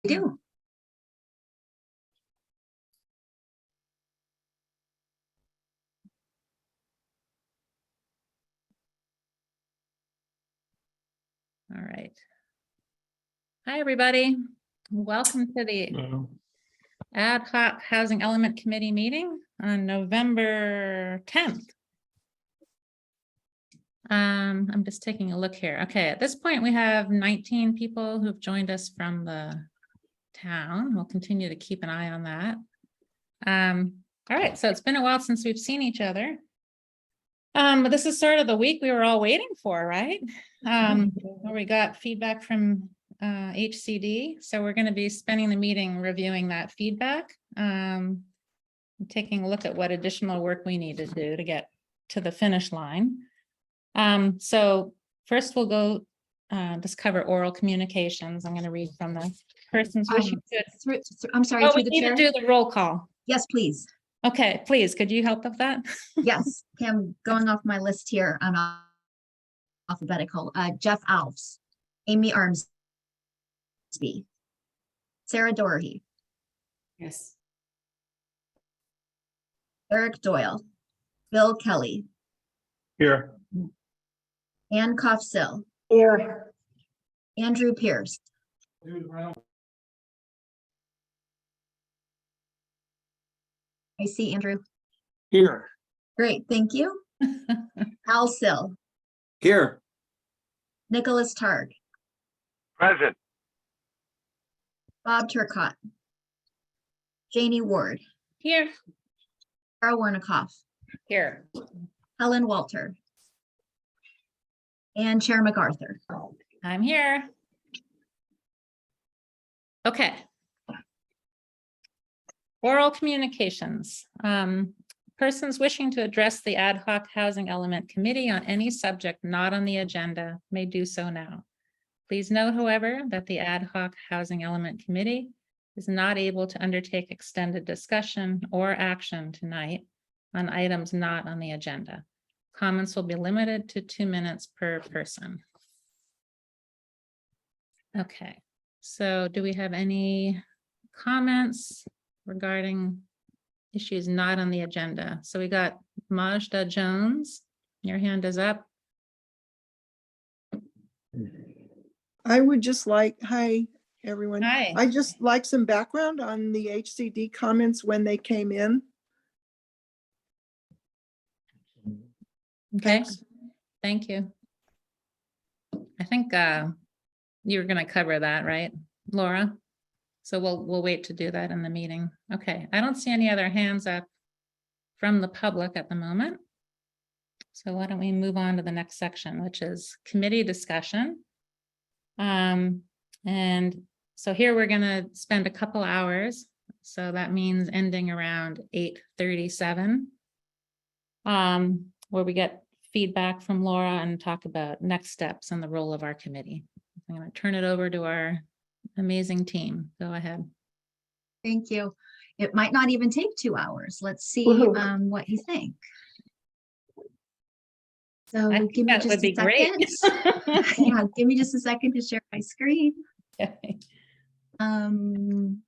do. All right. Hi, everybody. Welcome to the Ad Hoc Housing Element Committee meeting on November 10th. I'm just taking a look here. Okay, at this point, we have 19 people who've joined us from the town. We'll continue to keep an eye on that. All right, so it's been a while since we've seen each other. But this is sort of the week we were all waiting for, right? Where we got feedback from HCD. So we're going to be spending the meeting reviewing that feedback, taking a look at what additional work we need to do to get to the finish line. So first we'll go just cover oral communications. I'm going to read from the person's wishing to. I'm sorry, Oh, through we the need chair. to do the roll call. Yes, please. Okay, please, could you help with that? Yes, okay, I'm going off my list here. I'm alphabetical. Jeff Alves, Amy Armsby, Sarah Doherty, Yes. Eric Doyle, Bill Kelly, Here. Ann Koffsill, Here. Andrew Pierce, I see Andrew. Here. Great, thank you. Al Sill, Here. Nicholas Targ, Present. Bob Turcott, Janie Ward, Here. Carol Warnikoff, Here. Helen Walter, and Chair MacArthur. I'm here. Okay. Oral communications. Persons wishing to address the Ad Hoc Housing Element Committee on any subject not on the agenda may do so now. Please note, however, that the Ad Hoc Housing Element Committee is not able to undertake extended discussion or action tonight on items not on the agenda. Comments will be limited to 2 minutes per person. Okay, so do we have any comments regarding issues not on the agenda? So we got Majda Jones, your hand is up. I would just like, hi, everyone. Hi. I just like some background on the HCD comments when they came in. Okay, Thanks. thank you. I think you were going to cover that, right, Laura? So we'll wait to do that in the meeting. Okay, I don't see any other hands up from the public at the moment. So why don't we move on to the next section, which is committee discussion. And so here we're going to spend a couple hours. So that means ending around 8:37, where we get feedback from Laura and talk about next steps and the role of our committee. I'm going to turn it over to our amazing team. Go ahead. Thank you. It might not even take 2 hours. Let's see Woohoo. what you think. So I think give me that just would a be great. second. Yeah, give me just a second to share my screen. Okay. Zoom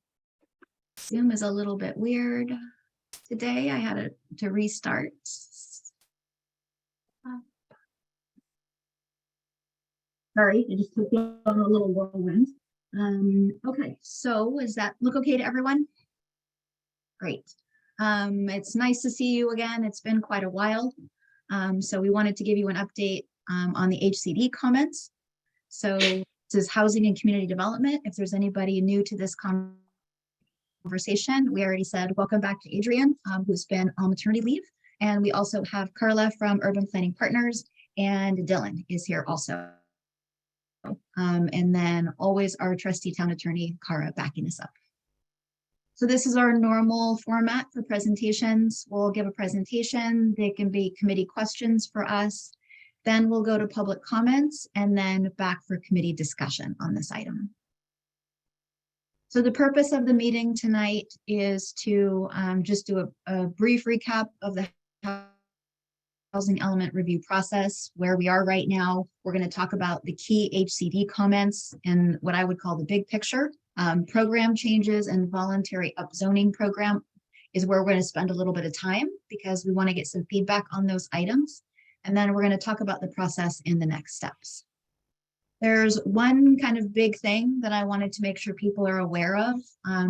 is a little bit weird today. I had to restart. Sorry, I just took on a little whirlwind. Okay, so does that look okay to everyone? Great. It's nice to see you again. It's been quite a while. So we wanted to give you an update on the HCD comments. So this is housing and community development. If there's anybody new to this conversation, we already said welcome back to Adrian, who's been on maternity leave. And we also have Carla from Urban Planning Partners, and Dylan is here also. And then always our trusty town attorney, Cara, backing us up. So this is our normal format for presentations. We'll give a presentation. They can be committee questions for us. Then we'll go to public comments and then back for committee discussion on this item. So the purpose of the meeting tonight is to just do a brief recap of the housing element review process, where we are right now. We're going to talk about the key HCD comments and what I would call the big picture Program changes and voluntary upzoning program is where we're going to spend a little bit of time because we want to get some feedback on those items. And then we're going to talk about the process in the next steps. There's one kind of big thing that I wanted to make sure people are aware of.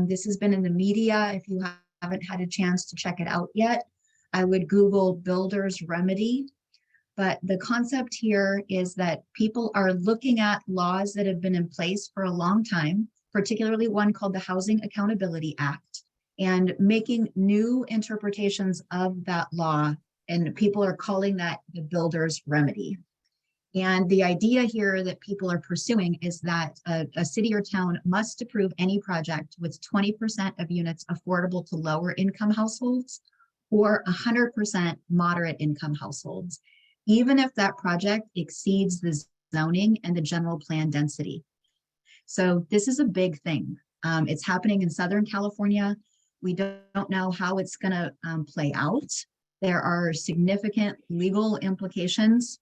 This has been in the media. If you haven't had a chance to check it out yet, I would Google builder's remedy. But the concept here is that people are looking at laws that have been in place for a long time, particularly one called the Housing Accountability Act, and making new interpretations of that law. And people are calling that the builder's remedy. And the idea here that people are pursuing is that a city or town must approve any project with 20% of units affordable to lower income households or 100% moderate income households, even if that project exceeds the zoning and the general plan density. So this is a big thing. It's happening in Southern California. We don't know how it's going to play out. There are significant legal implications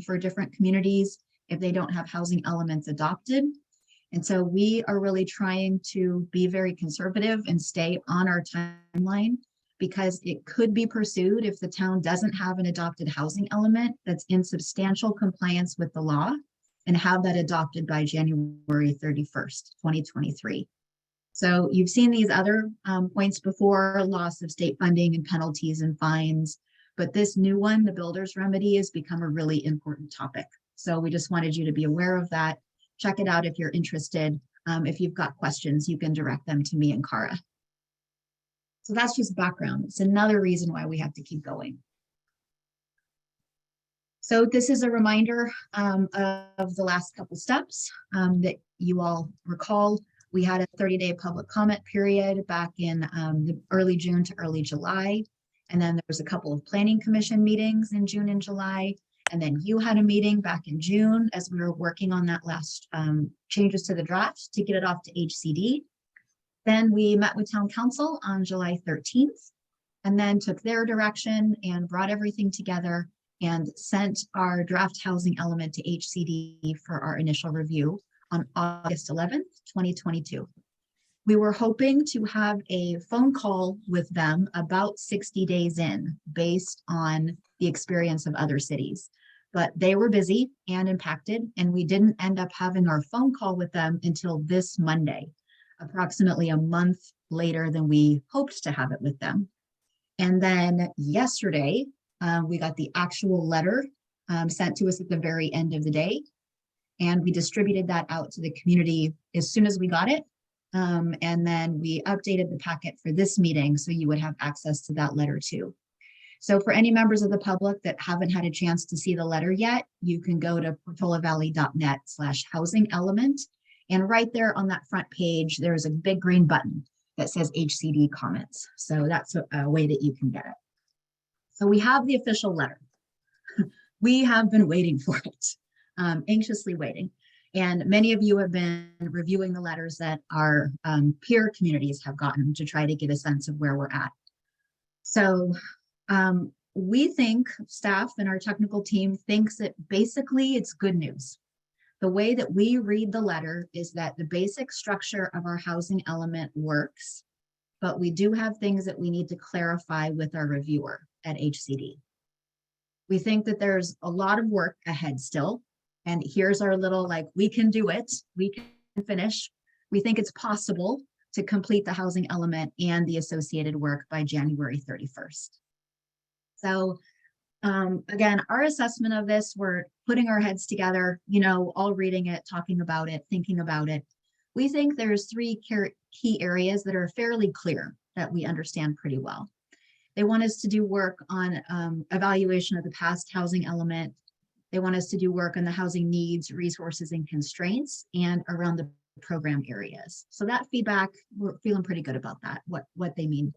for different communities if they don't have housing elements adopted. And so we are really trying to be very conservative and stay on our timeline because it could be pursued if the town doesn't have an adopted housing element that's in substantial compliance with the law and have that adopted by January 31st, 2023. So you've seen these other points before, loss of state funding and penalties and fines, but this new one, the builder's remedy, has become a really important topic. So we just wanted you to be aware of that. Check it out if you're interested. If you've got questions, you can direct them to me and Cara. So that's just background. It's another reason why we have to keep going. So this is a reminder of the last couple steps that you all recall. We had a 30-day public comment period back in the early June to early July. And then there was a couple of planning commission meetings in June and July. And then you had a meeting back in June as we were working on that last changes to the draft to get it off to HCD. Then we met with town council on July 13th and then took their direction and brought everything together and sent our draft housing element to HCD for our initial review on August 11th, 2022. We were hoping to have a phone call with them about 60 days in based on the experience of other cities, but they were busy and impacted, and we didn't end up having our phone call with them until this Monday, approximately a month later than we hoped to have it with them. And then yesterday, we got the actual letter sent to us at the very end of the day. And we distributed that out to the community as soon as we got it. And then we updated the packet for this meeting so you would have access to that letter too. So for any members of the public that haven't had a chance to see the letter yet, you can go to portolavalley.net/housing element. And right there on that front page, there's a big green button that says HCD comments. So that's a way that you can get it. So we have the official letter. We have been waiting for it. Anxiously waiting. And many of you have been reviewing the letters that our peer communities have gotten to try to get a sense of where we're at. So we think, staff and our technical team thinks that basically it's good news. The way that we read the letter is that the basic structure of our housing element works, but we do have things that we need to clarify with our reviewer at HCD. We think that there's a lot of work ahead still. And here's our little, we can do it, we can finish. We think it's possible to complete the housing element and the associated work by January 31st. So again, our assessment of this, we're putting our heads together, all reading it, talking about it, thinking about it. We think there's three key areas that are fairly clear that we understand pretty well. They want us to do work on evaluation of the past housing element. They want us to do work on the housing needs, resources, and constraints, and around the program areas. So that feedback, we're feeling pretty good about that, what they mean.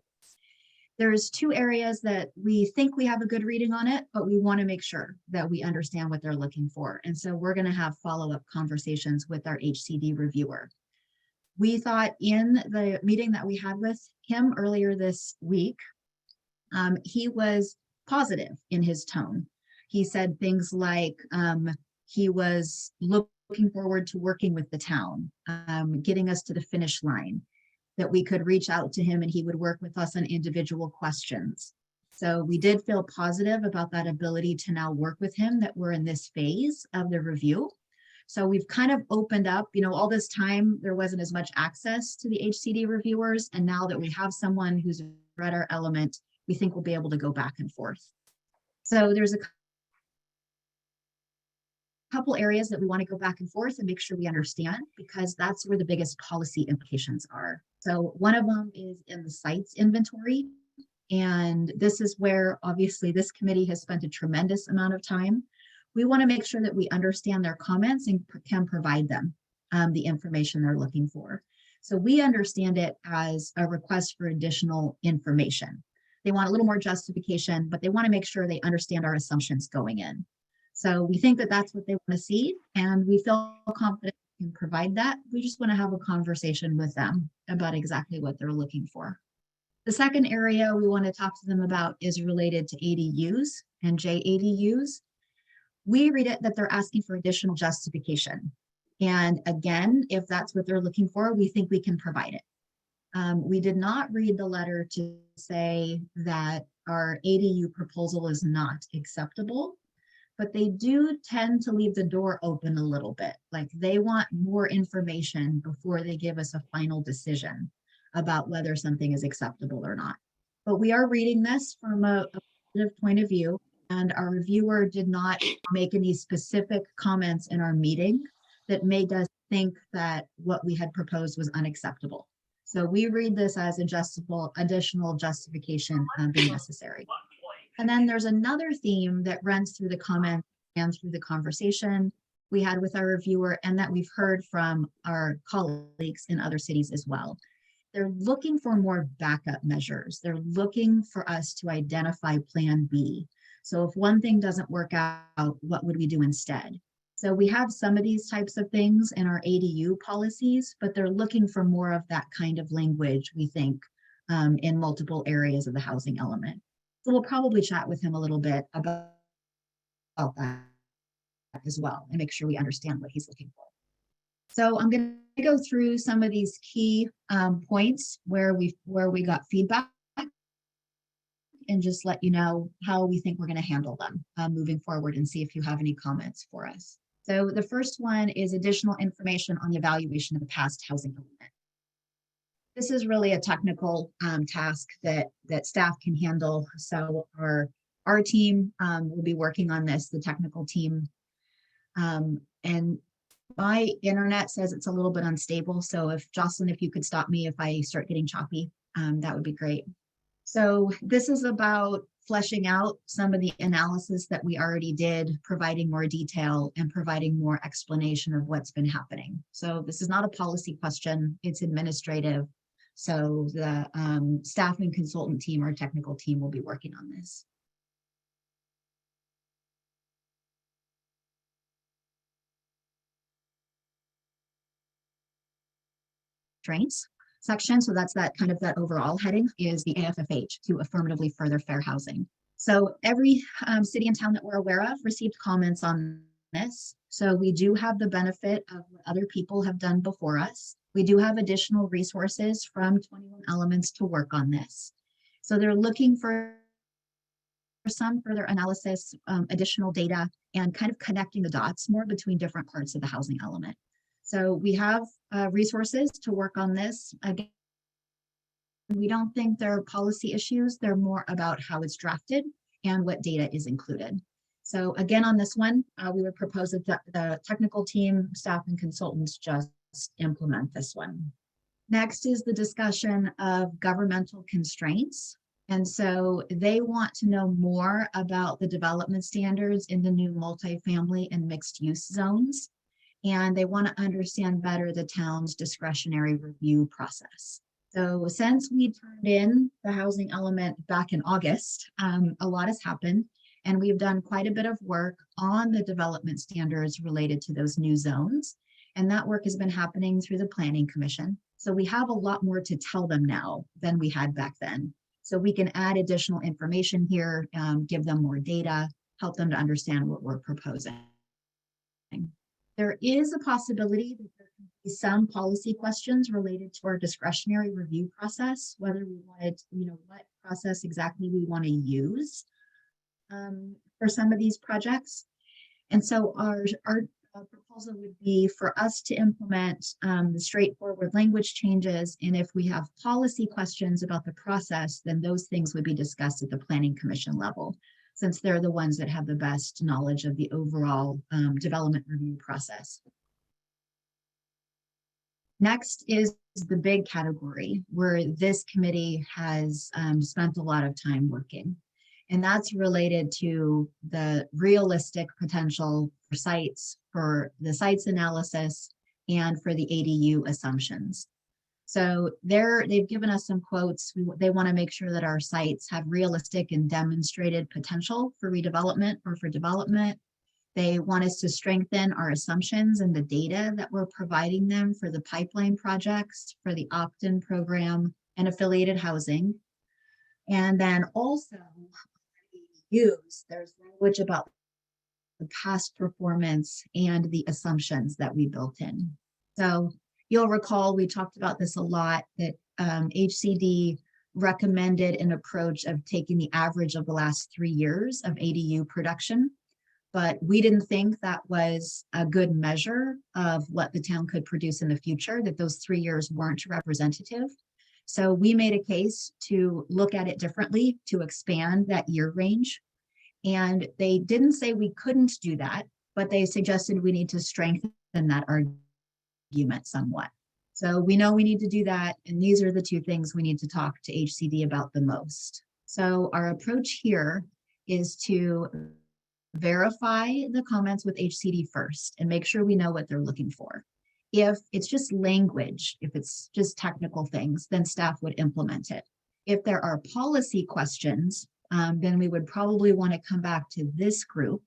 There's two areas that we think we have a good reading on it, but we want to make sure that we understand what they're looking for. And so we're going to have follow-up conversations with our HCD reviewer. We thought in the meeting that we had with him earlier this week, he was positive in his tone. He said things like he was looking looking forward to working with the town, getting us to the finish line, that we could reach out to him and he would work with us on individual questions. So we did feel positive about that ability to now work with him, that we're in this phase of the review. So we've kind of opened up, all this time, there wasn't as much access to the HCD reviewers. And now that we have someone who's read our element, we think we'll be able to go back and forth. So there's a couple areas that we want to go back and forth and make sure we understand, because that's where the biggest policy implications are. So one of them is in the sites inventory. And this is where obviously this committee has spent a tremendous amount of time. We want to make sure that we understand their comments and can provide them the information they're looking for. So we understand it as a request for additional information. They want a little more justification, but they want to make sure they understand our assumptions going in. So we think that that's what they want to see, and we feel confident we can provide that. We just want to have a conversation with them about exactly what they're looking for. The second area we want to talk to them about is related to ADUs and JADUs. We read it that they're asking for additional justification. And again, if that's what they're looking for, we think we can provide it. We did not read the letter to say that our ADU proposal is not acceptable, but they do tend to leave the door open a little bit. Like they want more information before they give us a final decision about whether something is acceptable or not. But we are reading this from a positive point of view, and our reviewer did not make any specific comments in our meeting that made us think that what we had proposed was unacceptable. So we read this as additional justification being necessary. And then there's another theme that runs through the comments and through the conversation we had with our reviewer, and that we've heard from our colleagues in other cities as well. They're looking for more backup measures. They're looking for us to identify plan B. So if one thing doesn't work out, what would we do instead? So we have some of these types of things in our ADU policies, but they're looking for more of that kind of language, we think, in multiple areas of the housing element. So we'll probably chat with him a little bit about that as well and make sure we understand what he's looking for. So I'm going to go through some of these key points where we got feedback and just let you know how we think we're going to handle them moving forward, and see if you have any comments for us. So the first one is additional information on the evaluation of the past housing element. This is really a technical task that staff can handle. So our team will be working on this, the technical team. And my internet says it's a little bit unstable. So if Jocelyn, if you could stop me if I start getting choppy, that would be great. So this is about fleshing out some of the analysis that we already did, providing more detail and providing more explanation of what's been happening. So this is not a policy question, it's administrative. So the staff and consultant team or technical team will be working on this. Constraints section. So that's that kind of that overall heading is the AFFH, to affirmatively further fair housing. So every city and town that we're aware of received comments on this. So we do have the benefit of what other people have done before us. We do have additional resources from 21 Elements to work on this. So they're looking for some further analysis, additional data, and kind of connecting the dots more between different parts of the housing element. So we have resources to work on this. Again, we don't think they're policy issues. They're more about how it's drafted and what data is included. So again, on this one, we would propose that the technical team, staff, and consultants just implement this one. Next is the discussion of governmental constraints. And so they want to know more about the development standards in the new multifamily and mixed use zones. And they want to understand better the town's discretionary review process. So since we turned in the housing element back in August, a lot has happened, and we've done quite a bit of work on the development standards related to those new zones. And that work has been happening through the Planning Commission. So we have a lot more to tell them now than we had back then. So we can add additional information here, give them more data, help them to understand what we're proposing. There is a possibility that there can be some policy questions related to our discretionary review process, whether we wanted, what process exactly we want to use for some of these projects. And so our proposal would be for us to implement the straightforward language changes. And if we have policy questions about the process, then those things would be discussed at the Planning Commission level, since they're the ones that have the best knowledge of the overall development review process. Next is the big category where this committee has spent a lot of time working. And that's related to the realistic potential for sites, for the sites analysis, and for the ADU assumptions. So they've given us some quotes. They want to make sure that our sites have realistic and demonstrated potential for redevelopment or for development. They want us to strengthen our assumptions and the data that we're providing them for the pipeline projects, for the opt-in program, and affiliated housing. And then also, there's language about the past performance and the assumptions that we built in. So you'll recall we talked about this a lot, that HCD recommended an approach of taking the average of the last 3 years of ADU production, but we didn't think that was a good measure of what the town could produce in the future, that those 3 years weren't representative. So we made a case to look at it differently, to expand that year range. And they didn't say we couldn't do that, but they suggested we need to strengthen that argument somewhat. So we know we need to do that. And these are the two things we need to talk to HCD about the most. So our approach here is to verify the comments with HCD first and make sure we know what they're looking for. If it's just language, if it's just technical things, then staff would implement it. If there are policy questions, then we would probably want to come back to this group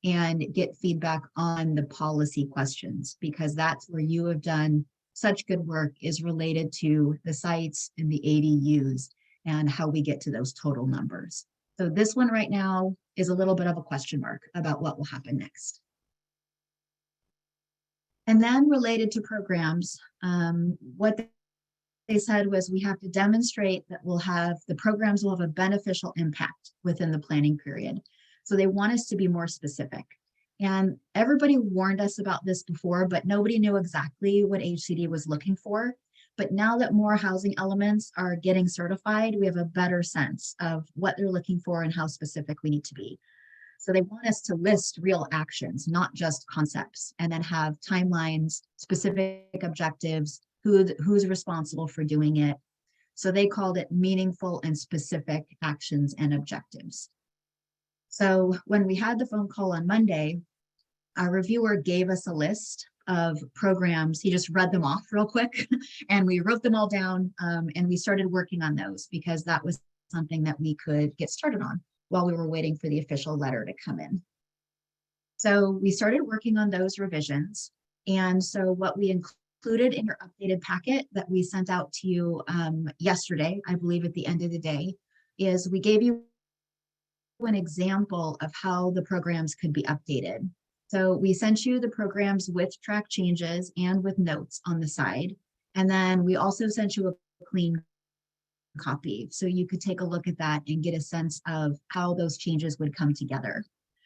and get feedback on the policy questions, because that's where you have done such good work, is related to the sites and the ADUs and how we get to those total numbers. So this one right now is a little bit of a question mark about what will happen next. And then related to programs, what they said was we have to demonstrate that the programs will have a beneficial impact within the planning period. So they want us to be more specific. And everybody warned us about this before, but nobody knew exactly what HCD was looking for. But now that more housing elements are getting certified, we have a better sense of what they're looking for and how specific we need to be. So they want us to list real actions, not just concepts, and then have timelines, specific objectives, who's responsible for doing it. So they called it meaningful and specific actions and objectives. So when we had the phone call on Monday, our reviewer gave us a list of programs. He just read them off real quick and we wrote them all down, and we started working on those because that was something that we could get started on while we were waiting for the official letter to come in. So we started working on those revisions. And so what we included in your updated packet that we sent out to you yesterday, I believe at the end of the day, is we gave you an example of how the programs could be updated. So we sent you the programs with track changes and with notes on the side. And then we also sent you a clean copy so you could take a look at that and get a sense of how those changes would come together.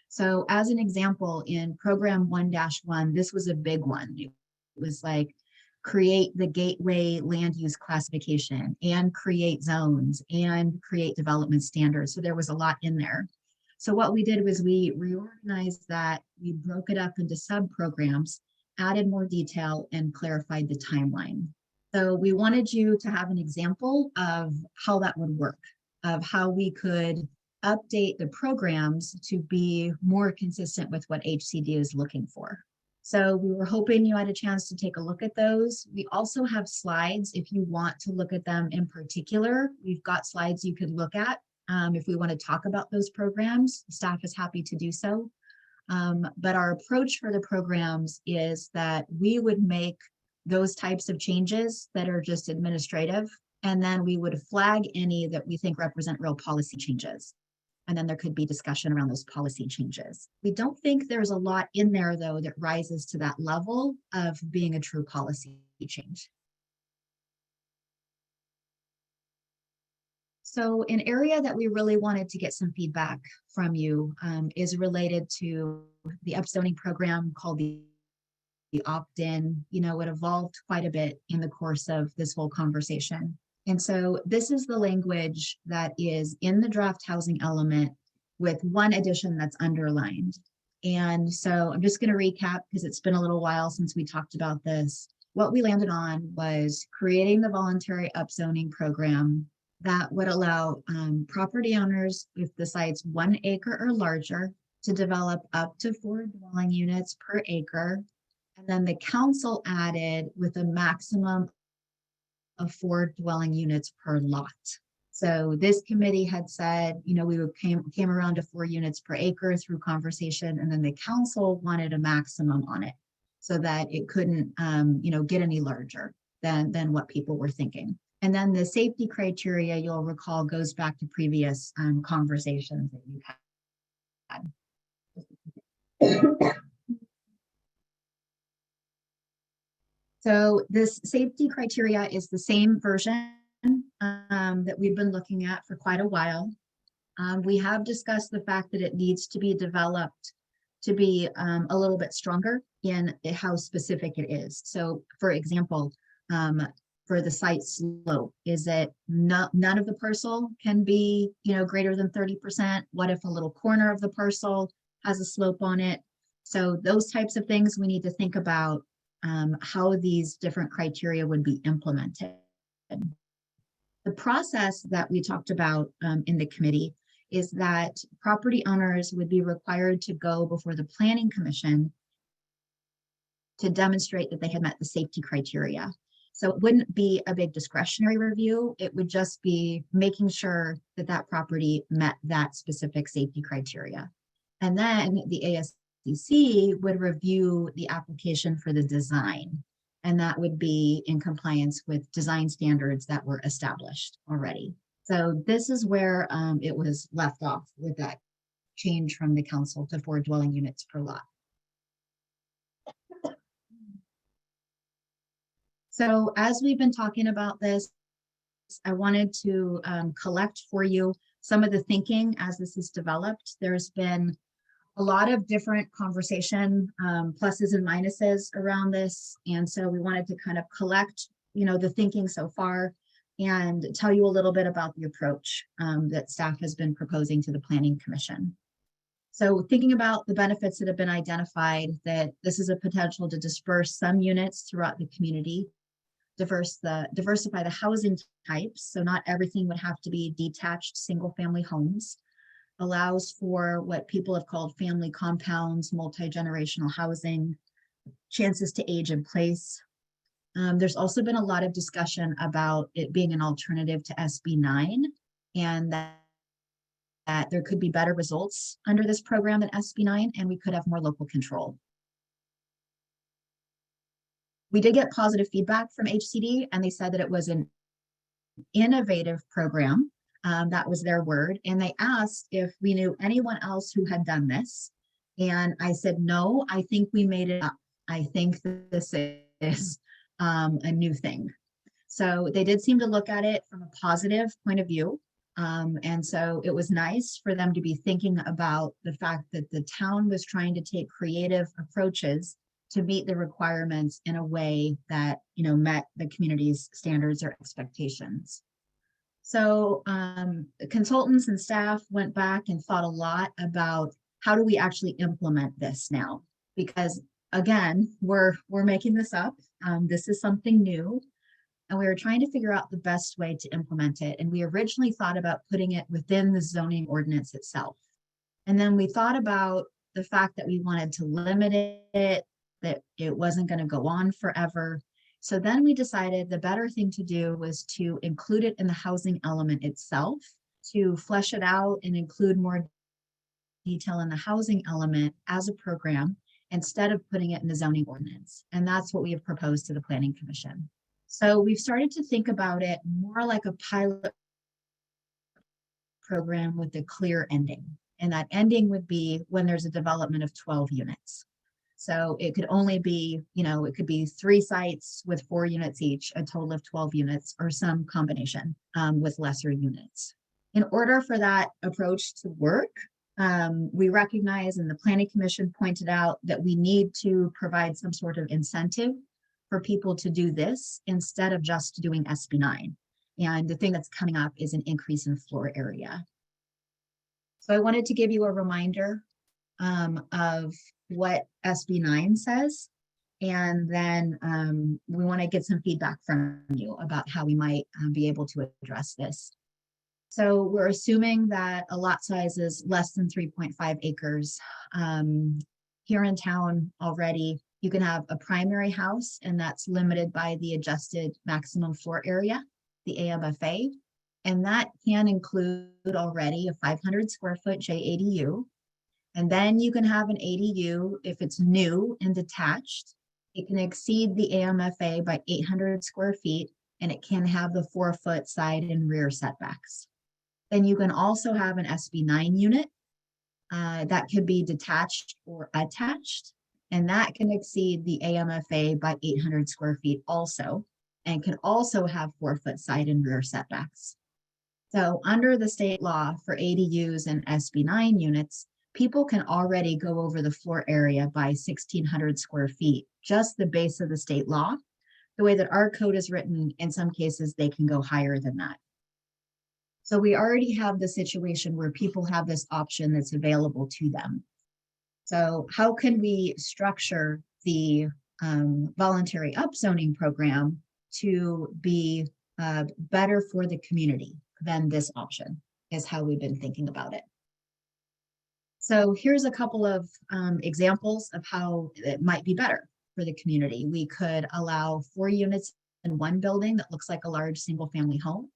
So as an example, in program 1-1, this was a big one. It was like create the gateway land use classification and create zones and create development standards. So there was a lot in there. So what we did was we reorganized that, we broke it up into sub-programs, added more detail, and clarified the timeline. So we wanted you to have an example of how that would work, of how we could update the programs to be more consistent with what HCD is looking for. So we were hoping you had a chance to take a look at those. We also have slides if you want to look at them in particular. We've got slides you could look at if we want to talk about those programs. Staff is happy to do so. But our approach for the programs is that we would make those types of changes that are just administrative, and then we would flag any that we think represent real policy changes. And then there could be discussion around those policy changes. We don't think there's a lot in there, though, that rises to that level of being a true policy change. So an area that we really wanted to get some feedback from you is related to the upzoning program called the opt-in. You know, it evolved quite a bit in the course of this whole conversation. And so this is the language that is in the draft housing element with one addition that's underlined. And so I'm just going to recap because it's been a little while since we talked about this. What we landed on was creating the voluntary upzoning program that would allow property owners with the sites 1 acre or larger to develop up to 4 dwelling units per acre. And then the council added with a maximum of 4 dwelling units per lot. So this committee had said, you know, we came around to 4 units per acre through conversation, and then the council wanted a maximum on it so that it couldn't, you know, get any larger than what people were thinking. And then the safety criteria, you'll recall, goes back to previous conversations that you had. So this safety criteria is the same version that we've been looking at for quite a while. We have discussed the fact that it needs to be developed to be a little bit stronger in how specific it is. So for example, for the site slope, is it none of the parcel can be, you know, greater than 30%? What if a little corner of the parcel has a slope on it? So those types of things we need to think about how these different criteria would be implemented. The process that we talked about in the committee is that property owners would be required to go before the Planning Commission to demonstrate that they had met the safety criteria. So it wouldn't be a big discretionary review. It would just be making sure that that property met that specific safety criteria. And then the ASCC would review the application for the design. And that would be in compliance with design standards that were established already. So this is where it was left off with that change from the council to 4 dwelling units per lot. So as we've been talking about this, I wanted to collect for you some of the thinking as this is developed. There's been a lot of different conversation, pluses and minuses around this. And so we wanted to kind of collect, you know, the thinking so far and tell you a little bit about the approach that staff has been proposing to the Planning Commission. So thinking about the benefits that have been identified, that this is a potential to disperse some units throughout the community, diversify the housing types. So not everything would have to be detached single family homes, allows for what people have called family compounds, multi-generational housing, chances to age in place. There's also been a lot of discussion about it being an alternative to SB 9 and that there could be better results under this program than SB 9 and we could have more local control. We did get positive feedback from HCD and they said that it was an innovative program. That was their word. And they asked if we knew anyone else who had done this. And I said, no, I think we made it up. I think this is a new thing. So they did seem to look at it from a positive point of view. And so it was nice for them to be thinking about the fact that the town was trying to take creative approaches to meet the requirements in a way that, you know, met the community's standards or expectations. So the consultants and staff went back and thought a lot about how do we actually implement this now? Because again, we're making this up. This is something new. And we were trying to figure out the best way to implement it. And we originally thought about putting it within the zoning ordinance itself. And then we thought about the fact that we wanted to limit it, that it wasn't going to go on forever. So then we decided the better thing to do was to include it in the housing element itself, to flesh it out and include more detail in the housing element as a program instead of putting it in the zoning ordinance. And that's what we have proposed to the Planning Commission. So we've started to think about it more like a pilot program with a clear ending. And that ending would be when there's a development of 12 units. So it could only be, it could be 3 sites with 4 units each, a total of 12 units, or some combination with lesser units. In order for that approach to work, we recognize, and the Planning Commission pointed out, that we need to provide some sort of incentive for people to do this instead of just doing SB9. And the thing that's coming up is an increase in floor area. So I wanted to give you a reminder of what SB9 says. And then we want to get some feedback from you about how we might be able to address this. So we're assuming that a lot size is less than 3.5 acres. Here in town already, you can have a primary house, and that's limited by the adjusted maximum floor area, the AMFA. And that can include already a 500 square foot JADU. And then you can have an ADU if it's new and detached. It can exceed the AMFA by 800 square feet, and it can have the 4-foot side and rear setbacks. Then you can also have an SB9 unit that could be detached or attached, and that can exceed the AMFA by 800 square feet also, and can also have 4-foot side and rear setbacks. So under the state law for ADUs and SB9 units, people can already go over the floor area by 1,600 square feet, just the base of the state law. The way that our code is written, in some cases, they can go higher than that. So we already have the situation where people have this option that's available to them. So how can we structure the voluntary upzoning program to be better for the community than this option, is how we've been thinking about it. So here's a couple of examples of how it might be better for the community. We could allow 4 units in one building that looks like a large single family home.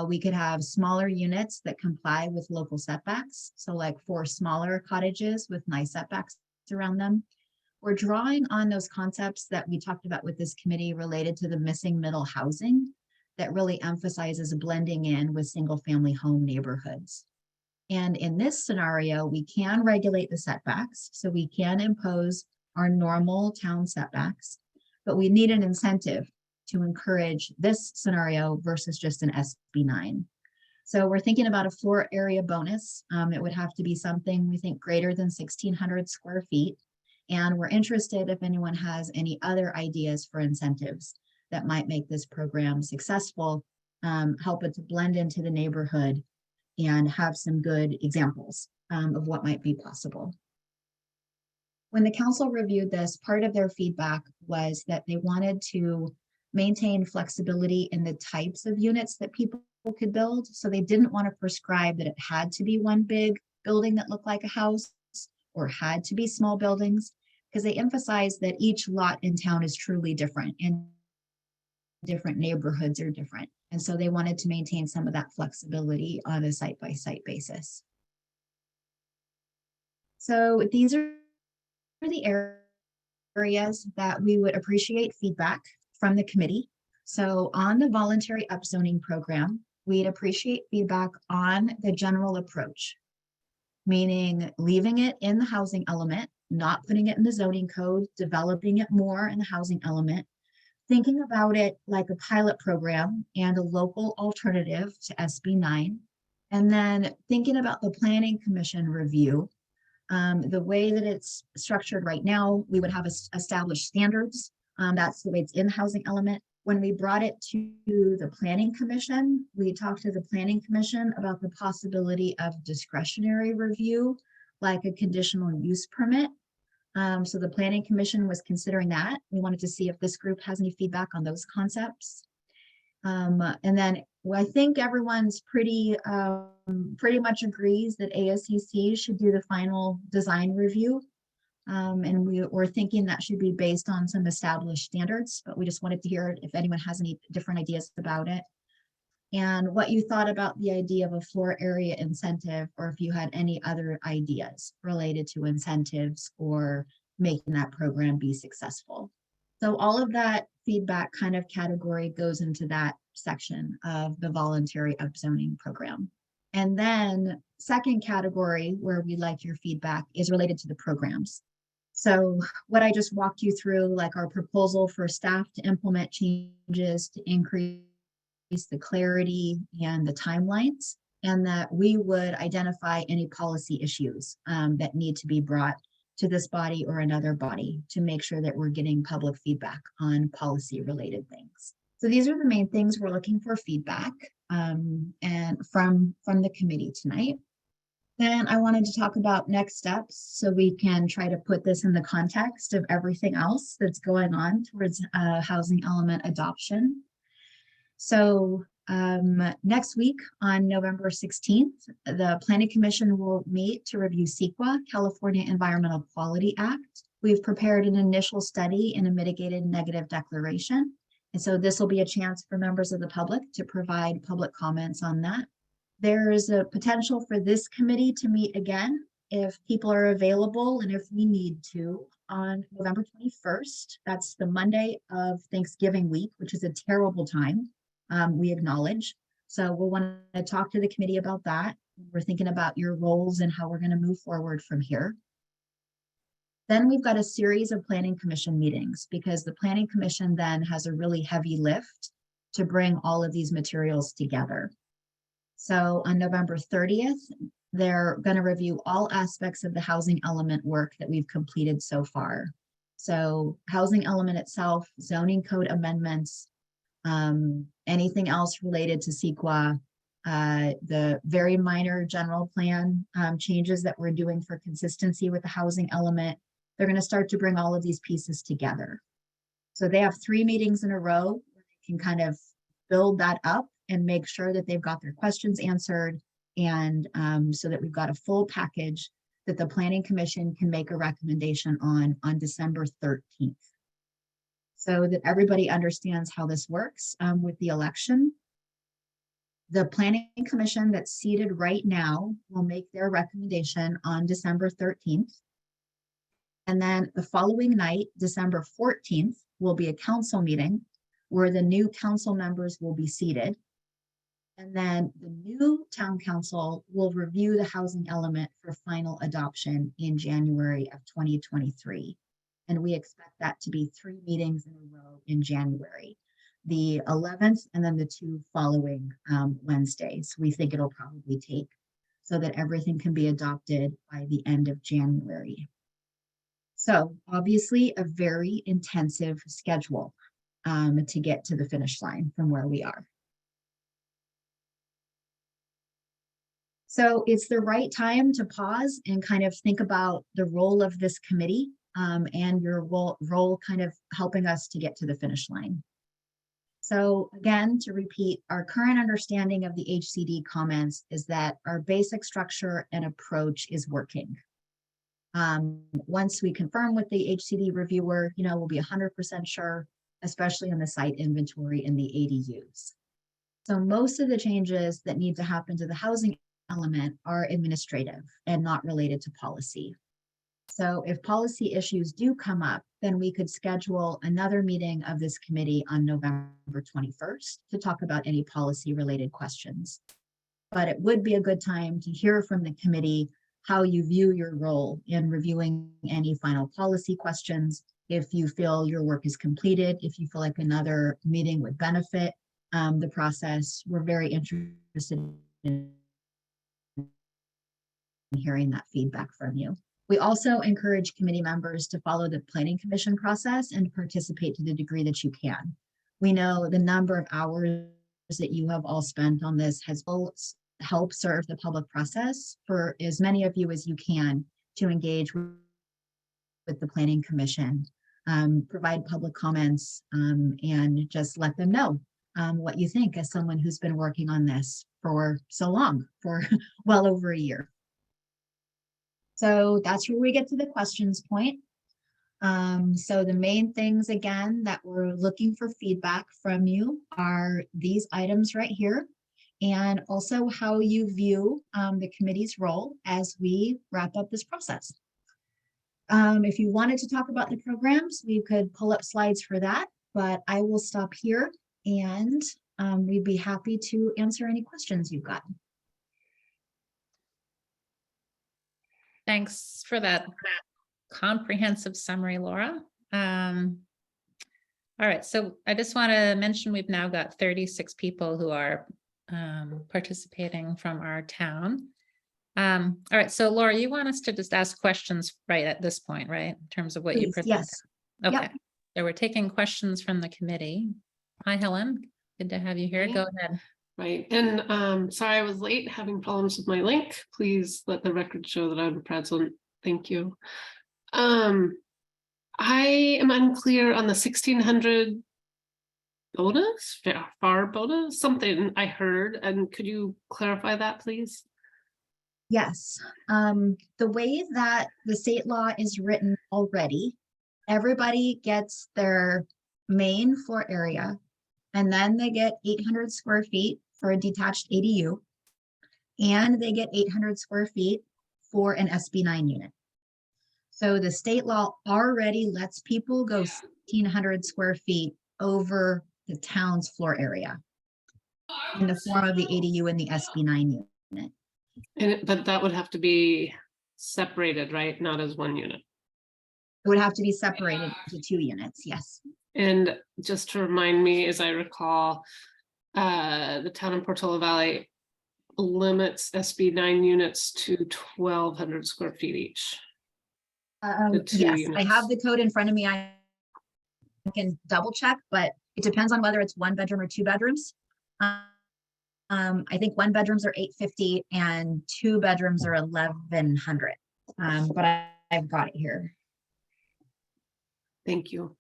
We could have smaller units that comply with local setbacks. So like 4 smaller cottages with nice setbacks around them. We're drawing on those concepts that we talked about with this committee related to the missing middle housing that really emphasizes blending in with single family home neighborhoods. And in this scenario, we can regulate the setbacks. So we can impose our normal town setbacks, but we need an incentive to encourage this scenario versus just an SB9. So we're thinking about a floor area bonus. It would have to be something we think greater than 1,600 square feet. And we're interested if anyone has any other ideas for incentives that might make this program successful, help it to blend into the neighborhood, and have some good examples of what might be possible. When the council reviewed this, part of their feedback was that they wanted to maintain flexibility in the types of units that people could build. So they didn't want to prescribe that it had to be one big building that looked like a house or had to be small buildings, because they emphasized that each lot in town is truly different and different neighborhoods are different. And so they wanted to maintain some of that flexibility on a site-by-site basis. So these are the areas that we would appreciate feedback from the committee. So on the voluntary upzoning program, we'd appreciate feedback on the general approach, meaning leaving it in the housing element, not putting it in the zoning code, developing it more in the housing element, thinking about it like a pilot program and a local alternative to SB9, and then thinking about the Planning Commission review. The way that it's structured right now, we would have established standards. That's the way it's in the housing element. When we brought it to the Planning Commission, we talked to the Planning Commission about the possibility of discretionary review, like a conditional use permit. So the Planning Commission was considering that. We wanted to see if this group has any feedback on those concepts. And then I think everyone's pretty much agrees that ASCC should do the final design review. And we're thinking that should be based on some established standards, but we just wanted to hear if anyone has any different ideas about it. And what you thought about the idea of a floor area incentive, or if you had any other ideas related to incentives or making that program be successful. So all of that feedback kind of category goes into that section of the voluntary upzoning program. And then second category where we'd like your feedback is related to the programs. So what I just walked you through, like our proposal for staff to implement changes to increase the clarity and the timelines, and that we would identify any policy issues that need to be brought to this body or another body to make sure that we're getting public feedback on policy related things. So these are the main things we're looking for feedback and from the committee tonight. Then I wanted to talk about next steps so we can try to put this in the context of everything else that's going on towards housing element adoption. So next week on November 16th, the Planning Commission will meet to review CEQA, California Environmental Quality Act. We've prepared an initial study in a mitigated negative declaration. And so this will be a chance for members of the public to provide public comments on that. There is a potential for this committee to meet again if people are available and if we need to on November 21st. That's the Monday of Thanksgiving week, which is a terrible time. We acknowledge. So we'll want to talk to the committee about that. We're thinking about your roles and how we're going to move forward from here. Then we've got a series of planning commission meetings because the planning commission then has a really heavy lift to bring all of these materials together. So on November 30th, they're going to review all aspects of the housing element work that we've completed so far. So housing element itself, zoning code amendments, anything else related to CEQA, the very minor general plan changes that we're doing for consistency with the housing element. They're going to start to bring all of these pieces together. So they have 3 meetings in a row where they can kind of build that up and make sure that they've got their questions answered, and so that we've got a full package that the Planning Commission can make a recommendation on December 13th. So that everybody understands how this works with the election. The Planning Commission that's seated right now will make their recommendation on December 13th. And then the following night, December 14th, will be a council meeting where the new council members will be seated. And then the new town council will review the housing element for final adoption in January of 2023. And we expect that to be 3 meetings in a row in January, the 11th and then the 2 following Wednesdays. We think it'll probably take so that everything can be adopted by the end of January. So obviously a very intensive schedule to get to the finish line from where we are. So it's the right time to pause and kind of think about the role of this committee and your role kind of helping us to get to the finish line. So again, to repeat, our current understanding of the HCD comments is that our basic structure and approach is working. Once we confirm with the HCD reviewer, we'll be 100% sure, especially on the site inventory and the ADUs. So most of the changes that need to happen to the housing element are administrative and not related to policy. So if policy issues do come up, then we could schedule another meeting of this committee on November 21st to talk about any policy related questions. But it would be a good time to hear from the committee how you view your role in reviewing any final policy questions. If you feel your work is completed, if you feel like another meeting would benefit the process, we're very interested in hearing that feedback from you. We also encourage committee members to follow the Planning Commission process and participate to the degree that you can. We know the number of hours that you have all spent on this has helped serve the public process for as many of you as you can to engage with the Planning Commission, provide public comments, and just let them know what you think as someone who's been working on this for so long, for well over a year. So that's where we get to the questions point. So the main things, again, that we're looking for feedback from you are these items right here, and also how you view the committee's role as we wrap up this process. If you wanted to talk about the programs, we could pull up slides for that, but I will stop here and we'd be happy to answer any questions you've got. Thanks for that comprehensive summary, Laura. All right, so I just want to mention we've now got 36 people who are participating from our town. All right, so Laura, you want us to just ask questions right at this point, right? In terms of what you Please, presented. yes. Yep. Okay, so we're taking questions from the committee. Hi, Helen. Good to have you here. Hey. Go ahead. Right, and sorry I was late, having problems with my link. Please let the record show that I'm present. Thank you. I am unclear on the 1600 bonus, FAR bonus, something I heard, and could you clarify that, please? Yes, the way that the state law is written already, everybody gets their main floor area, and then they get 800 square feet for a detached ADU, and they get 800 square feet for an SB9 unit. So the state law already lets people go 1,600 square feet over the town's floor area in the form of the ADU and the SB9 unit. But that would have to be separated, right? Not as one unit. It would have to be separated into 2 units, yes. And just to remind me, as I recall, the town of Portola Valley limits SB9 units to 1,200 square feet each. The 2 Yes, I units. have the code in front of me. I can double check, but it depends on whether it's 1 bedroom or 2 bedrooms. I think 1 bedrooms are 850 and 2 bedrooms are 1,100. But I've got it here. Thank you.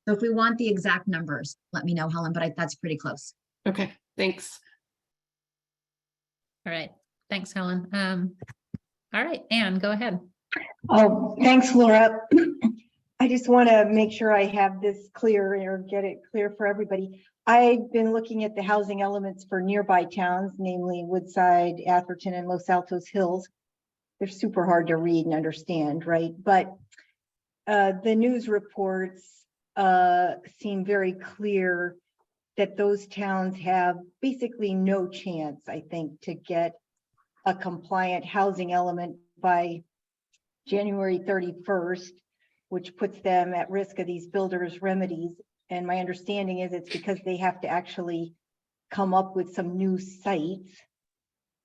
So if we want the exact numbers, let me know, Helen, but that's pretty close. Okay, thanks. All right, thanks, Helen. All right, Anne, go ahead. Oh, thanks, Laura. I just want to make sure I have this clear or get it clear for everybody. I've been looking at the housing elements for nearby towns, namely Woodside, Atherton, and Los Altos Hills. They're super hard to read and understand, right? But the news reports seem very clear that those towns have basically no chance, I think, to get a compliant housing element by January 31st, which puts them at risk of these builders' remedies. And my understanding is it's because they have to actually come up with some new sites,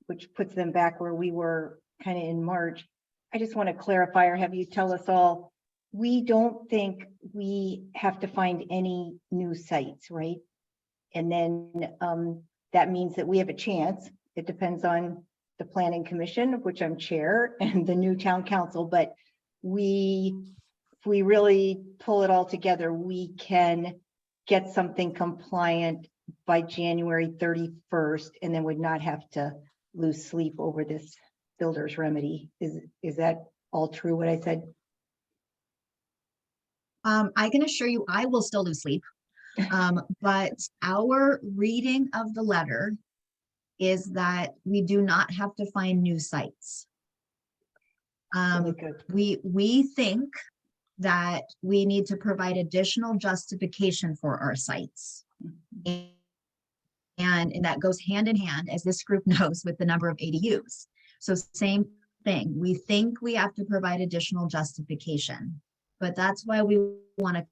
which puts them back where we were kind of in March. I just want to clarify or have you tell us all, we don't think we have to find any new sites, right? And then that means that we have a chance. It depends on the Planning Commission, of which I'm chair, and the new town council, but if we really pull it all together, we can get something compliant by January 31st, and then would not have to lose sleep over this builder's remedy. Is that all true, what I said? I can assure you, I will still lose sleep. But our reading of the letter is that we do not have to find new sites. Really good. We think that we need to provide additional justification for our sites. And that goes hand in hand, as this group knows, with the number of ADUs. So same thing, we think we have to provide additional justification, but that's why we want to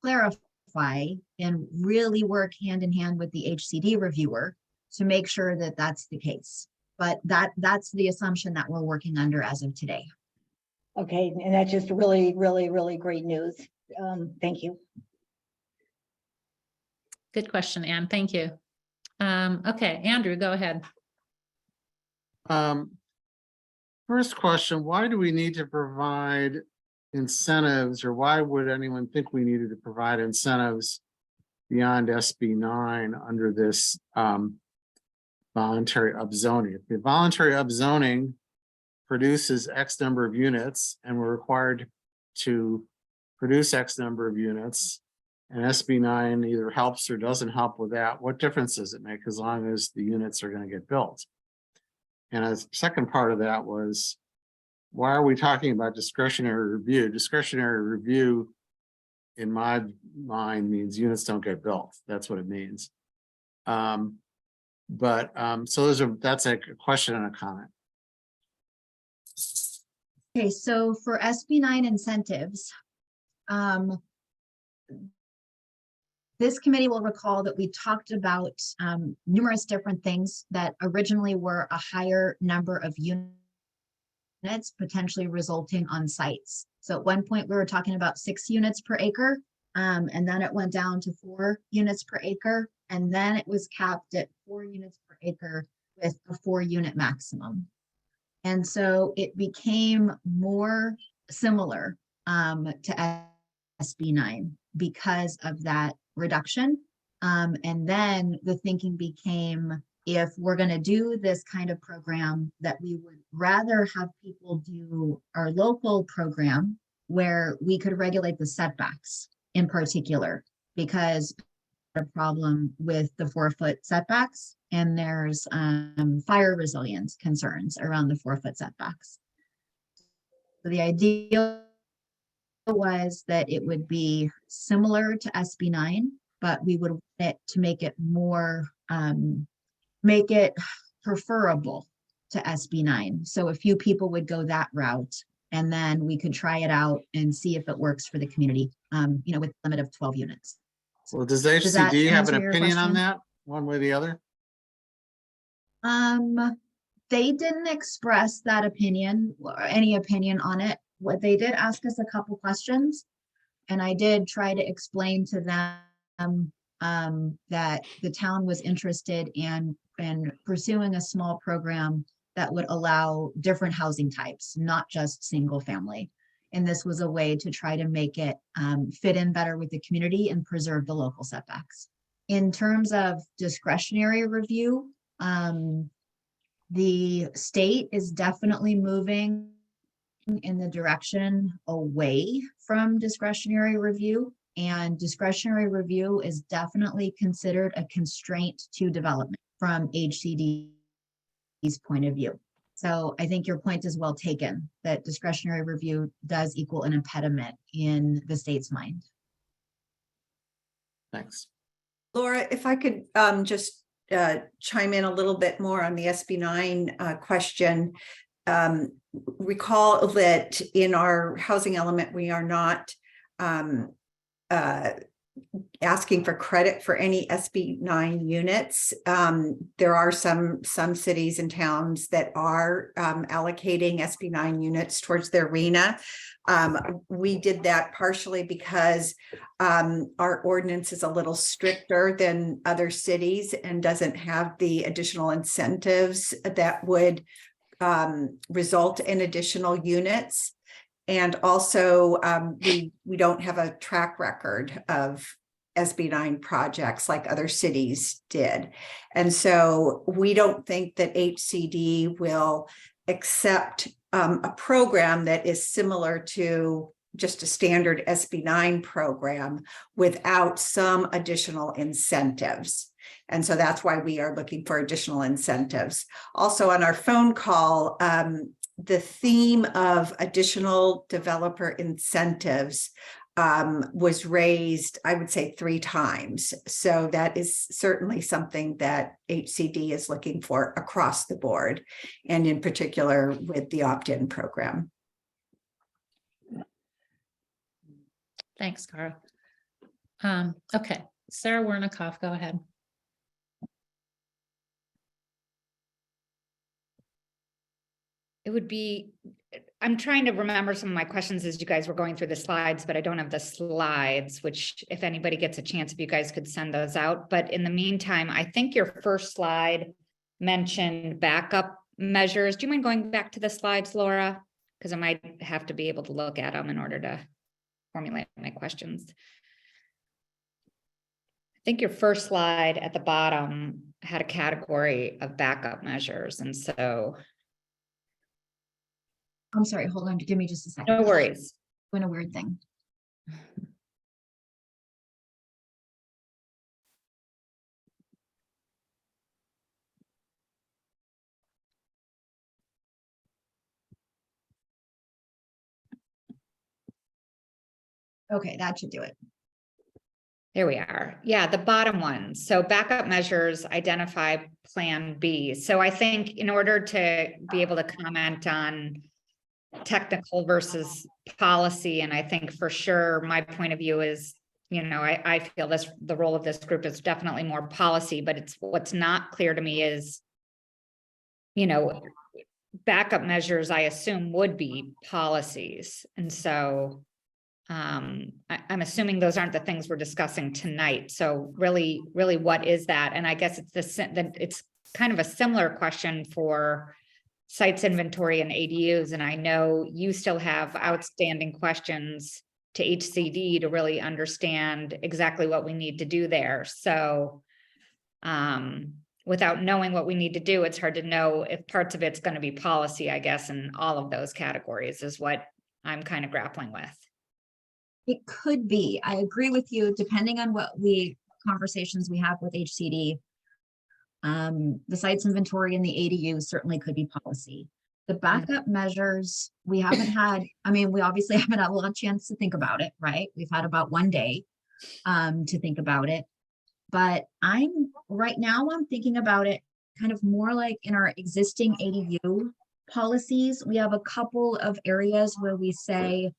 clarify and really work hand in hand with the HCD reviewer to make sure that that's the case. But that's the assumption that we're working under as of today. Okay, and that's just really, really, really great news. Thank you. Good question, Anne. Thank you. Okay, Andrew, go ahead. First question, why do we need to provide incentives, or why would anyone think we needed to provide incentives beyond SB9 under this voluntary upzoning? If the voluntary upzoning produces X number of units and we're required to produce X number of units, and SB9 either helps or doesn't help with that, what difference does it make as long as the units are going to get built? And a second part of that was, why are we talking about discretionary review? Discretionary review, in my mind, means units don't get built. That's what it means. But, so that's a question and a comment. Okay, so for SB9 incentives, this committee will recall that we talked about numerous different things that originally were a higher number of units potentially resulting on sites. So at one point we were talking about 6 units per acre, and then it went down to 4 units per acre, and then it was capped at 4 units per acre with a 4-unit maximum. And so it became more similar to SB9 because of that reduction. And then the thinking became, if we're going to do this kind of program, that we would rather have people do our local program where we could regulate the setbacks in particular, because a problem with the 4-foot setbacks, and there's fire resilience concerns around the 4-foot setbacks. So the idea was that it would be similar to SB9, but we would want it to make it more, make it preferable to SB9. So a few people would go that route, and then we could try it out and see if it works for the community, you know, with a limit of 12 units. Well, does that HCD have an answer your opinion on question? that, one way or the other? They didn't express that opinion or any opinion on it. What they did ask us a couple questions, and I did try to explain to them that the town was interested in pursuing a small program that would allow different housing types, not just single family. And this was a way to try to make it fit in better with the community and preserve the local setbacks. In terms of discretionary review, the state is definitely moving in the direction away from discretionary review, and discretionary review is definitely considered a constraint to development from HCD's point of view. So I think your point is well taken, that discretionary review does equal an impediment in the state's mind. Thanks. Laura, if I could just chime in a little bit more on the SB9 question. Recall that in our housing element, we are not asking for credit for any SB9 units. There are some cities and towns that are allocating SB9 units towards their RHNA. We did that partially because our ordinance is a little stricter than other cities and doesn't have the additional incentives that would result in additional units. And also, we don't have a track record of SB9 projects like other cities did. And so we don't think that HCD will accept a program that is similar to just a standard SB9 program without some additional incentives. And so that's why we are looking for additional incentives. Also on our phone call, the theme of additional developer incentives was raised, I would say 3 times. So that is certainly something that HCD is looking for across the board, and in particular with the opt-in program. Thanks, Cara. Okay, Sarah Wernikoff, go ahead. It would be, I'm trying to remember some of my questions as you guys were going through the slides, but I don't have the slides, which if anybody gets a chance, if you guys could send those out. But in the meantime, I think your first slide mentioned backup measures. Do you mind going back to the slides, Laura? Because I might have to be able to look at them in order to formulate my questions. I think your first slide at the bottom had a category of backup measures. And so I'm sorry, hold on, give me just a second. no worries. Doing a weird thing. Okay, that should do it. There we are. Yeah, the bottom one. So backup measures identify Plan B. So I think in order to be able to comment on technical versus policy, and I think for sure my point of view is, I feel the role of this group is definitely more policy, but it's what's not clear to me is, backup measures, I assume would be policies. And so I'm assuming those aren't the things we're discussing tonight. So really, what is that? And I guess it's kind of a similar question for sites inventory and ADUs. And I know you still have outstanding questions to HCD to really understand exactly what we need to do there. So without knowing what we need to do, it's hard to know if parts of it's going to be policy, I guess, in all of those categories is what I'm kind of grappling with. It could be. I agree with you, depending on what conversations we have with HCD. The sites inventory and the ADU certainly could be policy. The backup measures, we haven't had, we obviously haven't had a lot of chance to think about it, right? We've had about 1 day to think about it. But right now I'm thinking about it kind of more like in our existing ADU policies. We have a couple of areas where we say,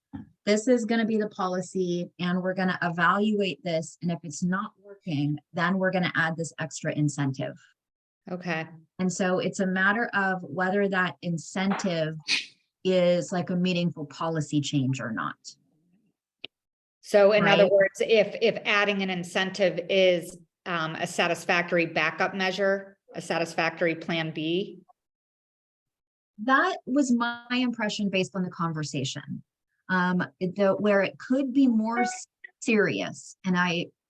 this is going to be the policy and we're going to evaluate this. And if it's not working, then we're going to add this extra incentive. Okay. And so it's a matter of whether that incentive is like a meaningful policy change or not. So in other Right. words, if adding an incentive is a satisfactory backup measure, a satisfactory Plan B. That was my impression based on the conversation. Where it could be more serious, and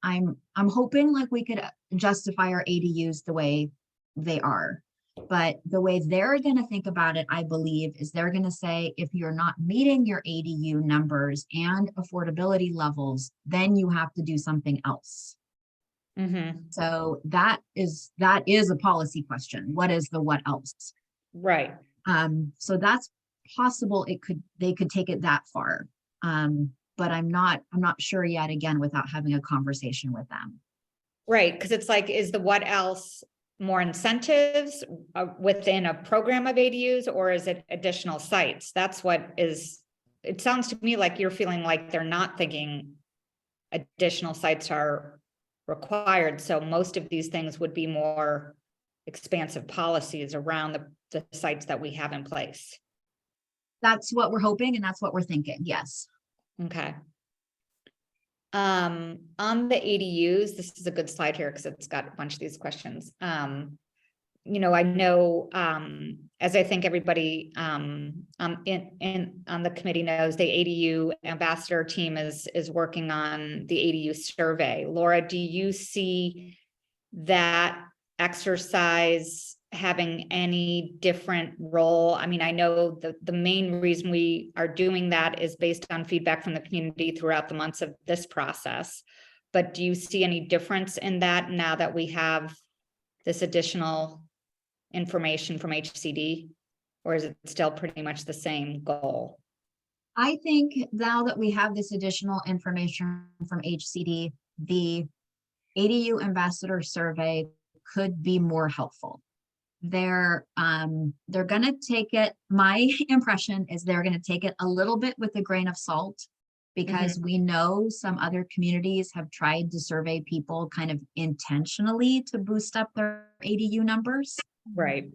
I'm hoping like we could justify our ADUs the way they are, but the way they're going to think about it, I believe, is they're going to say, if you're not meeting your ADU numbers and affordability levels, then you have to do something else. Mm-hmm. So that is a policy question. What is the what else? Right. So that's possible. They could take it that far. But I'm not sure yet, again, without having a conversation with them. Right. Because it's like, is the what else more incentives within a program of ADUs, or is it additional sites? That's what is, it sounds to me like you're feeling like they're not thinking additional sites are required. So most of these things would be more expansive policies around the sites that we have in place. That's what we're hoping, and that's what we're thinking. Yes. Okay. On the ADUs, this is a good slide here because it's got a bunch of these questions. I know, as I think everybody on the committee knows, the ADU ambassador team is working on the ADU survey. Laura, do you see that exercise having any different role? I mean, I know the main reason we are doing that is based on feedback from the community throughout the months of this process. But do you see any difference in that now that we have this additional information from HCD, or is it still pretty much the same goal? I think now that we have this additional information from HCD, the ADU ambassador survey could be more helpful. They're gonna take it, my impression is they're gonna take it a little bit with a grain of salt, because we know some other communities have tried to survey people kind of intentionally to boost up their ADU numbers. Right.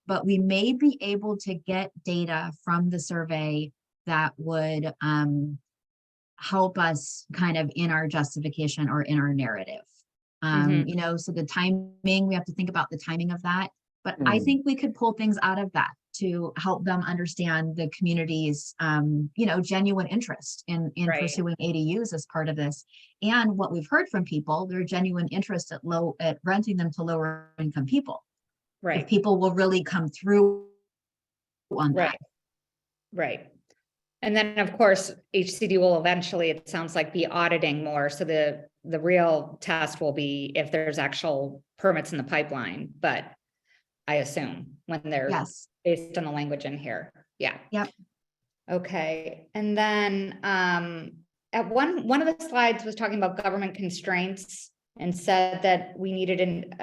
But we may be able to get data from the survey that would help us kind of in our justification or in our narrative. So the timing, we have to think about the timing of that. But I think we could pull things out of that to help them understand the community's, genuine interest in Right. pursuing ADUs as part of this. And what we've heard from people, their genuine interest at renting them to lower income people. Right. If people will really come through on that. Right. And then, of course, HCD will eventually, it sounds like, be auditing more. So the real test will be if there's actual permits in the pipeline, but I assume when they're Yes. based on the language in here. Yeah. Yep. Okay. And then at one of the slides was talking about government constraints and said that we needed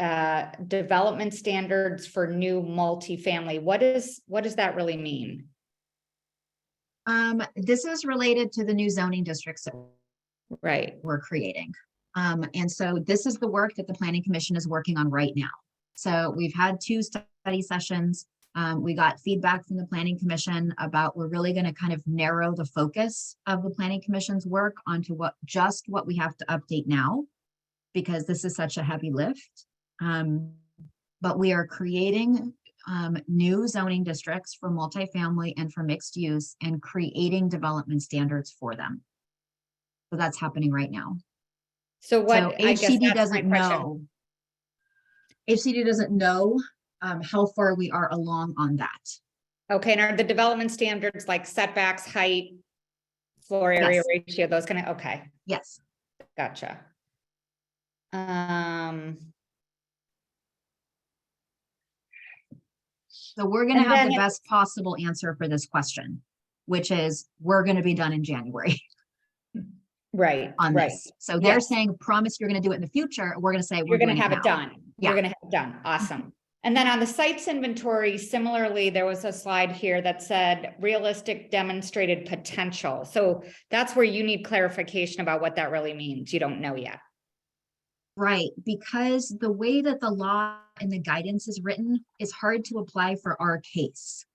development standards for new multifamily. What does that really mean? This is related to the new zoning districts that Right. we're creating. And so this is the work that the Planning Commission is working on right now. So we've had 2 study sessions. We got feedback from the Planning Commission about, we're really going to kind of narrow the focus of the Planning Commission's work onto what we have to update now, because this is such a heavy lift. But we are creating new zoning districts for multifamily and for mixed use and creating development standards for them. So that's happening right now. So what, So I guess HCD that's my doesn't question. know. HCD doesn't know how far we are along on that. Okay, and are the development standards like setbacks, height, floor area Yes. ratio, those kind of, okay, Yes. gotcha. So we're gonna And have the then- best possible answer for this question, which is we're gonna be done in January Right, on right. this. So they're Yes. saying, promise you're gonna do it in the future. We're gonna say, You're we're gonna doing have it now. done. You're Yeah. gonna have it done. Awesome. And then on the sites inventory, similarly, there was a slide here that said realistic demonstrated potential. So that's where you need clarification about what that really means. You don't know yet. Right, because the way that the law and the guidance is written is hard to apply for our case.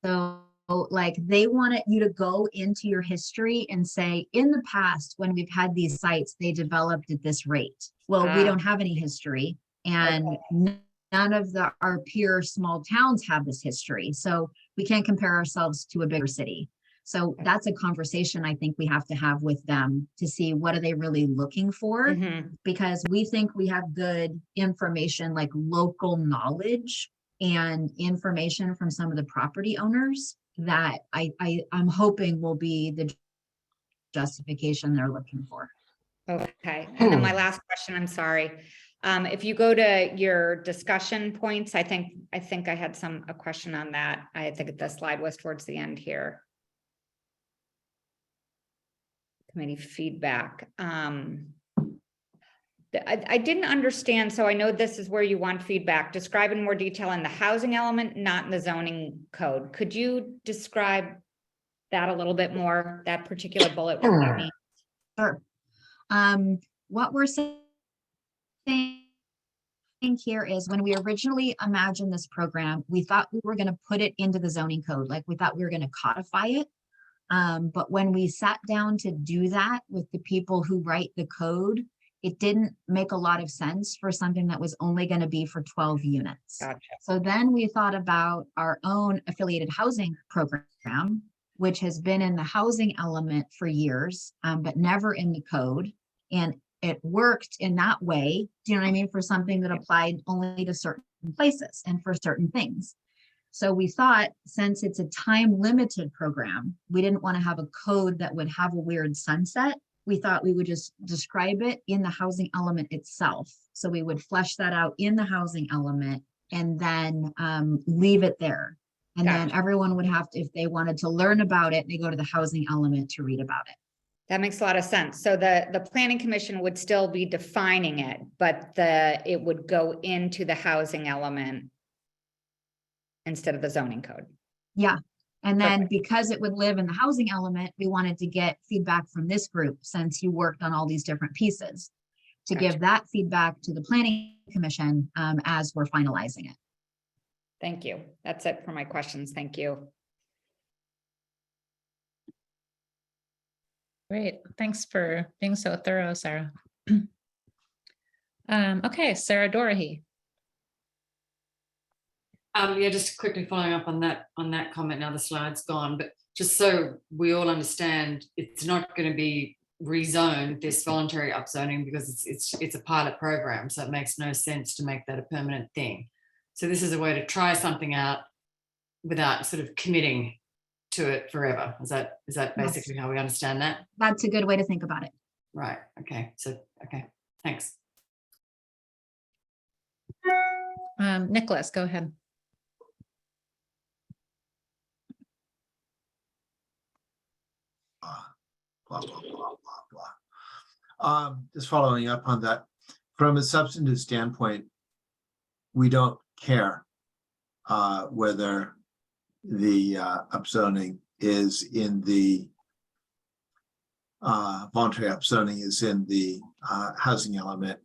So like they want you to go into your history and say, in the past, when we've had these sites, they developed at this rate. Well, we Ah. don't have any history and none of our peer small towns have this history. So we can't compare ourselves to a bigger city. So that's a conversation I think we have to have with them to see what are they really looking for, Mhm. because we think we have good information like local knowledge and information from some of the property owners that I'm hoping will be the justification they're looking for. Okay, and then my last question, I'm sorry. If you go to your discussion points, I think I had a question on that. I think the slide was towards the end here. Committee feedback. I didn't understand, so I know this is where you want feedback. Describe in more detail in the housing element, not in the zoning code. Could you describe that a little bit more, that particular bullet? What that means? Sure. What we're saying here is when we originally imagined this program, we thought we were going to put it into the zoning code, like we thought we were going to codify it. But when we sat down to do that with the people who write the code, it didn't make a lot of sense for something that was only going to be for 12 units. Gotcha. So then we thought about our own affiliated housing program, which has been in the housing element for years, but never in the code. And it worked in that way, do you know what I mean? For something that applied only to certain places and for certain things. So we thought, since it's a time limited program, we didn't want to have a code that would have a weird sunset. We thought we would just describe it in the housing element itself. So we would flesh that out in the housing element and then leave it there. And then Gotcha. everyone would have to, if they wanted to learn about it, they go to the housing element to read about it. That makes a lot of sense. So the planning commission would still be defining it, but it would go into the housing element instead of the zoning code. Yeah. And then Perfect. because it would live in the housing element, we wanted to get feedback from this group, since you worked on all these different pieces, to Gotcha. give that feedback to the planning commission as we're finalizing it. Thank you. That's it for my questions. Thank you. Great. Thanks for being so thorough, Sarah. Okay, Sarah Dorahy. Yeah, just quickly following up on that comment. Now the slide's gone, but just so we all understand, it's not going to be rezoned, this voluntary upzoning, because it's a pilot program, so it makes no sense to make that a permanent thing. So this is a way to try something out without sort of committing to it forever. Is that basically how we understand that? That's a good way to think about it. Right. Okay. So okay. Thanks. Nicholas, go ahead. blah, blah, blah, blah, blah. Just following up on that, from a substantive standpoint, we don't care whether the upzoning is in the voluntary upzoning is in the housing element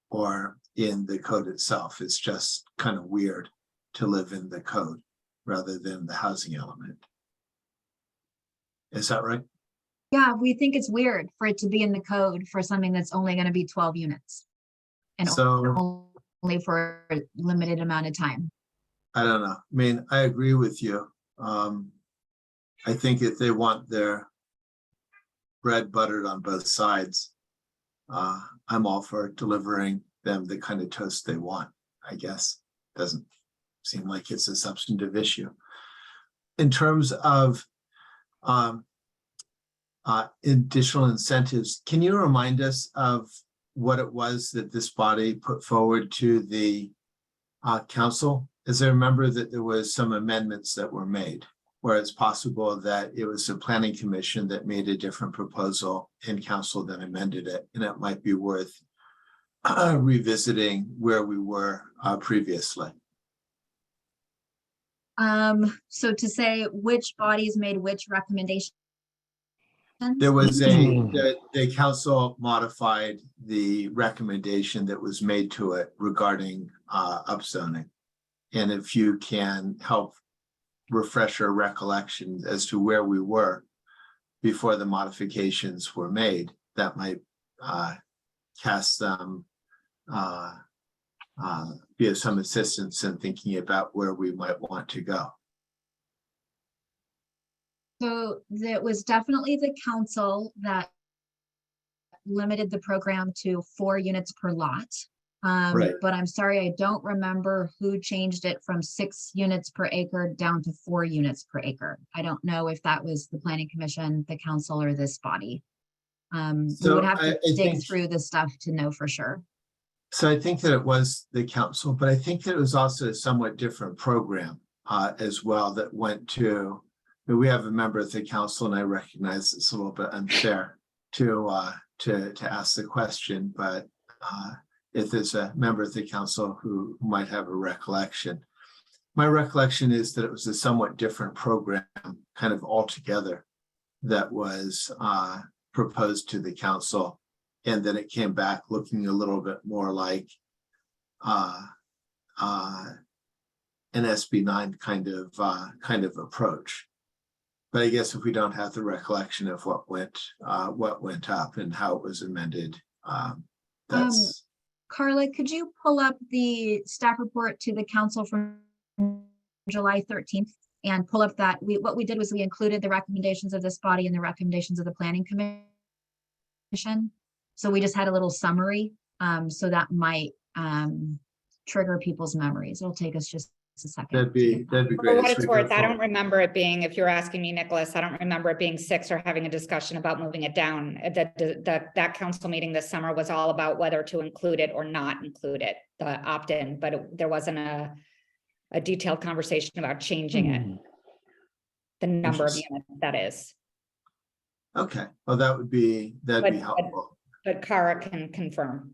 or in the code itself. It's just kind of weird to live in the code rather than the housing element. Is that right? Yeah, we think it's weird for it to be in the code for something that's only going to be 12 units. And So only for a limited amount of time. I don't know. I mean, I agree with you. I think if they want their bread buttered on both sides, I'm all for delivering them the kind of toast they want, I guess. Doesn't seem like it's a substantive issue. In terms of additional incentives, can you remind us of what it was that this body put forward to the council? As I remember that there was some amendments that were made, where it's possible that it was the planning commission that made a different proposal and council then amended it, and it might be worth revisiting where we were previously. So to say which bodies made which recommendation? There was the council modified the recommendation that was made to it regarding upzoning. And if you can help refresh our recollection as to where we were before the modifications were made, that might cast some be of some assistance in thinking about where we might want to go. So that was definitely the council that limited the program to 4 units per lot. Right. But I'm sorry, I don't remember who changed it from 6 units per acre down to 4 units per acre. I don't know if that was the planning commission, the council, or this body. We So would have to I dig think- through the stuff to know for sure. So I think that it was the council, but I think that it was also a somewhat different program as well that went to, we have a member of the council, and I recognize it's a little bit unfair to ask the question, but if there's a member of the council who might have a recollection. My recollection is that it was a somewhat different program, kind of altogether, that was proposed to the council. And then it came back looking a little bit more like an SB9 kind of approach. But I guess if we don't have the recollection of what went up and how it was amended, that's. Carla, could you pull up the staff report to the council from July 13th and pull up that what we did was we included the recommendations of this body and the recommendations of the planning commission. So we just had a little summary. So that might trigger people's memories. It'll take us just a second. That'd be For great. what as it's we go worth, I don't forward. remember it being, if you're asking me, Nicholas, I don't remember it being 6 or having a discussion about moving it down. That council meeting this summer was all about whether to include it or not include it, the opt-in, but there wasn't a detailed conversation about changing it. The number of Interesting. units, that is. Okay, well, that'd be But- helpful. But Kara can confirm.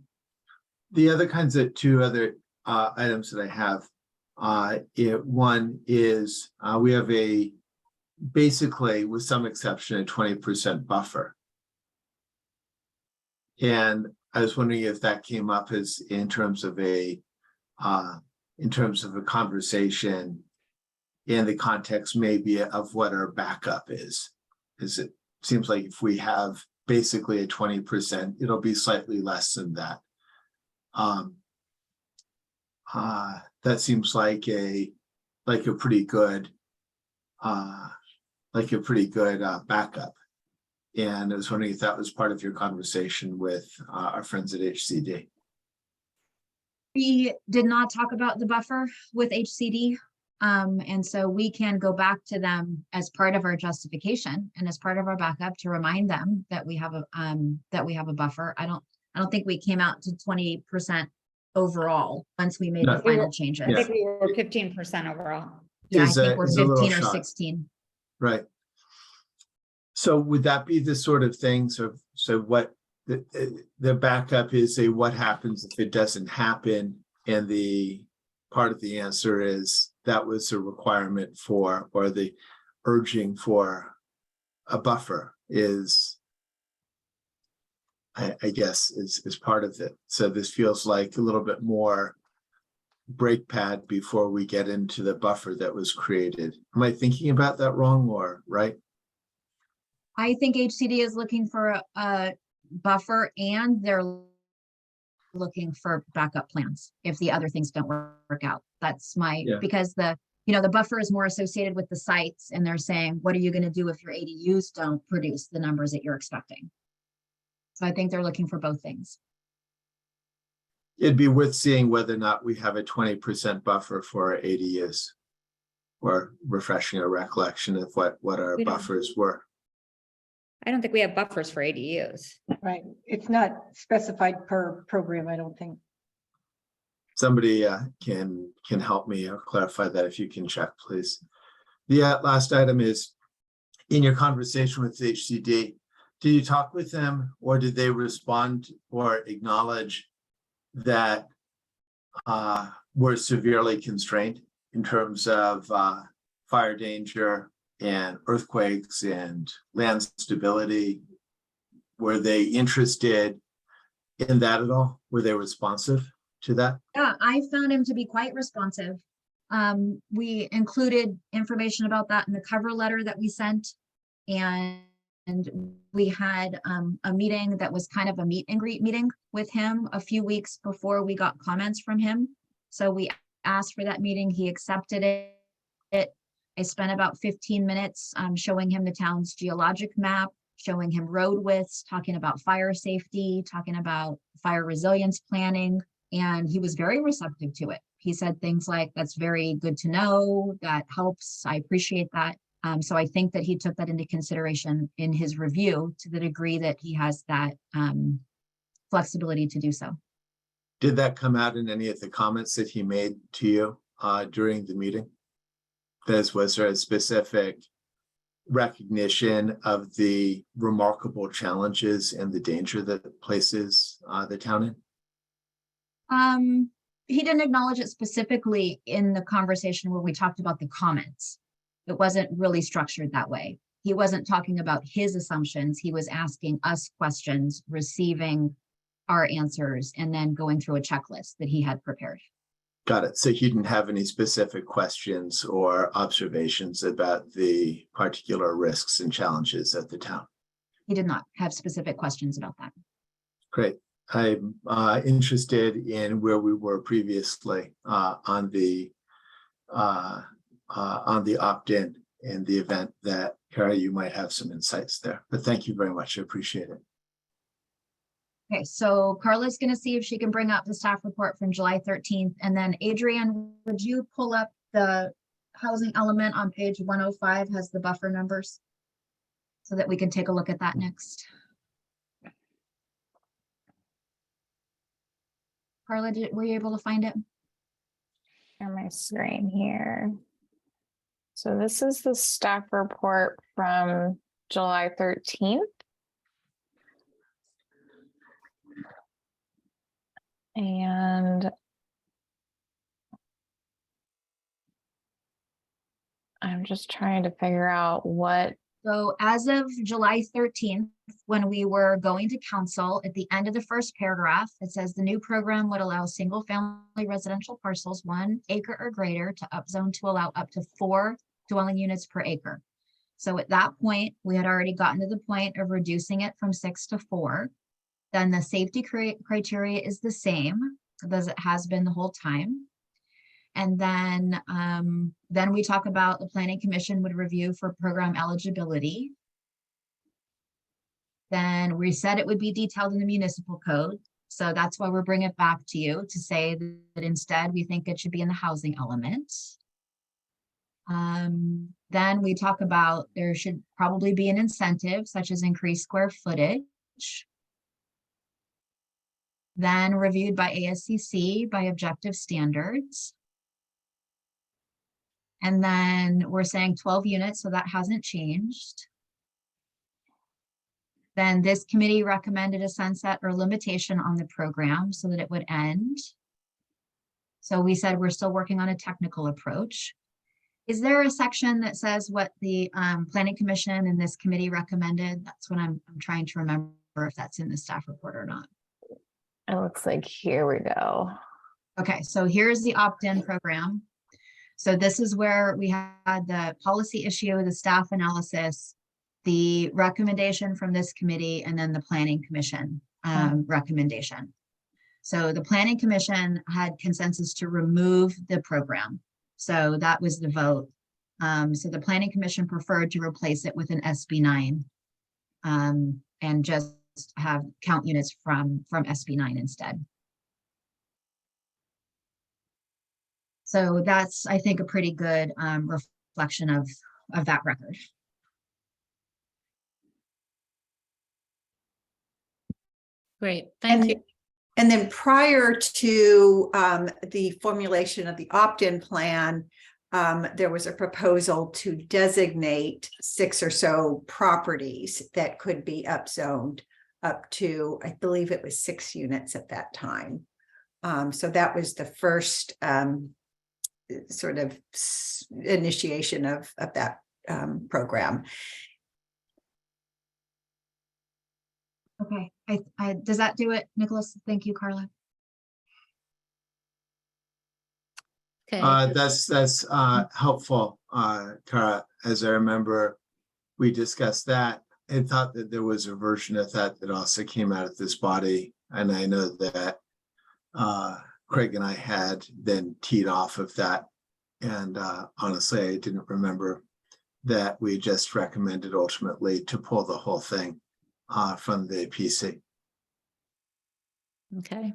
The other kinds of 2 other items that I have, one is we have basically, with some exception, a 20% buffer. And I was wondering if that came up as in terms of a conversation in the context maybe of what our backup is. Because it seems like if we have basically a 20%, it'll be slightly less than that. That seems like a pretty good backup. And I was wondering if that was part of your conversation with our friends at HCD. We did not talk about the buffer with HCD. And so we can go back to them as part of our justification and as part of our backup to remind them that we have a buffer. I don't think we came out to 20% overall once we made the No. final changes. I think we were 15% overall. Yeah, I Is think we're a little 15 or shy. 16. Right. So would that be the sort of thing, so what, the backup is a what happens if it doesn't happen? And the part of the answer is that was a requirement for, or the urging for a buffer is, I guess, is part of it. So this feels like a little bit more brake pad before we get into the buffer that was created. Am I thinking about that wrong or right? I think HCD is looking for a buffer and they're looking for backup plans if the other things don't work out. That's my, Yeah. because the buffer is more associated with the sites and they're saying, what are you going to do if your ADUs don't produce the numbers that you're expecting? So I think they're looking for both things. It'd be worth seeing whether or not we have a 20% buffer for our ADUs. Or refreshing a recollection of what our We don't. buffers were. I don't think we have buffers for ADUs. Right, it's not specified per program, I don't think. Somebody can help me or clarify that if you can check, please. The last item is, in your conversation with HCD, did you talk with them or did they respond or acknowledge that we're severely constrained in terms of fire danger and earthquakes and land stability? Were they interested in that at all? Were they responsive to that? Yeah, I found him to be quite responsive. We included information about that in the cover letter that we sent. And we had a meeting that was kind of a meet and greet meeting with him a few weeks before we got comments from him. So we asked for that meeting, he accepted it. I spent about 15 minutes showing him the town's geologic map, showing him road widths, talking about fire safety, talking about fire resilience planning, and he was very receptive to it. He said things like, that's very good to know, that helps, I appreciate that. So I think that he took that into consideration in his review to the degree that he has that flexibility to do so. Did that come out in any of the comments that he made to you during the meeting? Was there a specific recognition of the remarkable challenges and the danger that it places the town in? He didn't acknowledge it specifically in the conversation where we talked about the comments. It wasn't really structured that way. He wasn't talking about his assumptions. He was asking us questions, receiving our answers, and then going through a checklist that he had prepared. Got it. So he didn't have any specific questions or observations about the particular risks and challenges at the town? He did not have specific questions about that. Great. I'm interested in where we were previously on the opt-in in the event that, Kara, you might have some insights there. But thank you very much. I appreciate it. Okay, so Carla's going to see if she can bring up the staff report from July 13th. And then Adrian, would you pull up the housing element on page 105 has the buffer numbers so that we can take a look at that next. Carla, were you able to find it? On my screen here. So this is the staff report from July 13th. And I'm just trying to figure out what. So as of July 13th, when we were going to council, at the end of the first paragraph, it says the new program would allow single family residential parcels 1 acre or greater to upzone to allow up to 4 dwelling units per acre. So at that point, we had already gotten to the point of reducing it from 6 to 4. Then the safety criteria is the same as it has been the whole time. And then we talk about the planning commission would review for program eligibility. Then we said it would be detailed in the municipal code. So that's why we're bringing it back to you to say that instead we think it should be in the housing element. Then we talk about there should probably be an incentive such as increased square footage. Then reviewed by ASCC by objective standards. And then we're saying 12 units, so that hasn't changed. Then this committee recommended a sunset or limitation on the program so that it would end. So we said we're still working on a technical approach. Is there a section that says what the planning commission and this committee recommended? That's what I'm trying to remember if that's in the staff report or not. It looks like here we go. Okay, so here's the opt-in program. So this is where we had the policy issue, the staff analysis, the recommendation from this committee, and then the planning commission recommendation. So the planning commission had consensus to remove the program. So that was the vote. So the planning commission preferred to replace it with an SB9 and just have count units from SB9 instead. So that's, I think, a pretty good reflection of that record. Great, thank you. And then prior to the formulation of the opt-in plan, there was a proposal to designate 6 or so properties that could be upzoned up to, I believe it was 6 units at that time. So that was the first sort of initiation of that program. Okay, does that do it, Nicholas? Thank you, Carla. Okay, That's helpful, Tara. As I remember, we discussed that and thought that there was a version of that that also came out of this body. And I know that Craig and I had then teed off of that. And honestly, I didn't remember that we just recommended ultimately to pull the whole thing from the PC. okay.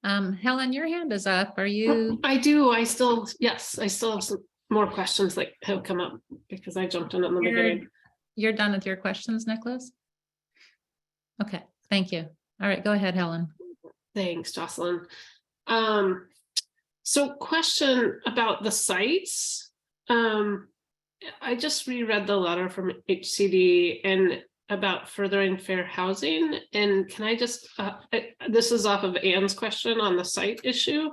Helen, your hand is up. Are you? I do. Yes, I still have some more questions that have come up because I jumped in the beginning. You're done with your questions, Nicholas? Okay, thank you. All right, go ahead, Helen. Thanks, Jocelyn. So question about the sites. I just reread the letter from HCD and about furthering fair housing. And can I just, this is off of Anne's question on the site issue.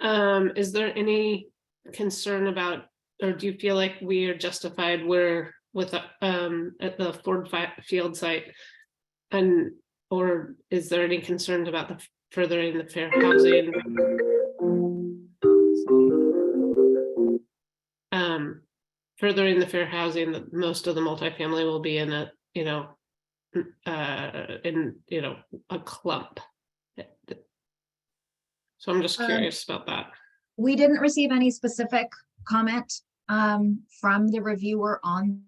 Is there any concern about, or do you feel like we are justified where with at the Ford Field site? And, or is there any concern about the furthering the fair housing? Furthering the fair housing, that most of the multifamily will be in a, a clump. So I'm just curious about that. We didn't receive any specific comment from the reviewer on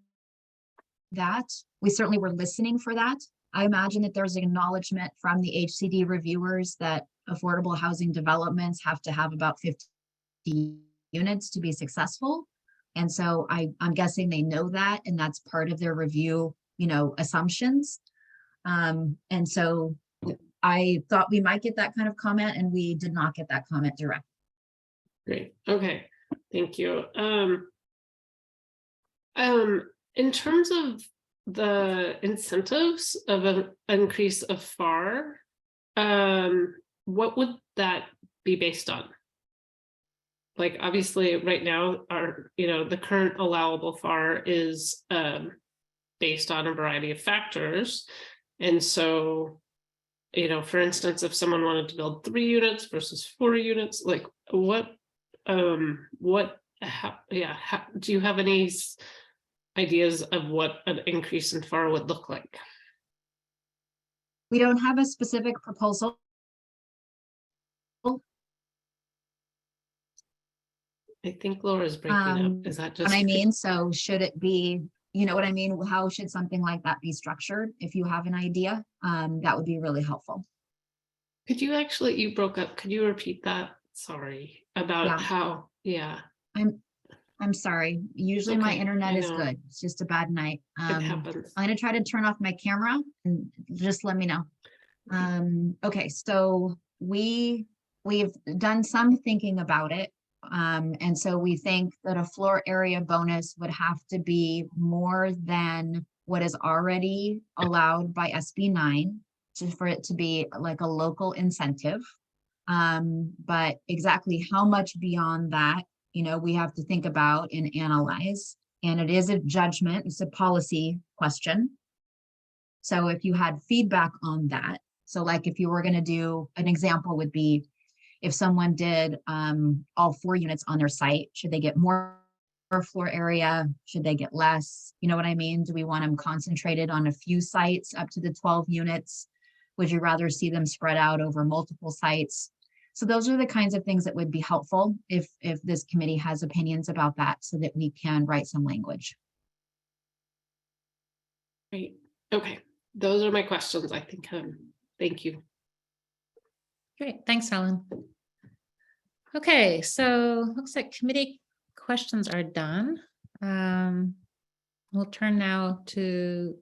that. We certainly were listening for that. I imagine that there's an acknowledgement from the HCD reviewers that affordable housing developments have to have about 50 units to be successful. And so I'm guessing they know that, and that's part of their review, assumptions. And so I thought we might get that kind of comment, and we did not get that comment direct. Great. Okay. Thank you. In terms of the incentives of an increase of FAR, what would that be based on? Like, obviously right now the current allowable FAR is based on a variety of factors. And so, for instance, if someone wanted to build 3 units versus 4 units, like do you have any ideas of what an increase in FAR would look like? We don't have a specific proposal. I think Laura's breaking up. Is that just? What I mean, so should it be, you know what I mean? How should something like that be structured? If you have an idea, that would be really helpful. Could you actually, you broke up. Could you repeat that? Sorry, about how, I'm sorry. Usually my internet is good. It's just a bad night. It happens. I'm gonna try to turn off my camera and just let me know. Okay, so we've done some thinking about it. And so we think that a floor area bonus would have to be more than what is already allowed by SB 9 for it to be like a local incentive. But exactly how much beyond that, we have to think about and analyze. And it is a judgment, it's a policy question. So if you had feedback on that, so like if you were going to do, an example would be if someone did all 4 units on their site, should they get more floor area? Should they get less? You know what I mean? Do we want them concentrated on a few sites up to the 12 units? Would you rather see them spread out over multiple sites? So those are the kinds of things that would be helpful if this committee has opinions about that so that we can write some language. Great. Okay. Those are my questions. I think, thank you. Great, thanks, Helen. Okay, so looks like committee questions are done. We'll turn now to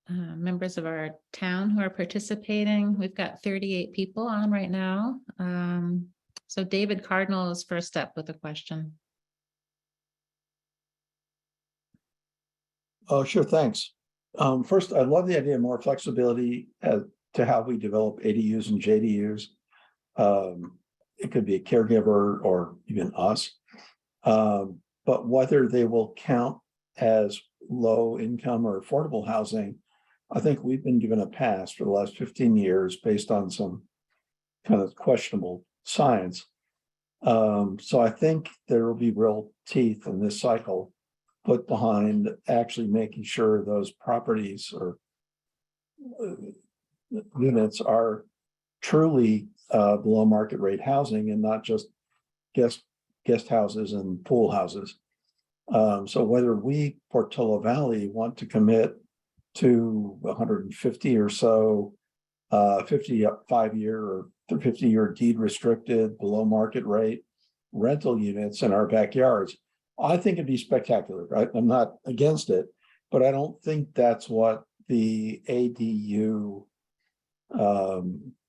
members of our town who are participating. We've got 38 people on right now. So David Cardinal is first up with a question. Oh, sure, thanks. First, I love the idea of more flexibility as to how we develop ADUs and JDUs. It could be a caregiver or even us. But whether they will count as low income or affordable housing, I think we've been given a pass for the last 15 years based on some kind of questionable science. So I think there will be real teeth in this cycle put behind actually making sure those properties or units are truly below market rate housing and not just guest houses and pool houses. So whether we, Portola Valley, want to commit to 150 or so 55-year or 50-year deed restricted below market rate rental units in our backyards, I think it'd be spectacular, right? I'm not against it, but I don't think that's what the ADU,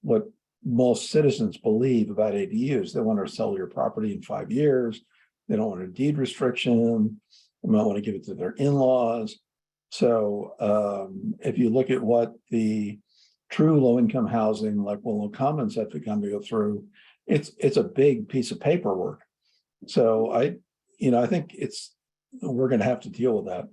what most citizens believe about ADUs. They want to sell your property in 5 years. They don't want a deed restriction. They might want to give it to their in-laws. So if you look at what the true low-income housing, like Willow Commons, have begun to go through, it's a big piece of paperwork. So I think we're going to have to deal with that.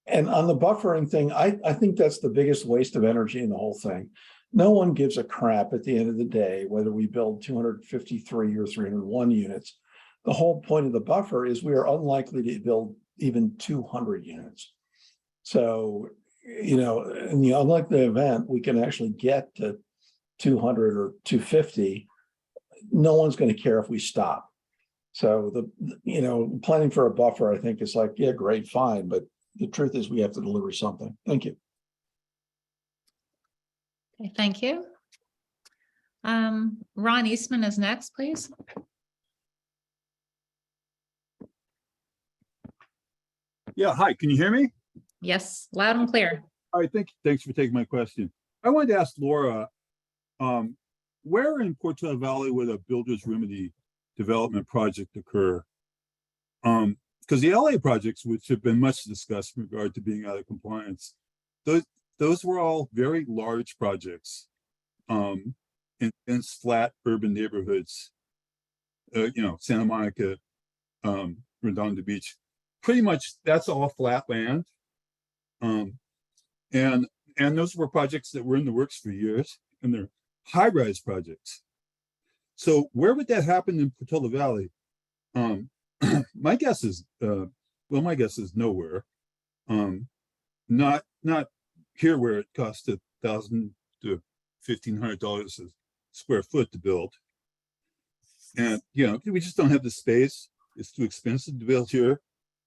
And on the buffering thing, I think that's the biggest waste of energy in the whole thing. No one gives a crap at the end of the day, whether we build 253 or 301 units. The whole point of the buffer is we are unlikely to build even 200 units. So, in the unlikely event, we can actually get to 200 or 250. No one's going to care if we stop. So planning for a buffer, I think, is like, yeah, great, fine. But the truth is we have to deliver something. Thank you. Okay, thank you. Ron Eastman is next, please. Yeah, hi, can you hear me? Yes, loud and clear. All right, thanks for taking my question. I wanted to ask Laura, where in Portola Valley would a builder's remedy development project occur? Because the LA projects, which have been much discussed in regard to being out of compliance, those were all very large projects in flat urban neighborhoods, Santa Monica, Redondo Beach. Pretty much that's all flat land. And those were projects that were in the works for years, and they're high-rise projects. So where would that happen in Portola Valley? My guess is nowhere. Not here where it costs $1,000 to $1,500 a square foot to build. And we just don't have the space. It's too expensive to build here.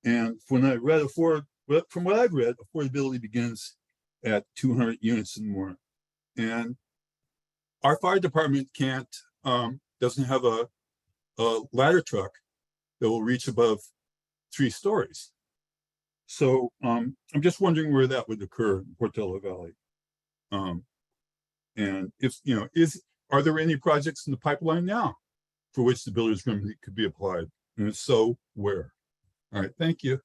And from what I've read, affordability begins at 200 units and more. And our fire department doesn't have a ladder truck that will reach above 3 stories. So I'm just wondering where that would occur in Portola Valley. And if, are there any projects in the pipeline now for which the builder's remedy could be applied? And if so, where? All right, thank you.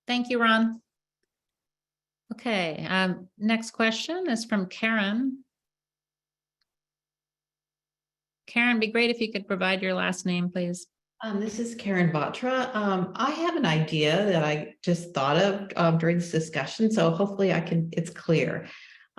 Thank you, Ron. Okay, next question is from Karen. Karen, be great if you could provide your last name, please. This is Karen Batra. I have an idea that I just thought of during this discussion, so hopefully it's clear.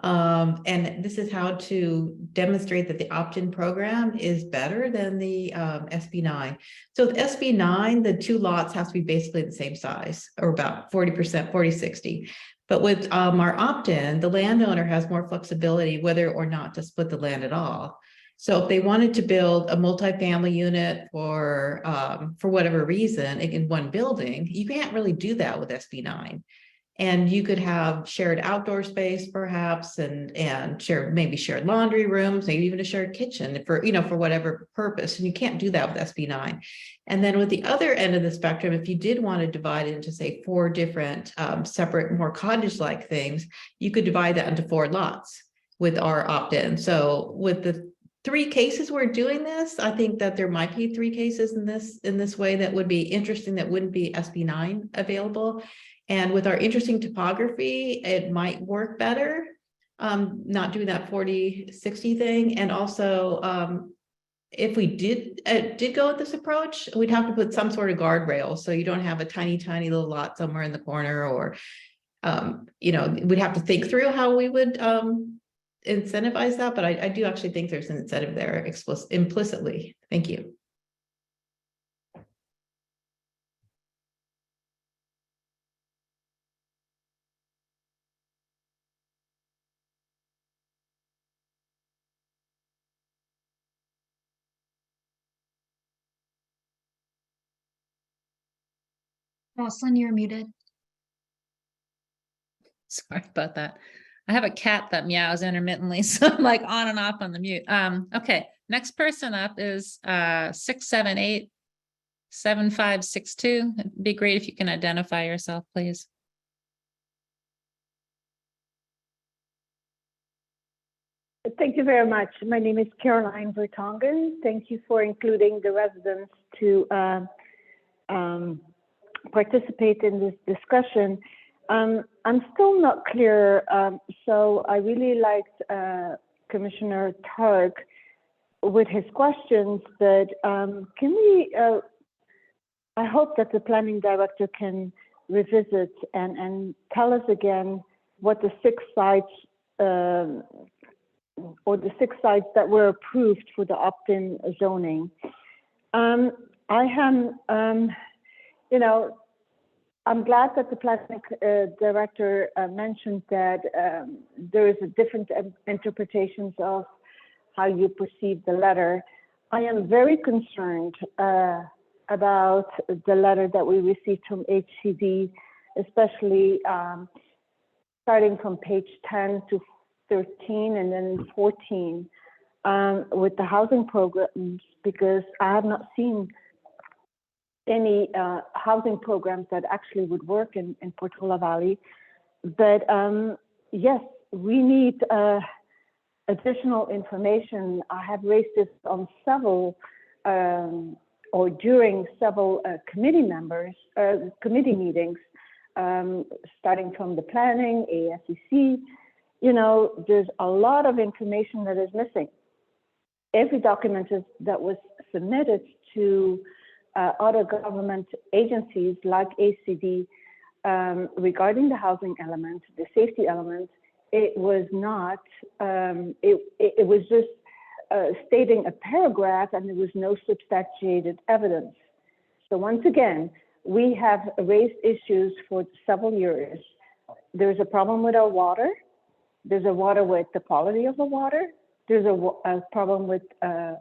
And this is how to demonstrate that the opt-in program is better than the SB9. So with SB9, the two lots have to be basically the same size, or about 40%, 40-60. But with our opt-in, the landowner has more flexibility whether or not to split the land at all. So if they wanted to build a multifamily unit for whatever reason in one building, you can't really do that with SB9. And you could have shared outdoor space perhaps, and maybe shared laundry rooms, maybe even a shared kitchen for whatever purpose. And you can't do that with SB9. And then with the other end of the spectrum, if you did want to divide it into, say, 4 different separate, more cottage-like things, you could divide that into 4 lots with our opt-in. So with the 3 cases we're doing this, I think that there might be 3 cases in this way that would be interesting, that wouldn't be SB9 available. And with our interesting topography, it might work better, not doing that 40-60 thing. And also, if we did go with this approach, we'd have to put some sort of guardrail, so you don't have a tiny little lot somewhere in the corner, or we'd have to think through how we would incentivize that. But I do actually think there's an incentive there implicitly. Thank you. Jocelyn, you're muted. Sorry about that. I have a cat that meows intermittently, so I'm like on and off on the mute. Okay, next person up is 678-7562. It'd be great if you can identify yourself, please. Thank you very much. My name is Caroline Vertonghen. Thank you for including the residents to participate in this discussion. I'm still not clear, so I really liked Commissioner Targ with his questions, but can we, I hope that the planning director can revisit and tell us again what the 6 sites or the 6 sites that were approved for the opt-in zoning. I am, I'm glad that the planning director mentioned that there is a different interpretations of how you perceive the letter. I am very concerned about the letter that we received from HCD, especially starting from page 10 to 13 and then 14 with the housing programs, because I have not seen any housing programs that actually would work in Portola Valley. But yes, we need additional information. I have raised this on several or during several committee meetings, starting from the planning, ASCC. There's a lot of information that is missing. Every document that was submitted to other government agencies like ACD regarding the housing element, the safety element, it was not, it was just stating a paragraph, and there was no substantiated evidence. So once again, we have raised issues for several years. There's a problem with our water. There's a water with the quality of the water. There's a problem with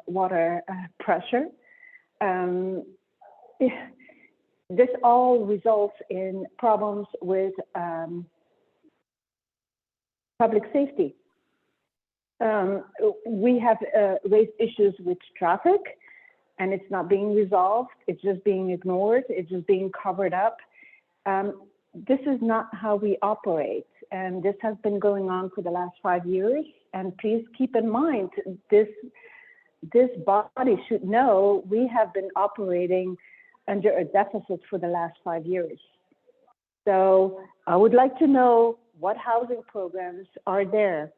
water pressure. This all results in problems with public safety. We have raised issues with traffic, and it's not being resolved. It's just being ignored. It's just being covered up. This is not how we operate, and this has been going on for the last 5 years. And please keep in mind, this body should know we have been operating under a deficit for the last 5 years. So I would like to know what housing programs are there.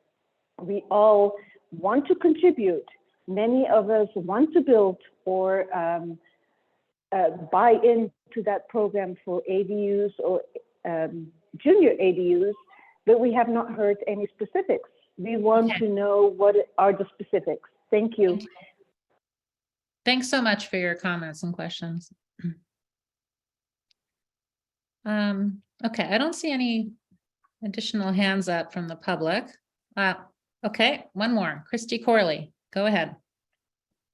We all want to contribute. Many of us want to build or buy into that program for ADUs or junior ADUs, but we have not heard any specifics. We want to know what are the specifics. Thank you. Thanks so much for your comments and questions. Okay, I don't see any additional hands up from the public. Okay, one more. Christy Corley, go ahead.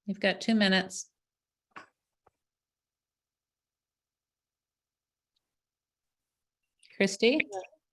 You've got 2 minutes. Christy?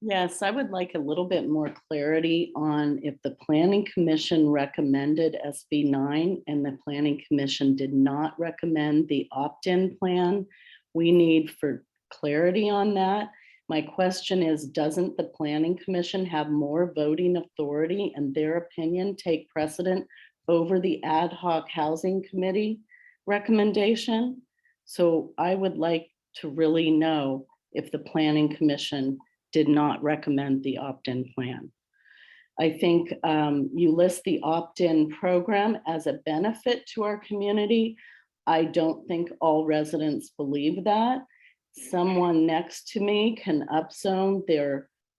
Yes, I would like a little bit more clarity on if the Planning Commission recommended SB 9 and the Planning Commission did not recommend the opt-in plan. We need for clarity on that. My question is, doesn't the Planning Commission have more voting authority and their opinion take precedent over the ad hoc housing committee recommendation? So I would like to really know if the Planning Commission did not recommend the opt-in plan. I think you list the opt-in program as a benefit to our community. I don't think all residents believe that. Someone next to me can upzone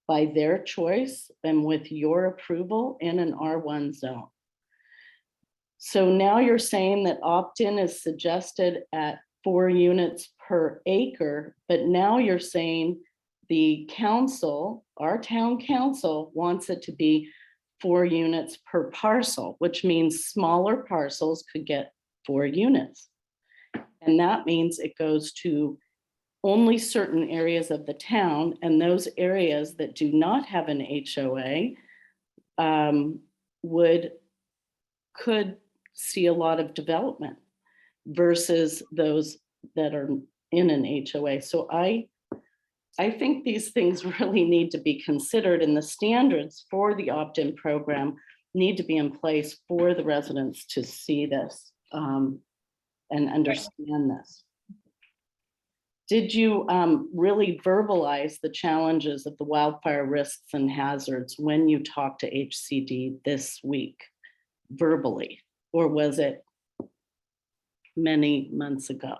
by their choice and with your approval in an R1 zone. So now you're saying that opt-in is suggested at 4 units per acre, but now you're saying the council, our town council, wants it to be 4 units per parcel, which means smaller parcels could get 4 units. And that means it goes to only certain areas of the town, and those areas that do not have an HOA could see a lot of development versus those that are in an HOA. So I think these things really need to be considered, and the standards for the opt-in program need to be in place for the residents to see this and understand this. Did you really verbalize the challenges of the wildfire risks and hazards when you talked to HCD this week verbally, or was it many months ago?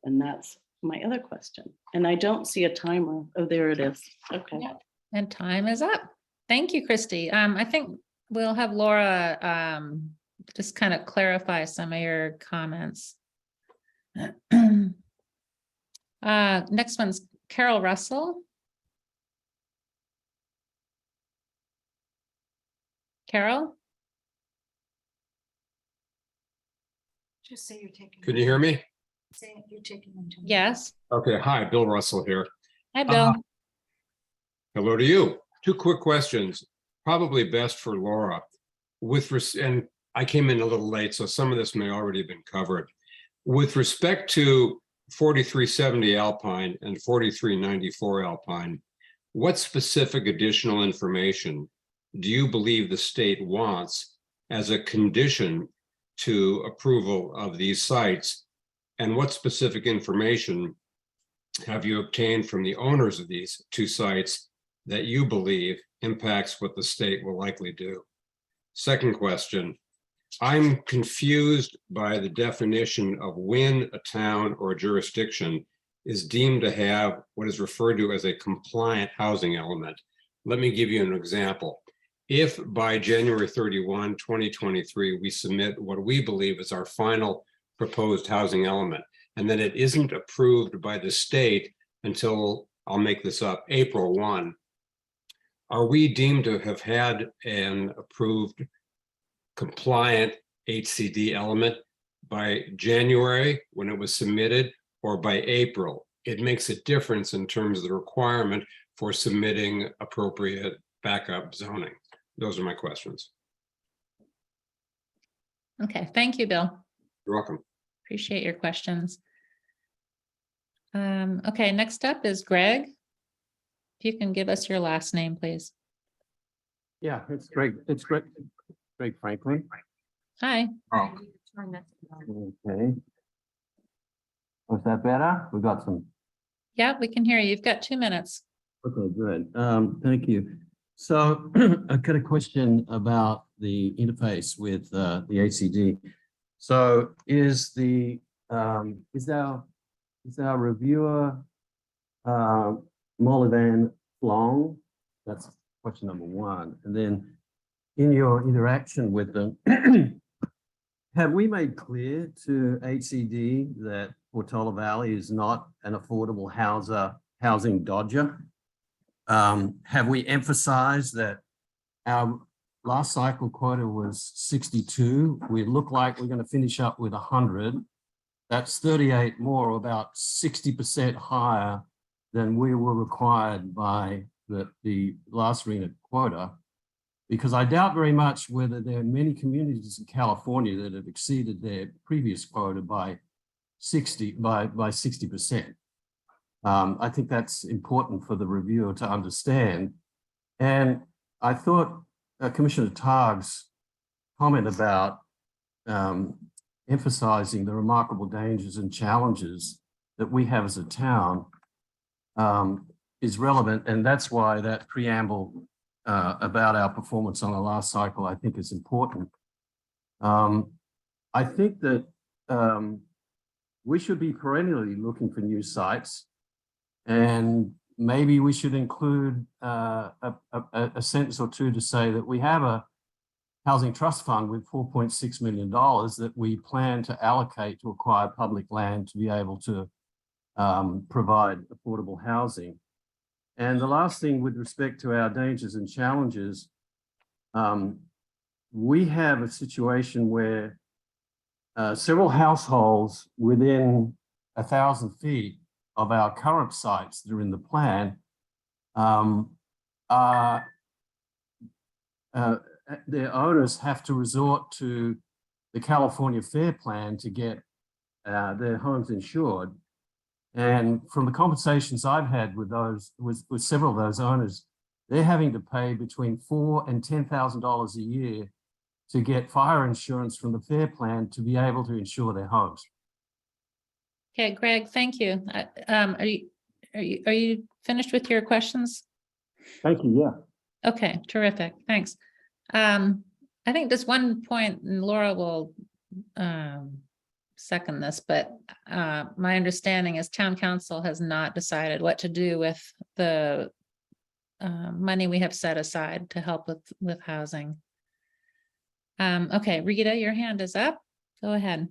And that's my other question. And I don't see a timer. Oh, there it is. Okay. Yeah. And time is up. Thank you, Christy. I think we'll have Laura just kind of clarify some of your comments. Next one's Carol Russell. Carol? Just say you're taking. Can you hear me? Say you're taking them to. Yes. Okay, hi, Bill Russell here. Hi, Bill. Hello to you. 2 quick questions, probably best for Laura. And I came in a little late, so some of this may already have been covered. With respect to 4370 Alpine and 4394 Alpine, what specific additional information do you believe the state wants as a condition to approval of these sites? And what specific information have you obtained from the owners of these 2 sites that you believe impacts what the state will likely do? Second question, I'm confused by the definition of when a town or a jurisdiction is deemed to have what is referred to as a compliant housing element. Let me give you an example. If by January 31, 2023, we submit what we believe is our final proposed housing element, and then it isn't approved by the state until, I'll make this up, April 1, are we deemed to have had an approved compliant HCD element by January when it was submitted, or by April? It makes a difference in terms of the requirement for submitting appropriate backup zoning. Those are my questions. Okay, thank you, Bill. You're welcome. Appreciate your questions. Okay, next up is Greg. If you can give us your last name, please. Yeah, it's Greg. It's Greg Franklin. Hi. Oh. Okay. Was that better? We got some Yeah, we can hear you. You've got 2 minutes. Okay, good. Thank you. So I've got a question about the interface with the HCD. So is our reviewer Molly Long? That's question number one. And then in your interaction with them, have we made clear to HCD that Portola Valley is not an affordable housing dodger? Have we emphasized that our last cycle quota was 62? We look like we're going to finish up with 100. That's 38 more, about 60% higher than we were required by the last RHNA quota. Because I doubt very much whether there are many communities in California that have exceeded their previous quota by 60%. I think that's important for the reviewer to understand. And I thought Commissioner Targ's comment about emphasizing the remarkable dangers and challenges that we have as a town is relevant. And that's why that preamble about our performance on the last cycle, I think, is important. I think that we should be perennially looking for new sites, and maybe we should include a sentence or two to say that we have a housing trust fund with $4.6 million that we plan to allocate to acquire public land to be able to provide affordable housing. And the last thing with respect to our dangers and challenges, we have a situation where several households within 1,000 feet of our current sites that are in the plan their owners have to resort to the California Fair Plan to get their homes insured. And from the conversations I've had with several of those owners, they're having to pay between $4,000 and $10,000 a year to get fire insurance from the Fair Plan to be able to insure their homes. Okay, Greg, thank you. Are you finished with your questions? Thank you, yeah. Okay, terrific, thanks. I think just one point, and Laura will second this, but my understanding is town council has not decided what to do with the money we have set aside to help with housing. Okay, Rita, your hand is up. Go ahead.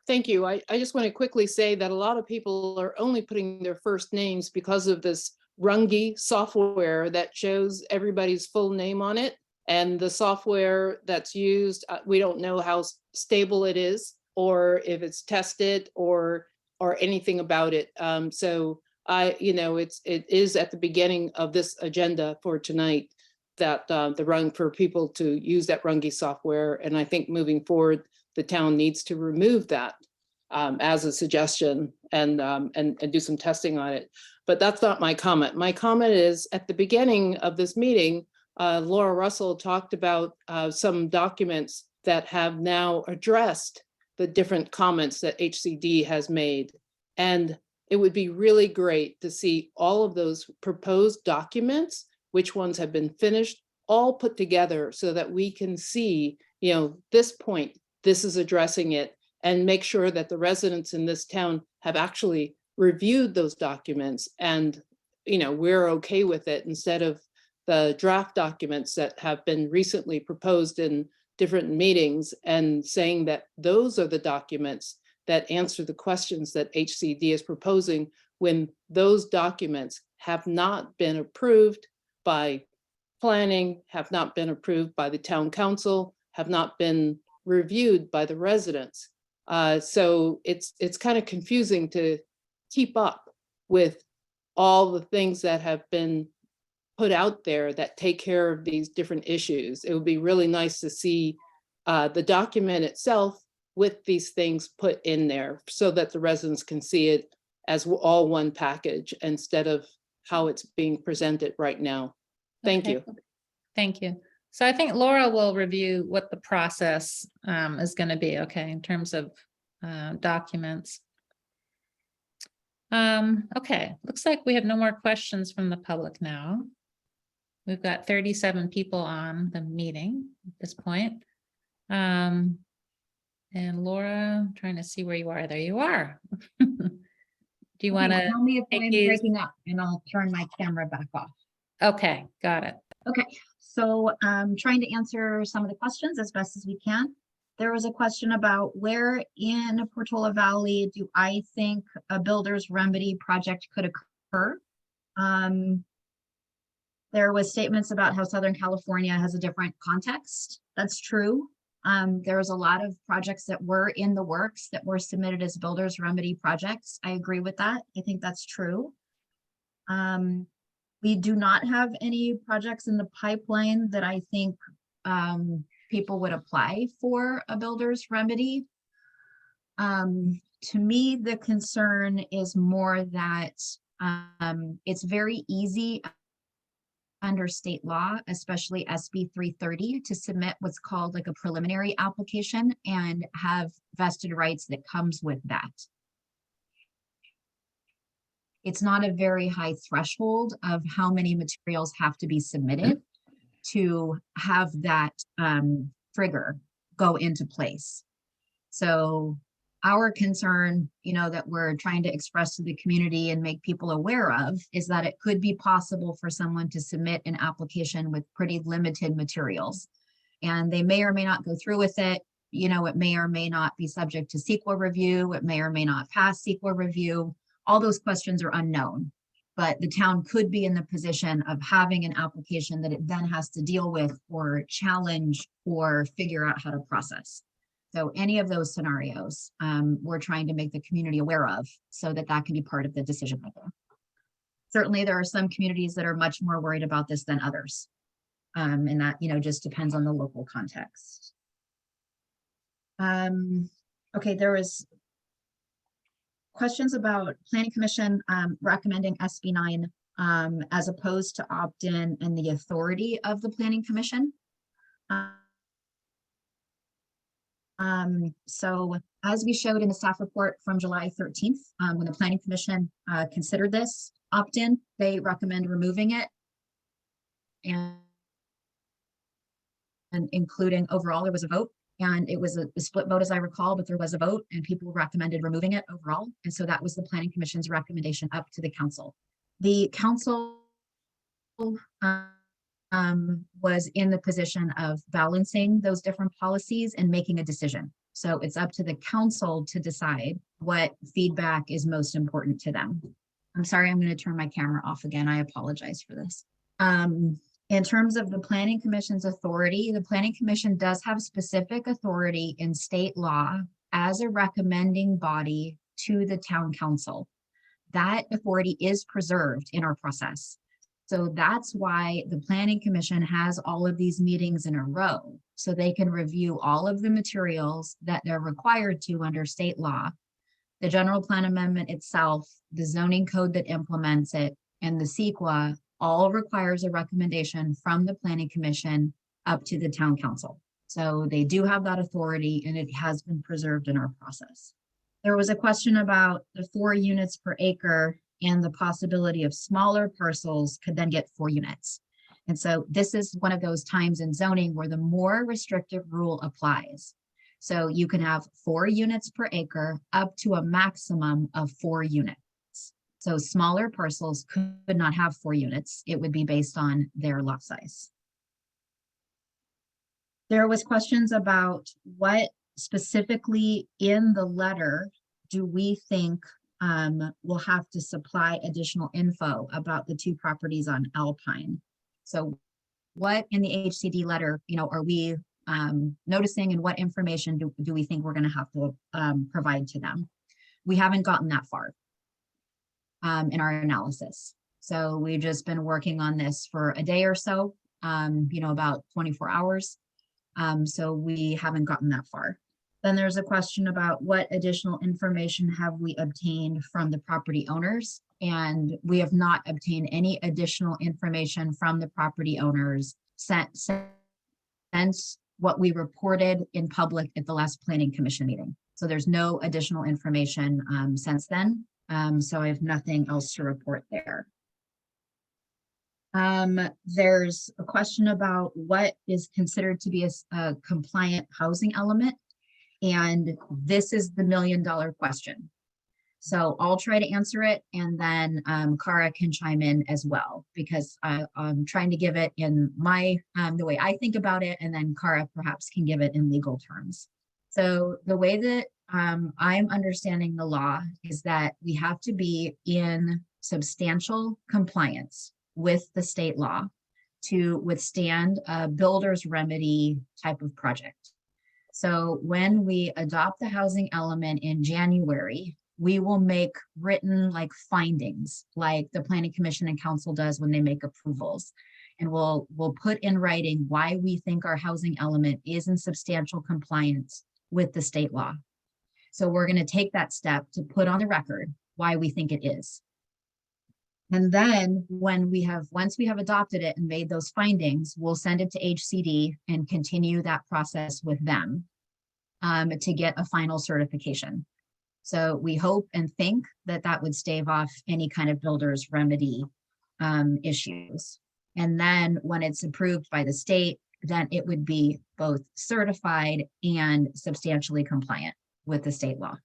Thank you. I just want to quickly say that a lot of people are only putting their first names because of this Rungy software that shows everybody's full name on it. And the software that's used, we don't know how stable it is or if it's tested or anything about it. So it is at the beginning of this agenda for tonight that the run for people to use that Rungy software. And I think moving forward, the town needs to remove that as a suggestion and do some testing on it. But that's not my comment. My comment is at the beginning of this meeting, Laura Russell talked about some documents that have now addressed the different comments that HCD has made. And it would be really great to see all of those proposed documents, which ones have been finished, all put together so that we can see, this point, this is addressing it, and make sure that the residents in this town have actually reviewed those documents and, we're okay with it instead of the draft documents that have been recently proposed in different meetings and saying that those are the documents that answer the questions that HCD is proposing when those documents have not been approved by planning, have not been approved by the town council, have not been reviewed by the residents. So it's kind of confusing to keep up with all the things that have been put out there that take care of these different issues. It would be really nice to see the document itself with these things put in there so that the residents can see it as all one package instead of how it's being presented right now. Thank you. Thank you. So I think Laura will review what the process is going to be, okay, in terms of documents. Okay, looks like we have no more questions from the public now. We've got 37 people on the meeting at this point. And Laura, I'm trying to see where you are. There you are. Do you want to? Tell me if I'm breaking up and I'll turn my camera back off. Okay, got it. Okay, so trying to answer some of the questions as best as we can. There was a question about where in Portola Valley do I think a builder's remedy project could occur? There was statements about how Southern California has a different context. That's true. There was a lot of projects that were in the works that were submitted as builder's remedy projects. I agree with that. I think that's true. We do not have any projects in the pipeline that I think people would apply for a builder's remedy. To me, the concern is more that it's very easy under state law, especially SB 330, to submit what's called like a preliminary application and have vested rights that comes with that. It's not a very high threshold of how many materials have to be submitted to have that trigger go into place. So our concern, that we're trying to express to the community and make people aware of is that it could be possible for someone to submit an application with pretty limited materials. And they may or may not go through with it. It may or may not be subject to CEQA review. It may or may not pass CEQA review. All those questions are unknown, but the town could be in the position of having an application that it then has to deal with or challenge or figure out how to process. So any of those scenarios, we're trying to make the community aware of so that that can be part of the decision making. Certainly, there are some communities that are much more worried about this than others. And that, just depends on the local context. Okay, there was questions about Planning Commission recommending SB 9 as opposed to opt-in and the authority of the Planning Commission. So as we showed in the staff report from July 13th, when the Planning Commission considered this opt-in, they recommend removing it. And including overall, there was a vote. And it was a split vote, as I recall, but there was a vote and people recommended removing it overall. And so that was the Planning Commission's recommendation up to the council. The council was in the position of balancing those different policies and making a decision. So it's up to the council to decide what feedback is most important to them. I'm sorry, I'm going to turn my camera off again. I apologize for this. In terms of the Planning Commission's authority, the Planning Commission does have specific authority in state law as a recommending body to the town council. That authority is preserved in our process. So that's why the Planning Commission has all of these meetings in a row, so they can review all of the materials that they're required to under state law, the general plan amendment itself, the zoning code that implements it, and the CEQA all requires a recommendation from the Planning Commission up to the town council. So they do have that authority and it has been preserved in our process. There was a question about the 4 units per acre and the possibility of smaller parcels could then get 4 units. And so this is one of those times in zoning where the more restrictive rule applies. So you can have 4 units per acre up to a maximum of 4 units. So smaller parcels could not have 4 units. It would be based on their lot size. There was questions about what specifically in the letter do we think will have to supply additional info about the 2 properties on Alpine. So what in the HCD letter, are we noticing, and what information do we think we're going to have to provide to them? We haven't gotten that far in our analysis. So we've just been working on this for a day or so, about 24 hours. So we haven't gotten that far. Then there's a question about what additional information have we obtained from the property owners? And we have not obtained any additional information from the property owners since what we reported in public at the last Planning Commission meeting. So there's no additional information since then. So I have nothing else to report there. There's a question about what is considered to be a compliant housing element. And this is the $1 million question. So I'll try to answer it, and then Kara can chime in as well, because I'm trying to give it in my the way I think about it, and then Kara perhaps can give it in legal terms. So the way that I'm understanding the law is that we have to be in substantial compliance with the state law to withstand a builder's remedy type of project. So when we adopt the housing element in January, we will make written like findings, like the Planning Commission and Council does when they make approvals. And we'll put in writing why we think our housing element is in substantial compliance with the state law. So we're going to take that step to put on the record why we think it is. And then once we have adopted it and made those findings, we'll send it to HCD and continue that process with them to get a final certification. So we hope and think that that would stave off any kind of builder's remedy issues. And then when it's approved by the state, then it would be both certified and substantially compliant with the state law.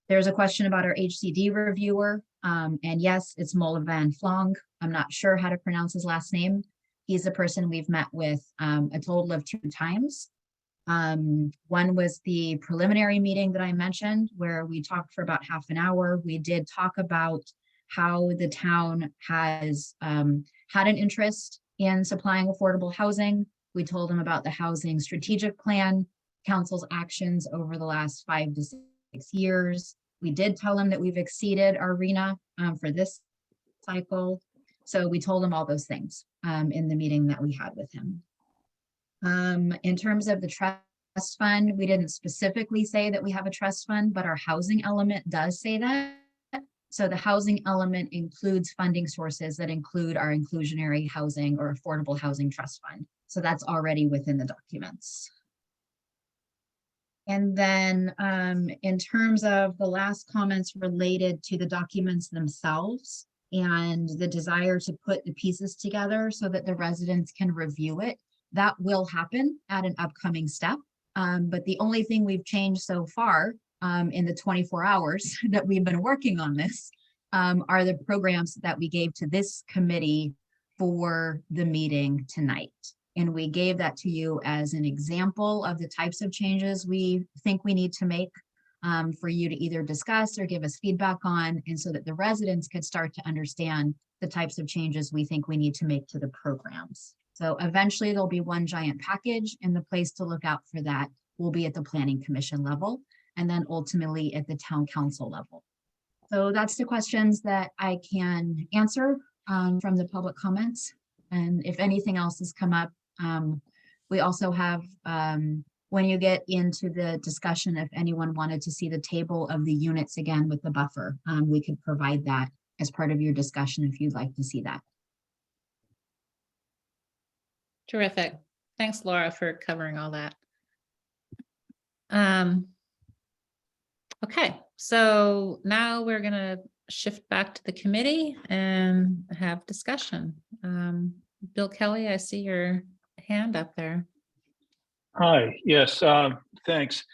There's a question about our HCD reviewer. And yes, it's Mola Van Flong. I'm not sure how to pronounce his last name. He's the person we've met with a total of 2 times. One was the preliminary meeting that I mentioned, where we talked for about half an hour. We did talk about how the town has had an interest in supplying affordable housing. We told them about the housing strategic plan, council's actions over the last 5 to 6 years. We did tell them that we've exceeded our RENA for this cycle. So we told him all those things in the meeting that we had with him. In terms of the trust fund, we didn't specifically say that we have a trust fund, but our housing element does say that. So the housing element includes funding sources that include our inclusionary housing or affordable housing trust fund. So that's already within the documents. And then in terms of the last comments related to the documents themselves and the desire to put the pieces together so that the residents can review it, that will happen at an upcoming step. But the only thing we've changed so far in the 24 hours that we've been working on this are the programs that we gave to this committee for the meeting tonight. And we gave that to you as an example of the types of changes we think we need to make for you to either discuss or give us feedback on, and so that the residents could start to understand the types of changes we think we need to make to the programs. So eventually there'll be one giant package, and the place to look out for that will be at the Planning Commission level, and then ultimately at the Town Council level. So that's the questions that I can answer from the public comments. And if anything else has come up, we also have, when you get into the discussion, if anyone wanted to see the table of the units again with the buffer, we could provide that as part of your discussion if you'd like to see that. Terrific. Thanks, Laura, for covering all that. Okay, so now we're going to shift back to the committee and have discussion. Bill Kelly, I see your hand up there. Hi, yes, thanks.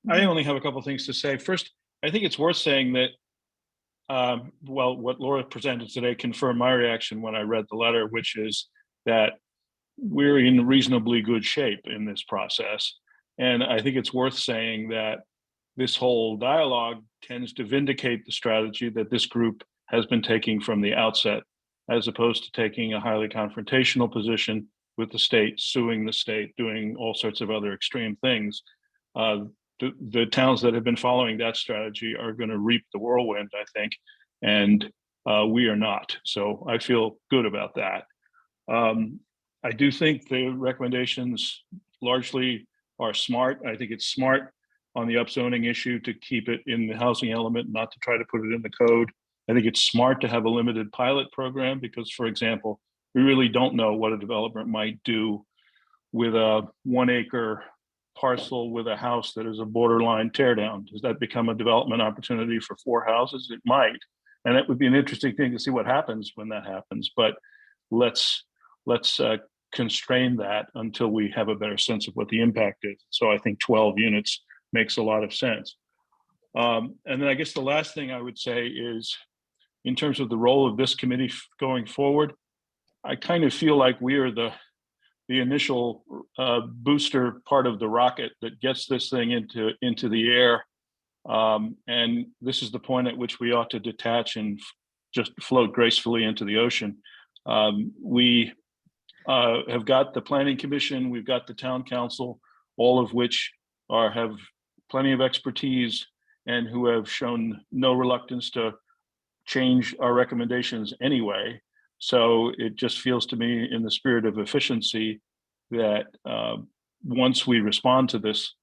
I only have a couple of things to say. First, I think it's worth saying that, well, what Laura presented today confirmed my reaction when I read the letter, which is that we're in reasonably good shape in this process. And I think it's worth saying that this whole dialogue tends to vindicate the strategy that this group has been taking from the outset, as opposed to taking a highly confrontational position with the state, suing the state, doing all sorts of other extreme things. The towns that have been following that strategy are going to reap the whirlwind, I think, and we are not. So I feel good about that. I do think the recommendations largely are smart. I think it's smart on the upzoning issue to keep it in the housing element, not to try to put it in the code. I think it's smart to have a limited pilot program because, for example, we really don't know what a developer might do with a 1 acre parcel with a house that is a borderline tear down? Does that become a development opportunity for 4 houses? It might. And it would be an interesting thing to see what happens when that happens. But let's constrain that until we have a better sense of what the impact is. So I think 12 units makes a lot of sense. And then I guess the last thing I would say is, in terms of the role of this committee going forward, I kind of feel like we are the initial booster part of the rocket that gets this thing into the air. And this is the point at which we ought to detach and just float gracefully into the ocean. We have got the Planning Commission, we've got the Town Council, all of which have plenty of expertise and who have shown no reluctance to change our recommendations anyway. So it just feels to me, in the spirit of efficiency, that once we respond to this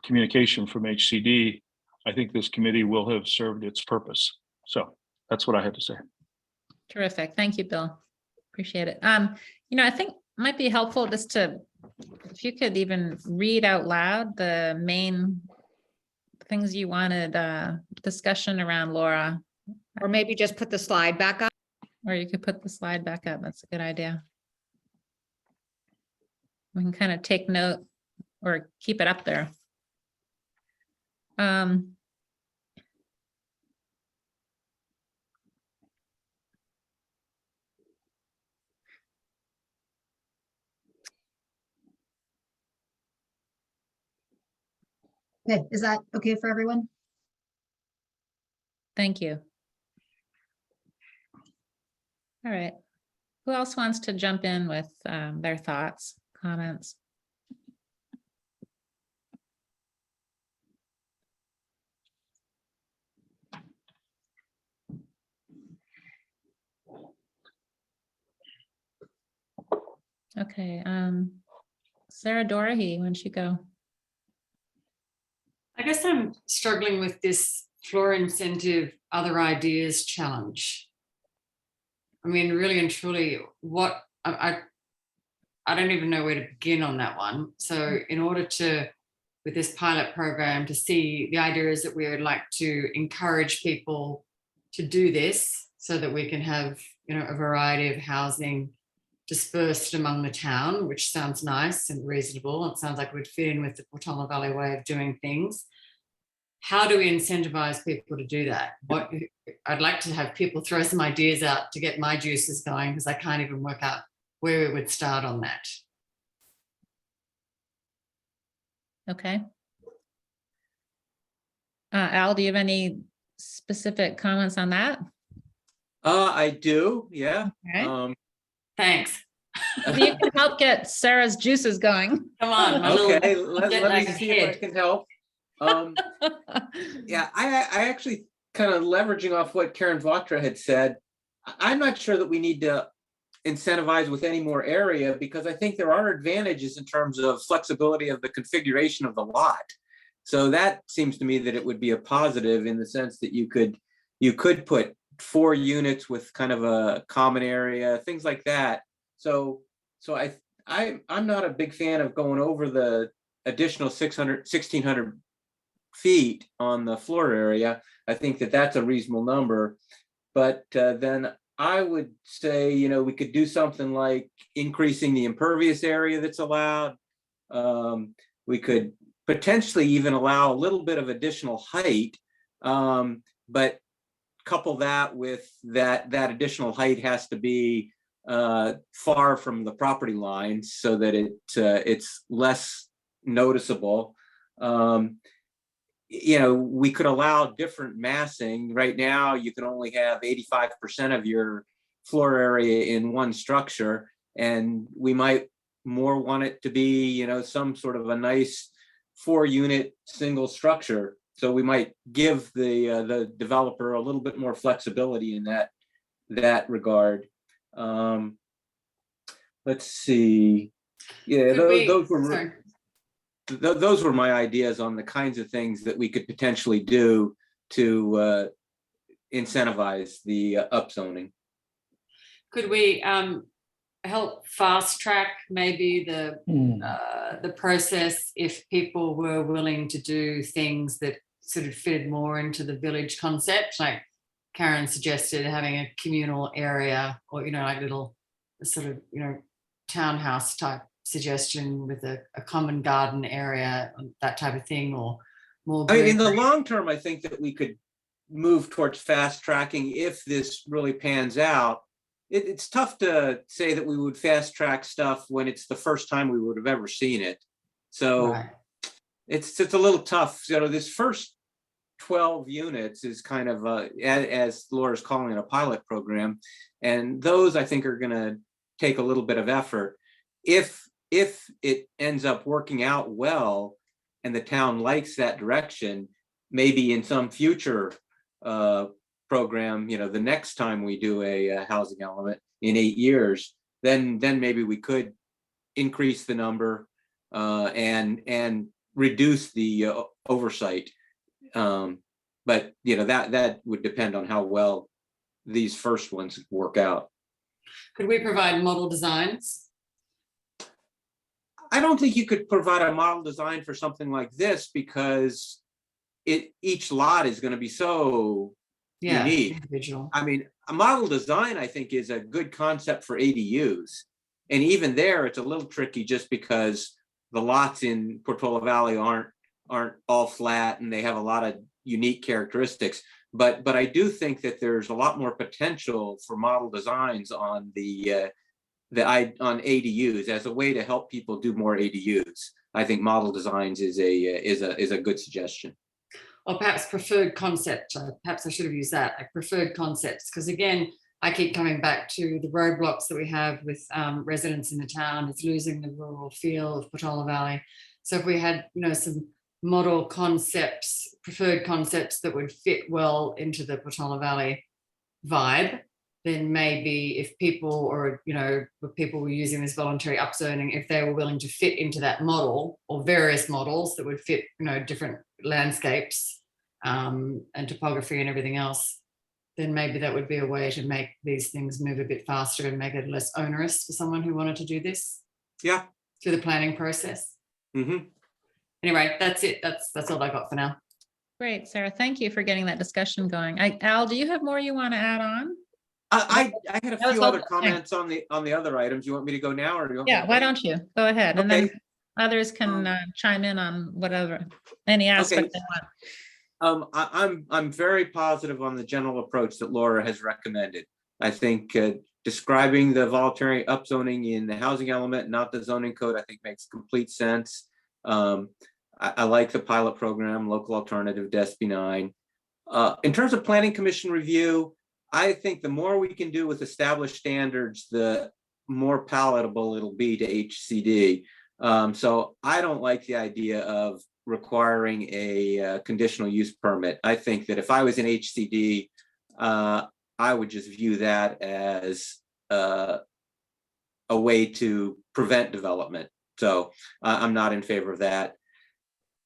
communication from HCD, I think this committee will have served its purpose. So that's what I had to say. Terrific. Thank you, Bill. Appreciate it. I think it might be helpful just to, if you could even read out loud the main things you wanted discussion around, Laura. Or maybe just put the slide back up. Or you could put the slide back up. That's a good idea. We can kind of take note or keep it up there. Okay, is that okay for everyone? Thank you. All right. Who else wants to jump in with their thoughts, comments? Okay, Sarah Dorahy, why don't you go? I guess I'm struggling with this floor incentive, other ideas challenge. I mean, really and truly, what I don't even know where to begin on that one. So in order to, with this pilot program, to see, the idea is that we would like to encourage people to do this so that we can have, a variety of housing dispersed among the town, which sounds nice and reasonable. It sounds like it would fit in with the Portola Valley way of doing things. How do we incentivize people to do that? I'd like to have people throw some ideas out to get my juices going, because I can't even work out where we would start on that. Okay. Al, do you have any specific comments on that? I do, yeah. Okay. Thanks. You can help get Sarah's juices going. Come on. Okay, let me see if I can help. Yeah, I actually kind of leveraging off what Karen Vatra had said. I'm not sure that we need to incentivize with any more area, because I think there are advantages in terms of flexibility of the configuration of the lot. So that seems to me that it would be a positive in the sense that you could put 4 units with kind of a common area, things like that. So I'm not a big fan of going over the additional 1,600 feet on the floor area. I think that that's a reasonable number. But then I would say, we could do something like increasing the impervious area that's allowed. We could potentially even allow a little bit of additional height, but couple that with that additional height has to be far from the property lines so that it's less noticeable. We could allow different massing. Right now, you can only have 85% of your floor area in one structure, and we might more want it to be, some sort of a nice 4-unit single structure. So we might give the developer a little bit more flexibility in that regard. Let's see. Yeah, those were my ideas on the kinds of things that we could potentially do to incentivize the upzoning. Could we help fast track maybe the process if people were willing to do things that sort of fitted more into the village concept, like Karen suggested having a communal area or, like little sort of, townhouse type suggestion with a common garden area, that type of thing, or more. I mean, in the greenery. long term, I think that we could move towards fast tracking if this really pans out. It's tough to say that we would fast track stuff when it's the first time we would have ever seen it. So Right. it's a little tough. This first 12 units is kind of, as Laura's calling it, a pilot program. And those I think are going to take a little bit of effort. If it ends up working out well and the town likes that direction, maybe in some future program, the next time we do a housing element in 8 years, then maybe we could increase the number and reduce the oversight. But that would depend on how well these first ones work out. Could we provide model designs? I don't think you could provide a model design for something like this because each lot is going to be so unique. Individual. I mean, a model design, I think, is a good concept for ADUs. And even there, it's a little tricky just because the lots in Portola Valley aren't all flat and they have a lot of unique characteristics. But I do think that there's a lot more potential for model designs on on ADUs as a way to help people do more ADUs. I think model designs is a good suggestion. Or perhaps preferred concept. Perhaps I should have used that, like preferred concepts, because again, I keep coming back to the roadblocks that we have with residents in the town. It's losing the rural feel of Portola Valley. So if we had, some model concepts, preferred concepts that would fit well into the Portola Valley vibe, then maybe if people were using this voluntary upzoning, if they were willing to fit into that model or various models that would fit, different landscapes and topography and everything else, then maybe that would be a way to make these things move a bit faster and make it less onerous for someone who wanted to do this. Yeah. Through the planning process. Mm-hmm. Anyway, that's it. That's all I got for now. Great, Sarah. Thank you for getting that discussion going. Al, do you have more you want to add on? I had a That was few other helpful. comments on the other items. You want me to go now, or do you want me Yeah, to why wait? don't you? Go ahead. And then Okay. others can chime in on whatever, any aspect they want. I'm very positive on the general approach that Laura has recommended. I think describing the voluntary upzoning in the housing element, not the zoning code, I think makes complete sense. I like the pilot program, local alternative to SB 9. In terms of planning commission review, I think the more we can do with established standards, the more palatable it'll be to HCD. So I don't like the idea of requiring a conditional use permit. I think that if I was in HCD, I would just view that as a way to prevent development. So I'm not in favor of that.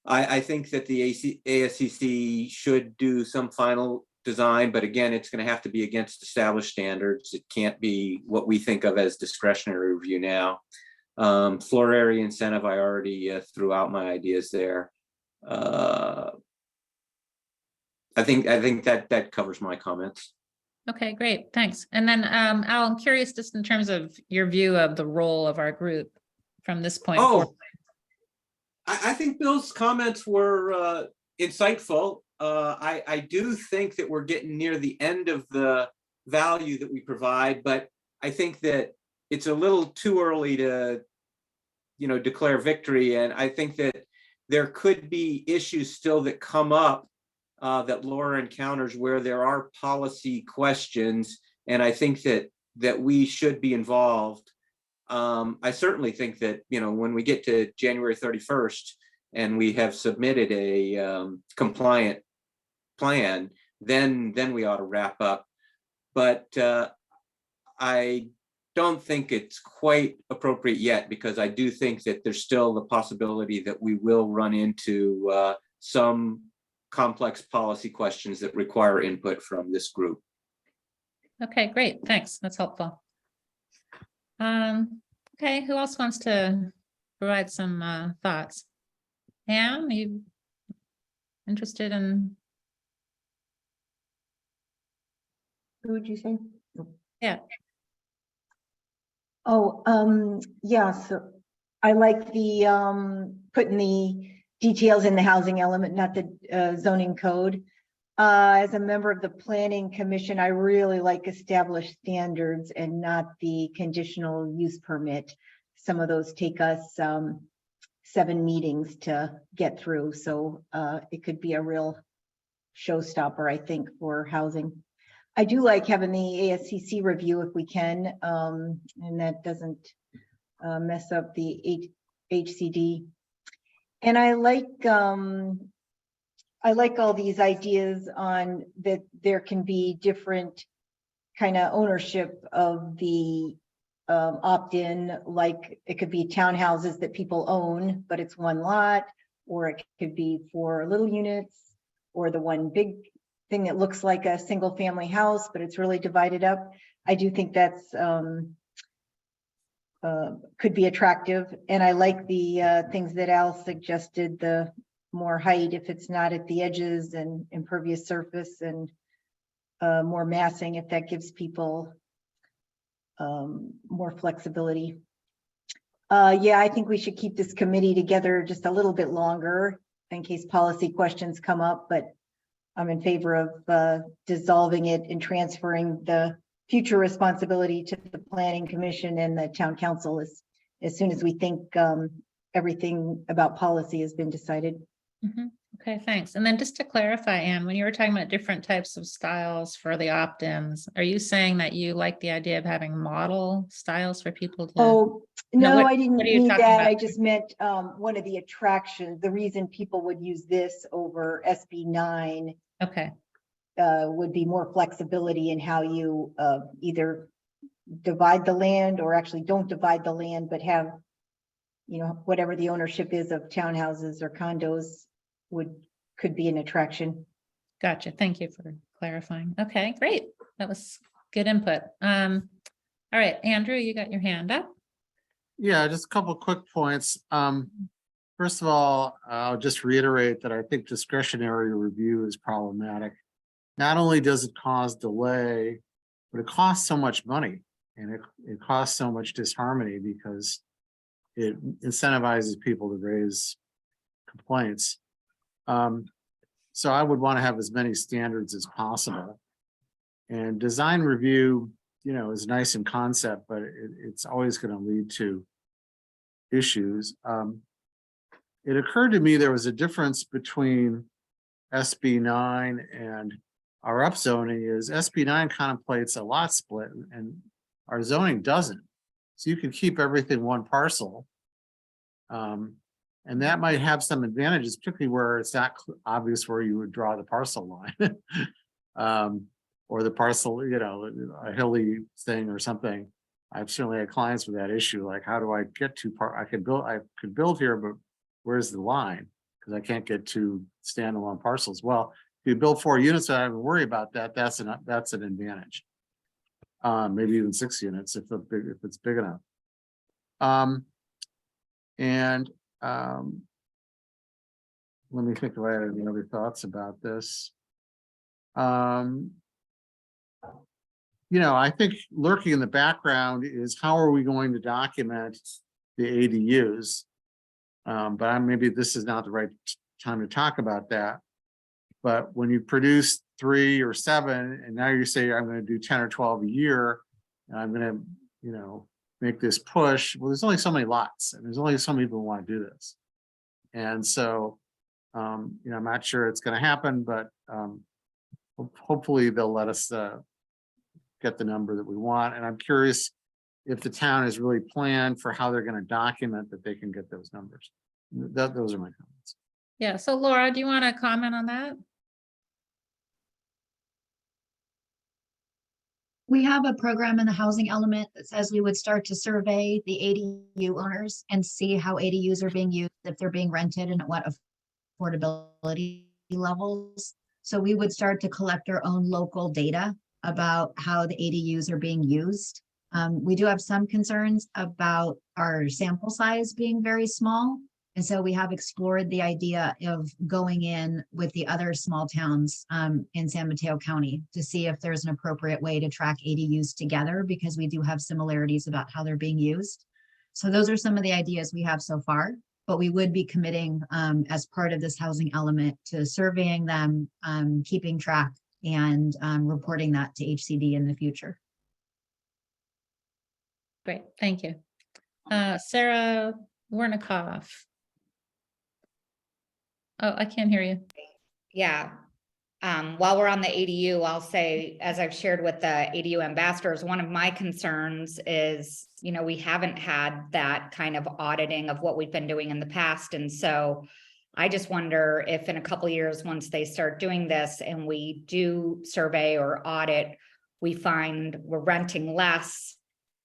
I think that the ASCC should do some final design, but again, it's going to have to be against established standards. It can't be what we think of as discretionary review now. Floor area incentive, I already threw out my ideas there. I think that covers my comments. Okay, great, thanks. And then Al, I'm curious just in terms of your view of the role of our group from this point forward. I think Bill's comments were insightful. I do think that we're getting near the end of the value that we provide, but I think that it's a little too early to, declare victory. And I think that there could be issues still that come up that Laura encounters where there are policy questions. And I think that we should be involved. I certainly think that, when we get to January 31st and we have submitted a compliant plan, then we ought to wrap up. But I don't think it's quite appropriate yet, because I do think that there's still the possibility that we will run into some complex policy questions that require input from this group. Okay, great, thanks, that's helpful. Okay, who else wants to provide some thoughts? Pam, are you interested in? Who would you say? Yeah. Oh, yeah, so I like the, putting the details in the housing element, not the zoning code. As a member of the planning commission, I really like established standards and not the conditional use permit. Some of those take us 7 meetings to get through, so it could be a real showstopper, I think, for housing. I do like having the ASCC review if we can, and that doesn't mess up the HCD. And I like all these ideas on that there can be different kind of ownership of the opt-in, like it could be townhouses that people own, but it's one lot, or it could be for little units, or the one big thing that looks like a single family house, but it's really divided up. I do think that's could be attractive. And I like the things that Al suggested, the more height if it's not at the edges, and impervious surface, and more massing if that gives people more flexibility. Yeah, I think we should keep this committee together just a little bit longer in case policy questions come up, but I'm in favor of dissolving it and transferring the future responsibility to the planning commission and the town council as soon as we think everything about policy has been decided. Okay, thanks. And then just to clarify, Anne, when you were talking about different types of styles for the opt-ins, are you saying that you like the idea of having model styles for people to? Oh, no, what- I didn't what are you need talking that. about? I just meant one of the attractions, the reason people would use this over SB9 Okay, would be more flexibility in how you either divide the land or actually don't divide the land, but have, you know, whatever the ownership is of townhouses or condos could be an attraction. gotcha. Thank you for clarifying. Okay, great. That was good input. All right, Andrew, you got your hand up. Yeah, just a couple of quick points. First of all, I'll just reiterate that I think discretionary review is problematic. Not only does it cause delay, but it costs so much money, and it costs so much disharmony because it incentivizes people to raise complaints. So I would want to have as many standards as possible. And design review, you know, is nice in concept, but it's always going to lead to issues. It occurred to me there was a difference between SB9 and our upzoning is SB9 contemplates a lot split and our zoning doesn't. So you can keep everything one parcel. And that might have some advantages, particularly where it's not obvious where you would draw the parcel line. Or the parcel, you know, a hilly thing or something. I've certainly had clients with that issue, like how do I get to I could build here, but where's the line? Because I can't get to standalone parcels. Well, if you build 4 units, I don't have to worry about that. That's an advantage. Maybe even 6 units if it's big enough. Let me think if I had any other thoughts about this. You know, I think lurking in the background is how are we going to document the ADUs? But maybe this is not the right time to talk about that. But when you produce 3 or 7, and now you say I'm going to do 10 or 12 a year, and I'm going to, you know, make this push. Well, there's only so many lots, and there's only so many people who want to do this. And so, you know, I'm not sure it's going to happen, but hopefully they'll let us get the number that we want. And I'm curious if the town has really planned for how they're going to document that they can get those numbers. Those are my comments. Yeah, so Laura, do you want to comment on that? We have a program in the housing element that says we would start to survey the ADU owners and see how ADUs are being used, if they're being rented, and at what affordability levels. So we would start to collect our own local data about how the ADUs are being used. We do have some concerns about our sample size being very small. And so we have explored the idea of going in with the other small towns in San Mateo County to see if there's an appropriate way to track ADUs together, because we do have similarities about how they're being used. So those are some of the ideas we have so far, but we would be committing as part of this housing element to surveying them, keeping track, and reporting that to HCD in the future. Great, thank you. Sarah Wernicott. Oh, I can't hear you. Yeah. While we're on the ADU, I'll say, as I've shared with the ADU ambassadors, one of my concerns is, you know, we haven't had that kind of auditing of what we've been doing in the past. And so I just wonder if in a couple of years, once they start doing this and we do survey or audit, we find we're renting less,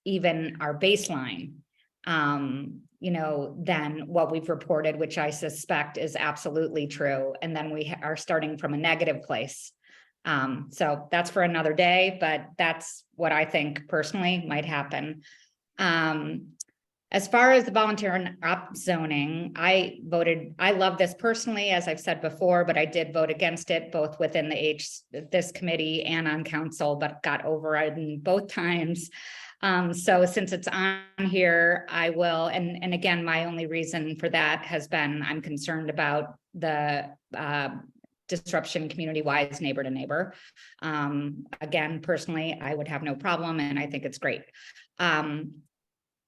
even our baseline, you know, than what we've reported, which I suspect is absolutely true. And then we are starting from a negative place. So that's for another day, but that's what I think personally might happen. As far as the voluntary upzoning, I love this personally, as I've said before, but I did vote against it both within this committee and on council, but got overridden both times. So since it's on here, I will, and again, my only reason for that has been, I'm concerned about the disruption community-wise, neighbor to neighbor. Again, personally, I would have no problem, and I think it's great.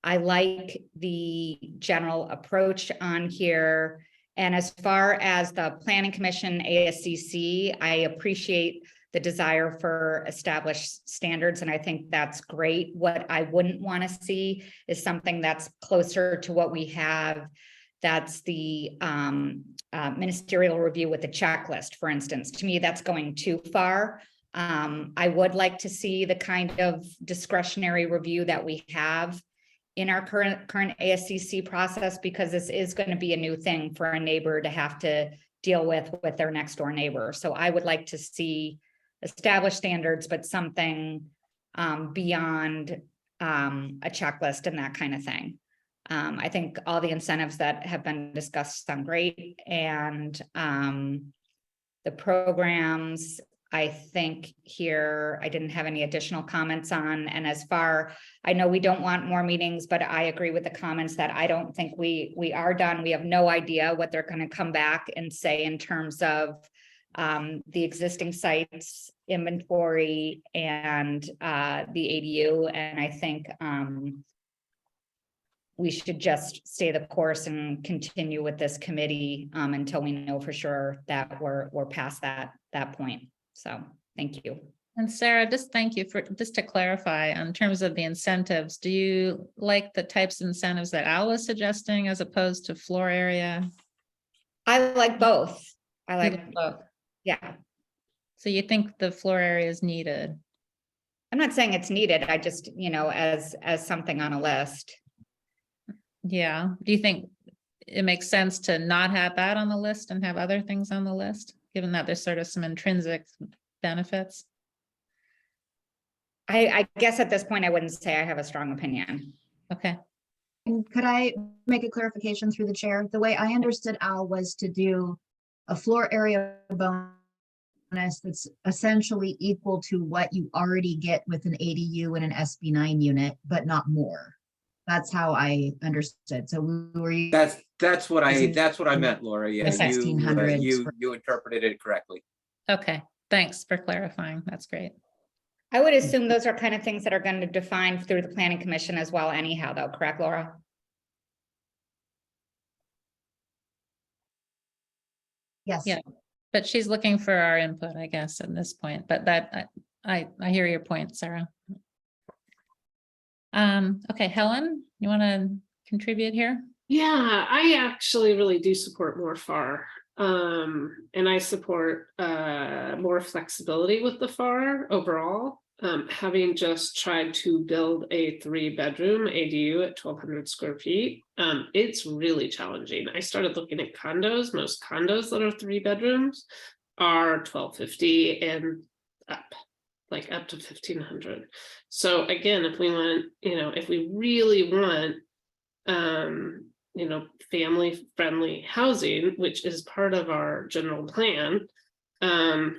I like the general approach on here. And as far as the Planning Commission, ASCC, I appreciate the desire for established standards, and I think that's great. What I wouldn't want to see is something that's closer to what we have. That's the ministerial review with the checklist, for instance. To me, that's going too far. I would like to see the kind of discretionary review that we have in our current ASCC process, because this is going to be a new thing for a neighbor to have to deal with their next door neighbor. So I would like to see established standards, but something beyond a checklist and that kind of thing. I think all the incentives that have been discussed sound great, and the programs, I think here, I didn't have any additional comments on. And as far, I know we don't want more meetings, but I agree with the comments that I don't think we are done. We have no idea what they're going to come back and say in terms of the existing sites, inventory, and the ADU. And I think we should just stay the course and continue with this committee until we know for sure that we're past that point. So thank you. And Sarah, just thank you for, just to clarify, in terms of the incentives, do you like the types of incentives that Al was suggesting as opposed to floor area? I like both. I like both. Yeah. So you think the floor area is needed? I'm not saying it's needed. I just, you know, as something on a list. Yeah. Do you think it makes sense to not have that on the list and have other things on the list, given that there's sort of some intrinsic benefits? I guess at this point, I wouldn't say I have a strong opinion. Okay. And could I make a clarification through the chair? The way I understood Al was to do a floor area bonus that's essentially equal to what you already get with an ADU and an SB9 unit, but not more. That's how I understood. So were you? That's what I meant, Laura. Yeah, The 1600s you interpreted it correctly. Okay. Thanks for clarifying. That's great. I would assume those are kind of things that are going to define through the Planning Commission as well anyhow, though, correct, Laura? Yes. Yeah, but she's looking for our input, I guess, at this point, but that, I hear your point, Sarah. Okay, Helen, you want to contribute here? Yeah, I actually really do support more FAR. And I support more flexibility with the FAR overall. Having just tried to build a 3-bedroom ADU at 1,200 square feet, it's really challenging. I started looking at condos. Most condos that are 3 bedrooms are 1,250 and up. like up to 1,500. So again, if we want, if we really want, family friendly housing, which is part of our general plan, to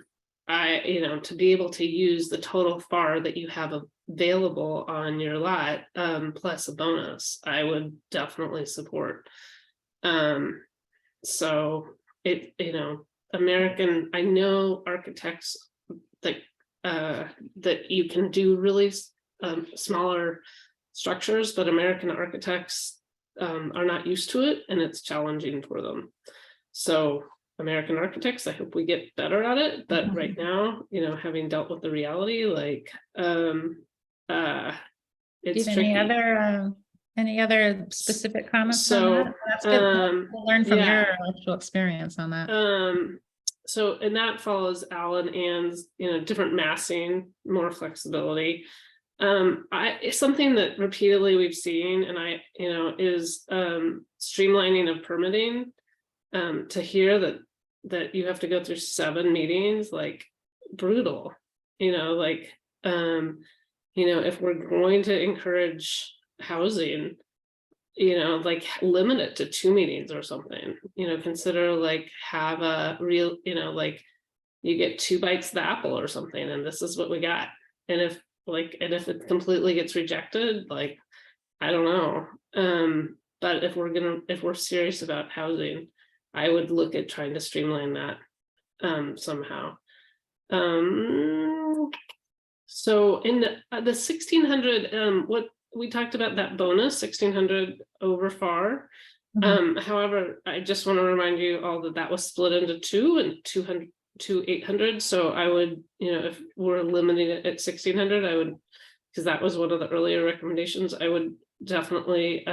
be able to use the total FAR that you have available on your lot, plus a bonus, I would definitely support. So I know architects that you can do really smaller structures, but American architects are not used to it, and it's challenging for them. So American architects, I hope we get better at it. But right now, having dealt with the reality, like it's tricky. Any other specific comments So, on that? That's good. We'll learn from yeah. your actual experience on that. So, and that follows Alan Ann's, different massing, more flexibility. It's something that repeatedly we've seen, and is streamlining of permitting. To hear that you have to go through 7 meetings, like brutal, if we're going to encourage housing, like limit it to 2 meetings or something, consider like have a real, like you get 2 bites of the apple or something, and this is what we got. And if it completely gets rejected, like, I don't know. But if we're serious about housing, I would look at trying to streamline that somehow. So in the 1,600, what we talked about, that bonus 1,600 over FAR. However, I just want to remind you all that was split into 2 and 200 to 800. So I would, if we're limiting it at 1,600, I would, because that was one of the earlier recommendations, I would definitely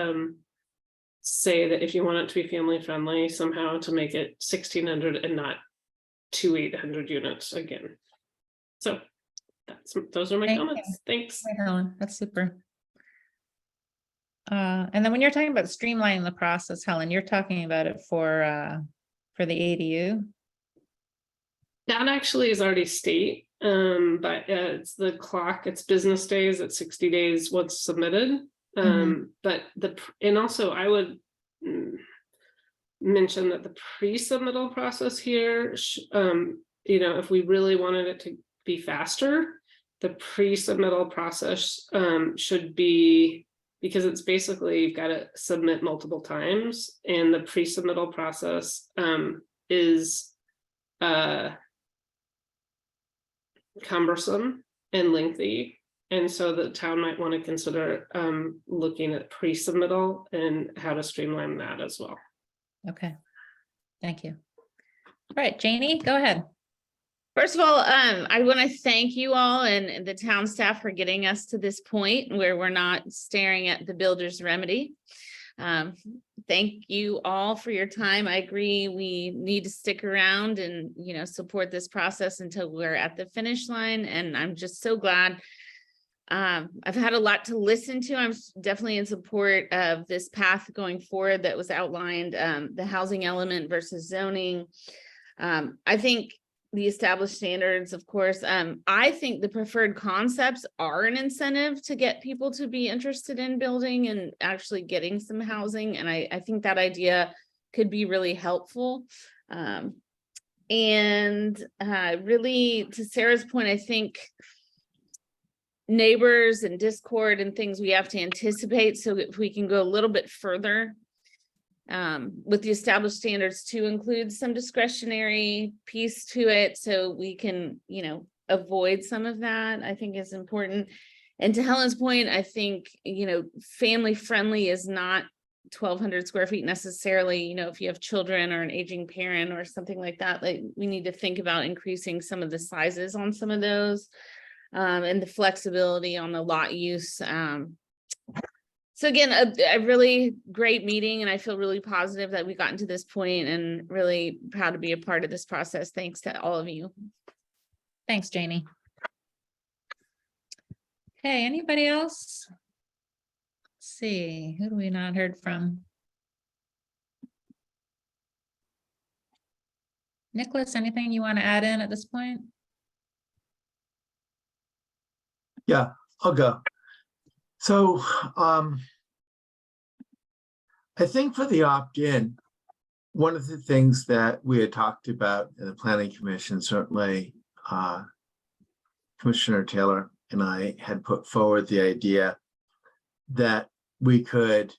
say that if you want it to be family friendly, somehow to make it 1,600 and not 2,800 units again. So those are my comments. Thanks. Hi, Helen. That's super. And then when you're talking about streamlining the process, Helen, you're talking about it for the ADU. That actually is already state, but it's the clock, it's business days at 60 days once submitted. But and also I would mention that the pre-submittal process here, if we really wanted it to be faster, the pre-submittal process should be, because it's basically you've got to submit multiple times, and the pre-submittal process is cumbersome and lengthy. And so the town might want to consider looking at pre-submittal and how to streamline that as well. Okay, thank you. All right, Janie, go ahead. First of all, I want to thank you all and the town staff for getting us to this point where we're not staring at the builder's remedy. Thank you all for your time. I agree, we need to stick around and, support this process until we're at the finish line. And I'm just so glad. I've had a lot to listen to. I'm definitely in support of this path going forward that was outlined, the housing element versus zoning. I think the established standards, of course, I think the preferred concepts are an incentive to get people to be interested in building and actually getting some housing. And I think that idea could be really helpful. And really, to Sarah's point, I think neighbors and discord and things we have to anticipate. So if we can go a little bit further with the established standards to include some discretionary piece to it, so we can, avoid some of that, I think is important. And to Helen's point, I think, family friendly is not 1,200 square feet necessarily. If you have children or an aging parent or something like that, like we need to think about increasing some of the sizes on some of those. And the flexibility on the lot use. So again, a really great meeting, and I feel really positive that we gotten to this point and really proud to be a part of this process. Thanks to all of you. Thanks, Janie. Okay, anybody else? Let's see, who do we not heard from? Nicholas, anything you want to add in at this point? Yeah, I'll go. So I think for the opt-in, one of the things that we had talked about in the Planning Commission, certainly Commissioner Taylor and I had put forward the idea that we could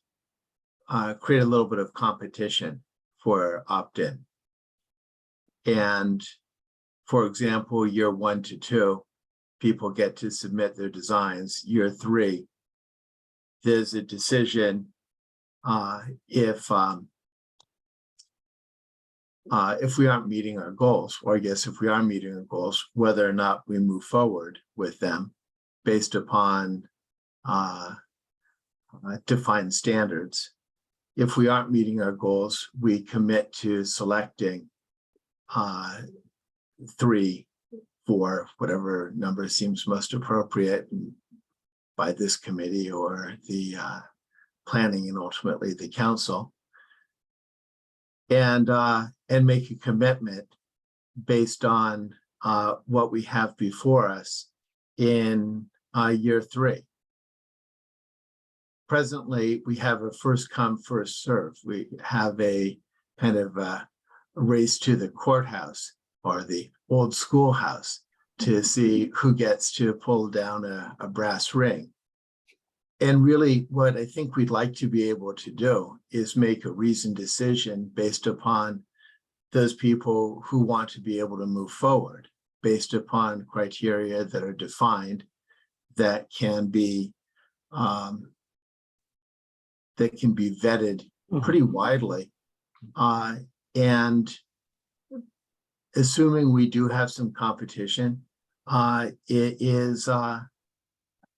create a little bit of competition for opt-in. And for example, year 1 to 2, people get to submit their designs. Year 3, there's a decision if we aren't meeting our goals, or I guess if we are meeting our goals, whether or not we move forward with them based upon defined standards. If we aren't meeting our goals, we commit to selecting 3, 4, whatever number seems most appropriate by this committee or the planning and ultimately the council, and make a commitment based on what we have before us in year 3. Presently, we have a first come, first serve. We have a kind of a race to the courthouse or the old schoolhouse to see who gets to pull down a brass ring. And really what I think we'd like to be able to do is make a reasoned decision based upon those people who want to be able to move forward based upon criteria that are defined that can be vetted pretty widely. And assuming we do have some competition,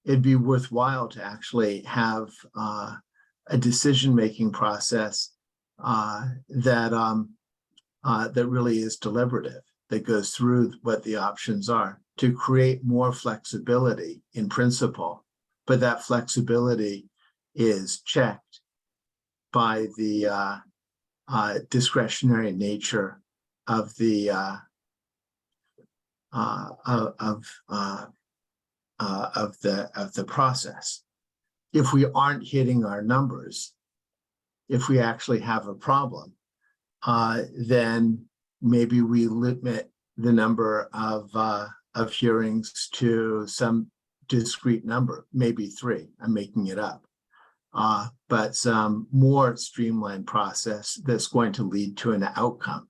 it'd be worthwhile to actually have a decision-making process that really is deliberative, that goes through what the options are to create more flexibility in principle, but that flexibility is checked by the discretionary nature of the process. If we aren't hitting our numbers, if we actually have a problem, then maybe we limit the number of hearings to some discrete number, maybe 3. I'm making it up. But some more streamlined process that's going to lead to an outcome.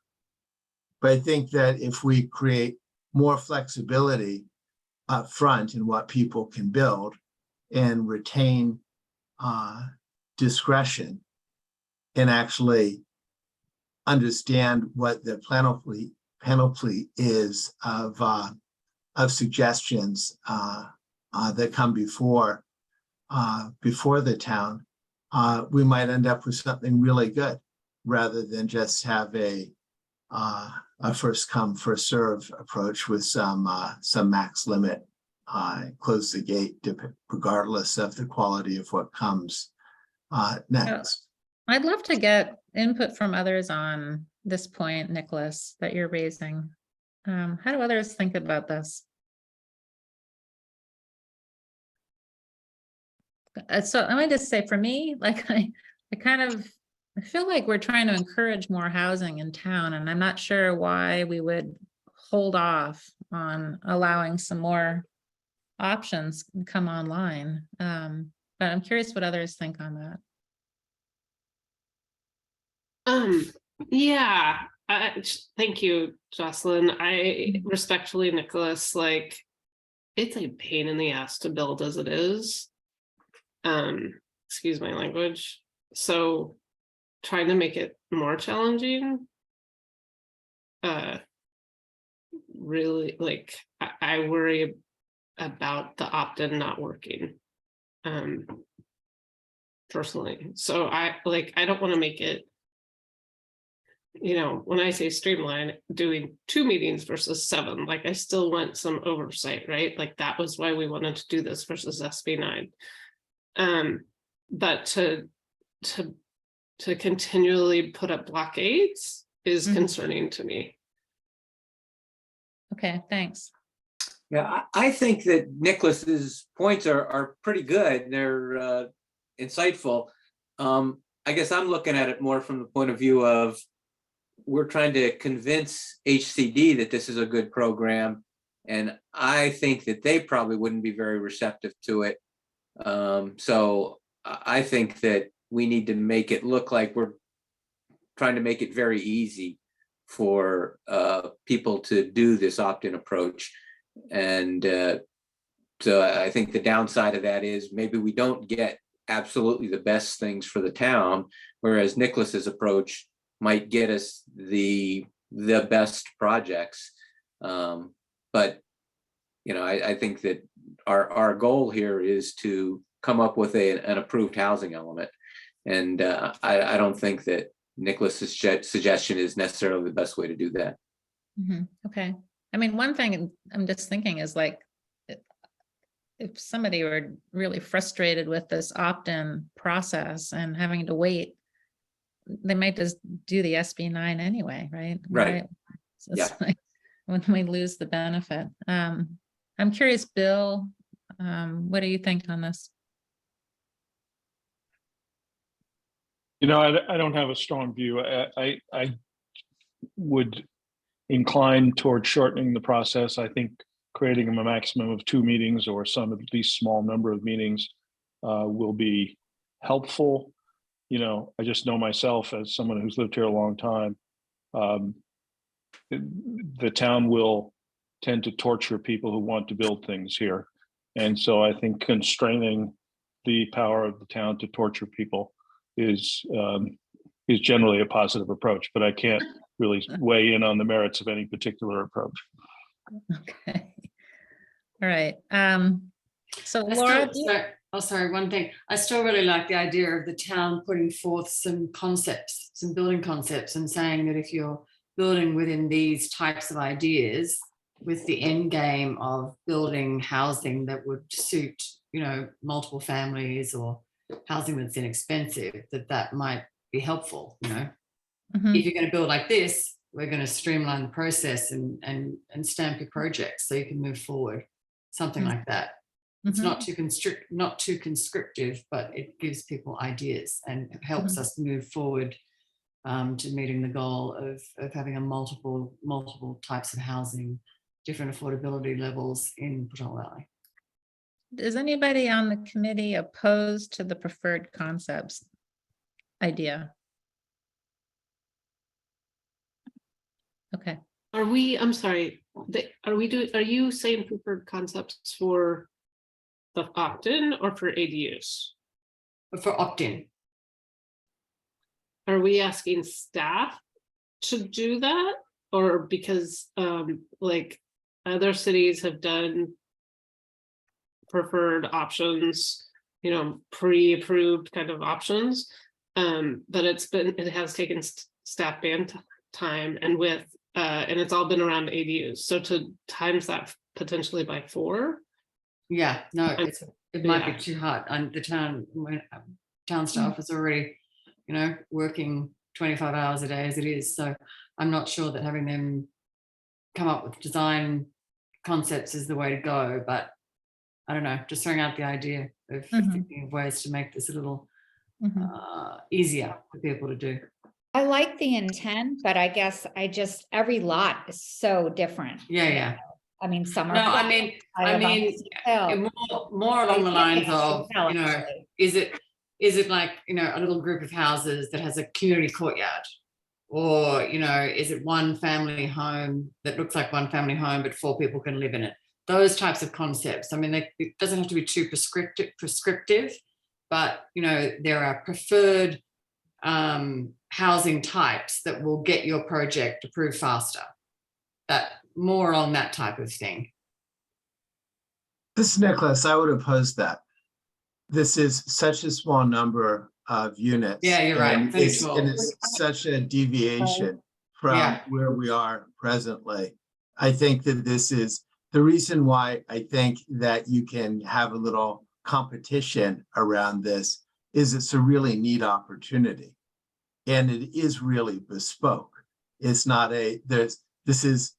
But I think that if we create more flexibility up front in what people can build and retain discretion and actually understand what the panoply is of suggestions that come before the town, we might end up with something really good rather than just have a first come, first serve approach with some max limit, close the gate regardless of the quality of what comes next. I'd love to get input from others on this point, Nicholas, that you're raising. How do others think about this? So let me just say, for me, like I feel like we're trying to encourage more housing in town, and I'm not sure why we would hold off on allowing some more options come online. But I'm curious what others think on that. Yeah, thank you, Jocelyn. I respectfully, Nicholas, like it's a pain in the ass to build as it is. Excuse my language. So trying to make it more challenging, really, like I worry about the opt-in not working, personally. So I don't want to make it, you know, when I say streamline, doing 2 meetings versus 7, like I still want some oversight, right? Like that was why we wanted to do this versus SB9. But to continually put up blockades is concerning to me. Okay, thanks. Yeah, I think that Nicholas's points are pretty good. They're insightful. I guess I'm looking at it more from the point of view of we're trying to convince HCD that this is a good program. And I think that they probably wouldn't be very receptive to it. So I think that we need to make it look like we're trying to make it very easy for people to do this opt-in approach. And so I think the downside of that is maybe we don't get absolutely the best things for the town, whereas Nicholas's approach might get us the best projects. But I think that our goal here is to come up with an approved housing element, and I don't think that Nicholas's suggestion is necessarily the best way to do that. Okay. I mean, one thing I'm just thinking is like, if somebody were really frustrated with this opt-in process and having to wait, they might just do the SB9 anyway, right? Right. So it's like when we lose the benefit. I'm curious, Bill, what do you think on this? I don't have a strong view. I would incline toward shortening the process. I think creating a maximum of 2 meetings or some at least small number of meetings will be helpful. I just know myself as someone who's lived here a long time. The town will tend to torture people who want to build things here. And so I think constraining the power of the town to torture people is generally a positive approach, but I can't really weigh in on the merits of any particular approach. Okay. All right. So Laura, sorry, one thing. I still really like the idea of the town putting forth some concepts, some building concepts, and saying that if you're building within these types of ideas with the end game of building housing that would suit, multiple families or housing that's inexpensive, that might be helpful. If you're going to build like this, we're going to streamline the process and stamp your project so you can move forward. Something like that. It's not too conscriptive, but it gives people ideas and it helps us move forward to meeting the goal of having a multiple types of housing, different affordability levels in Portola Valley. is anybody on the committee opposed to the preferred concepts idea? Okay. I'm sorry, are you saying preferred concepts for the opt-in or for ADUs? For opt-in. Are we asking staff to do that? Or because like other cities have done preferred options, pre-approved kind of options, but it has taken staff band time and and it's all been around ADUs. So to times that potentially by 4. Yeah, no, it might be too hard. And the town staff is already, working 25 hours a day as it is. So I'm not sure that having them come up with design concepts is the way to go. But I don't know, just throwing out the idea of thinking of ways to make this a little easier for people to do. I like the intent, but I guess every lot is so different. Yeah. I mean, some are. No, I mean, more along the lines of, is it like, a little group of houses that has a community courtyard? Or, is it one family home that looks like one family home, but 4 people can live in it? Those types of concepts. I mean, it doesn't have to be too prescriptive, but, there are preferred housing types that will get your project approved faster. That more on that type of thing. This is Nicholas. I would oppose that. This is such a small number of units. Yeah, you're right. And it's such a deviation from where we are presently. I think that this is the reason why I think that you can have a little competition around this is it's a really neat opportunity. And it is really bespoke. It's not this is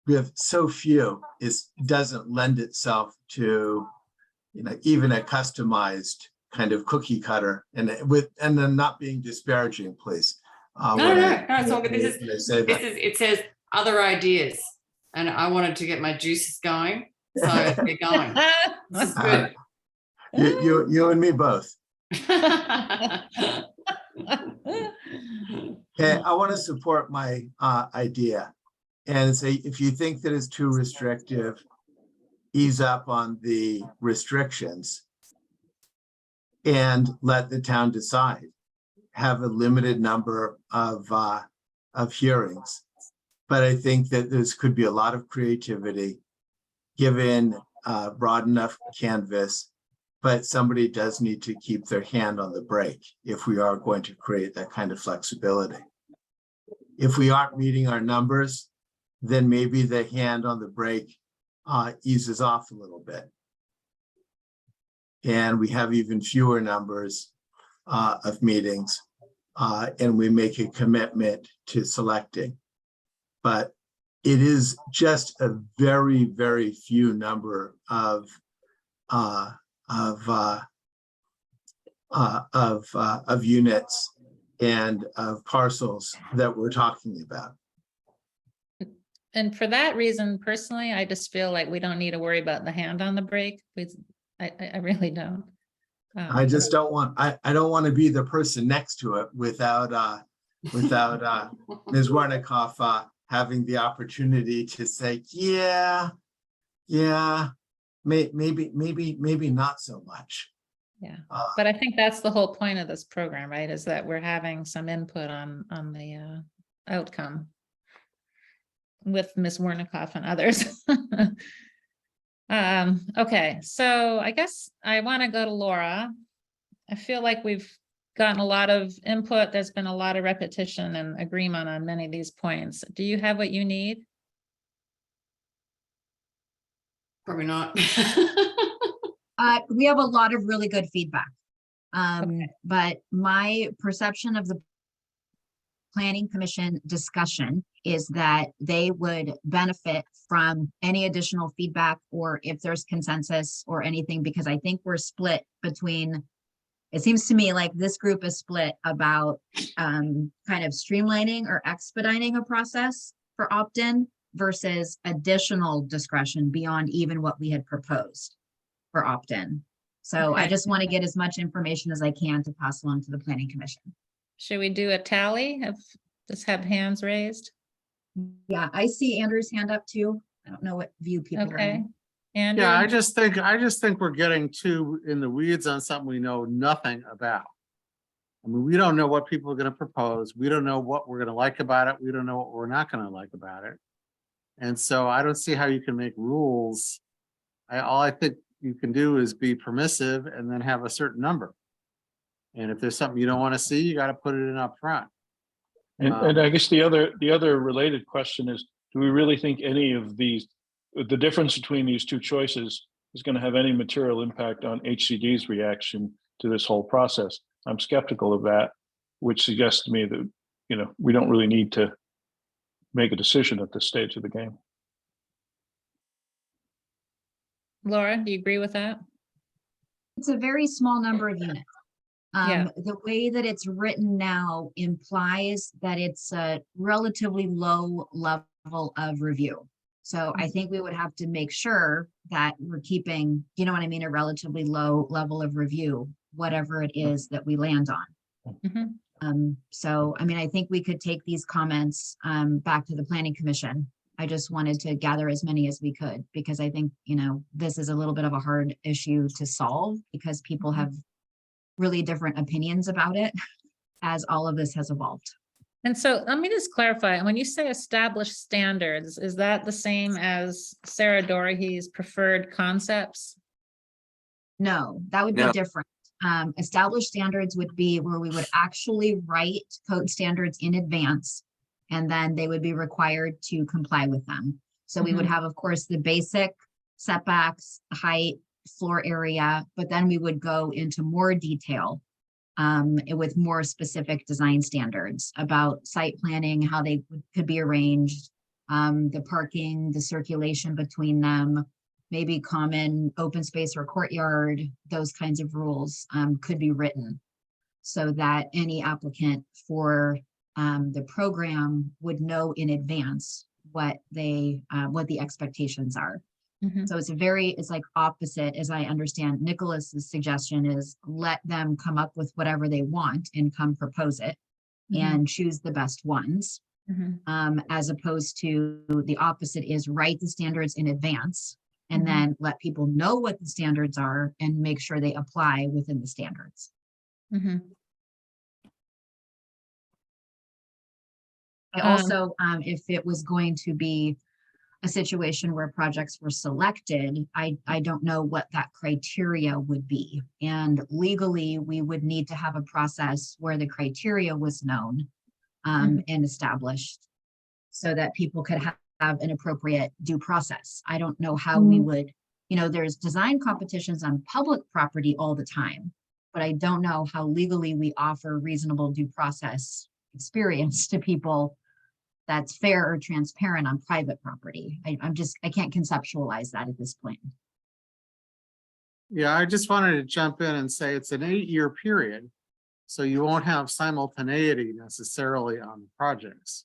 we have so few, doesn't lend itself to, even a customized kind of cookie cutter, and then not being disparaging, please. No, it's all good. when I say that. It says other ideas, and I wanted to get my juices going, so they're going. This is good. You and me both. Okay, I want to support my idea and say, if you think that it's too restrictive, ease up on the restrictions and let the town decide. Have a limited number of hearings. But I think that this could be a lot of creativity, given broad enough canvas, but somebody does need to keep their hand on the brake if we are going to create that kind of flexibility. If we aren't meeting our numbers, then maybe the hand on the brake eases off a little bit. And we have even fewer numbers of meetings, and we make a commitment to selecting. But it is just a very, very few number of units and of parcels that we're talking about. And for that reason, personally, I just feel like we don't need to worry about the hand on the brake. I really don't. I just don't want, I don't want to be the person next to it without Ms. Warnikoff having the opportunity to say, maybe not so much. Yeah, but I think that's the whole point of this program, right? Is that we're having some input on the outcome with Ms. Warnikoff and others. Okay, so I guess I want to go to Laura. I feel like we've gotten a lot of input. There's been a lot of repetition and agreement on many of these points. Do you have what you need? Probably not. We have a lot of really good feedback. But my perception of the Planning Commission discussion is that they would benefit from any additional feedback, or if there's consensus or anything, because I think we're split between, it seems to me like this group is split about kind of streamlining or expediting a process for opt-in versus additional discretion beyond even what we had proposed for opt-in. So I just want to get as much information as I can to pass along to the Planning Commission. Should we do a tally of, just have hands raised? Yeah, I see Andrew's hand up too. I don't know what view people are Okay. in. Andrew? Yeah, I just think we're getting too in the weeds on something we know nothing about. I mean, we don't know what people are going to propose. We don't know what we're going to like about it. We don't know what we're not going to like about it. And so I don't see how you can make rules. All I think you can do is be permissive and then have a certain number. And if there's something you don't want to see, you got to put it in up front. And I guess the other related question is, do we really think any of these, the difference between these two choices is going to have any material impact on HCD's reaction to this whole process? I'm skeptical of that, which suggests to me that, we don't really need to make a decision at this stage of the game. Laura, do you agree with that? It's a very small number of units. Yeah. The way that it's written now implies that it's a relatively low level of review. So I think we would have to make sure that we're keeping, you know what I mean, a relatively low level of review, whatever it is that we land on. So, I mean, I think we could take these comments back to the Planning Commission. I just wanted to gather as many as we could, because I think, this is a little bit of a hard issue to solve because people have really different opinions about it as all of this has evolved. And so let me just clarify, when you say established standards, is that the same as Sarah Dorothy's preferred concepts? No, that would be different. Established standards would be where we would actually write code standards in advance, and then they would be required to comply with them. So we would have, of course, the basic setbacks, height, floor area, but then we would go into more detail with more specific design standards about site planning, how they could be arranged, the parking, the circulation between them, maybe common open space or courtyard, those kinds of rules could be written so that any applicant for the program would know in advance what the expectations are. Mhm. So it's like opposite, as I understand Nicholas's suggestion is let them come up with whatever they want and come propose it and choose the best ones. As opposed to the opposite is write the standards in advance and then let people know what the standards are and make sure they apply within the standards. I also, if it was going to be a situation where projects were selected, I don't know what that criteria would be. And legally, we would need to have a process where the criteria was known and established so that people could have an appropriate due process. I don't know how we would, there's design competitions on public property all the time, but I don't know how legally we offer reasonable due process experience to people that's fair or transparent on private property. I can't conceptualize that at this point. Yeah, I just wanted to jump in and say it's an 8-year period. So you won't have simultaneity necessarily on projects.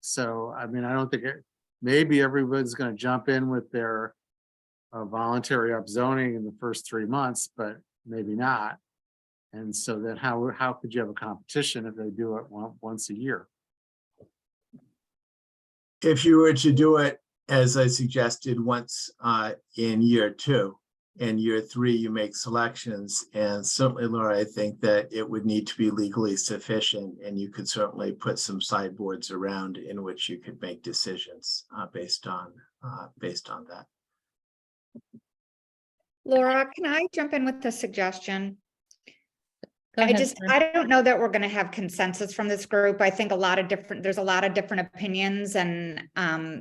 So, I mean, I don't think maybe everyone's going to jump in with their voluntary upzoning in the first 3 months, but maybe not. And so then how could you have a competition if they do it once a year? If you were to do it, as I suggested, once in year 2, and year 3, you make selections. And certainly, Laura, I think that it would need to be legally sufficient, and you could certainly put some sideboards around in which you could make decisions based on that. Laura, can I jump in with a suggestion? Go ahead, I don't know that we're gonna have consensus from this group. I think there's a lot of different opinions and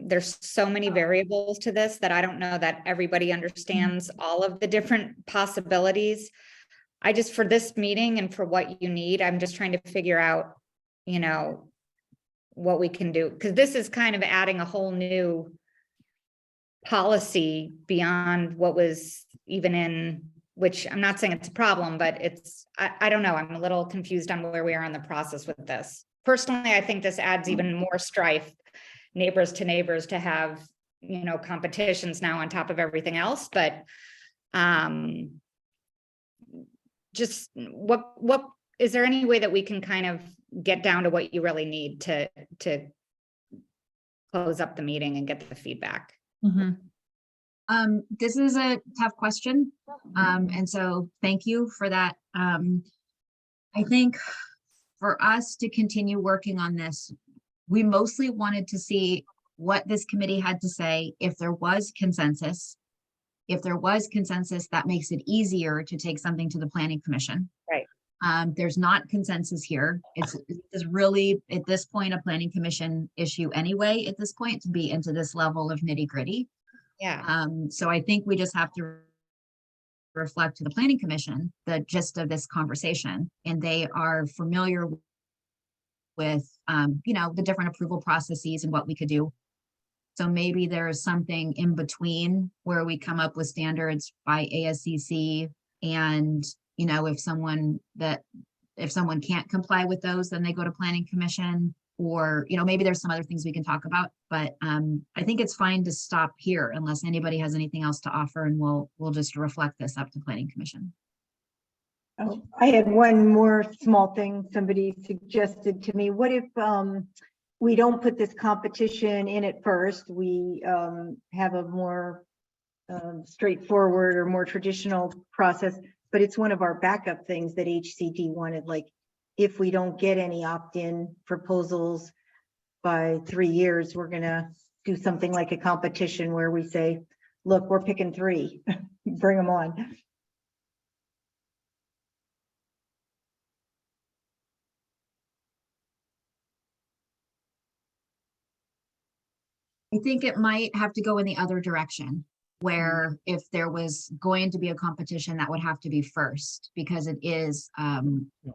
there's so many variables to this that I don't know that everybody understands all of the different possibilities. For this meeting and for what you need, I'm just trying to figure out, what we can do. Because this is kind of adding a whole new policy beyond what was even in, which I'm not saying it's a problem, but I don't know. I'm a little confused on where we are in the process with this. Personally, I think this adds even more strife, neighbors to neighbors, to have, competitions now on top of everything else. But just what is there any way that we can kind of get down to what you really need to close up the meeting and get the feedback? This is a tough question. And so thank you for that. I think for us to continue working on this, we mostly wanted to see what this committee had to say. If there was consensus, that makes it easier to take something to the Planning Commission. Right. There's not consensus here. It's really, at this point, a Planning Commission issue anyway, at this point, to be into this level of nitty-gritty. Yeah. So I think we just have to reflect to the Planning Commission the gist of this conversation, and they are familiar with, the different approval processes and what we could do. So maybe there's something in between where we come up with standards by ASCC, and, if someone can't comply with those, then they go to Planning Commission. Or, maybe there's some other things we can talk about, but I think it's fine to stop here unless anybody has anything else to offer, and we'll just reflect this up to Planning Commission. Oh, I had one more small thing somebody suggested to me. What if we don't put this competition in at first? We have a more straightforward or more traditional process, but it's one of our backup things that HCD wanted, like, if we don't get any opt-in proposals by 3 years, we're gonna do something like a competition where we say, look, we're picking 3, bring them on. I think it might have to go in the other direction, where if there was going to be a competition, that would have to be first, because it is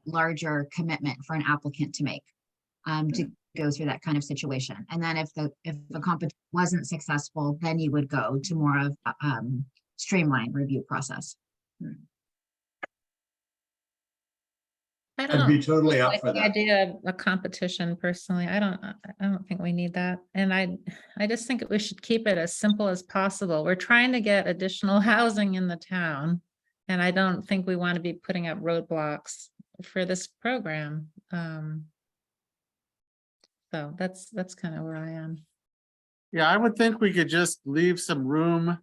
larger commitment for an applicant to make. To go through that kind of situation. And then if the competition wasn't successful, then you would go to more of streamlined review process. I I'd don't be totally up like for the that. idea of a competition personally. I don't think we need that. And I just think we should keep it as simple as possible. We're trying to get additional housing in the town. And I don't think we want to be putting up roadblocks for this program. So that's kind of where I am. Yeah, I would think we could just leave some room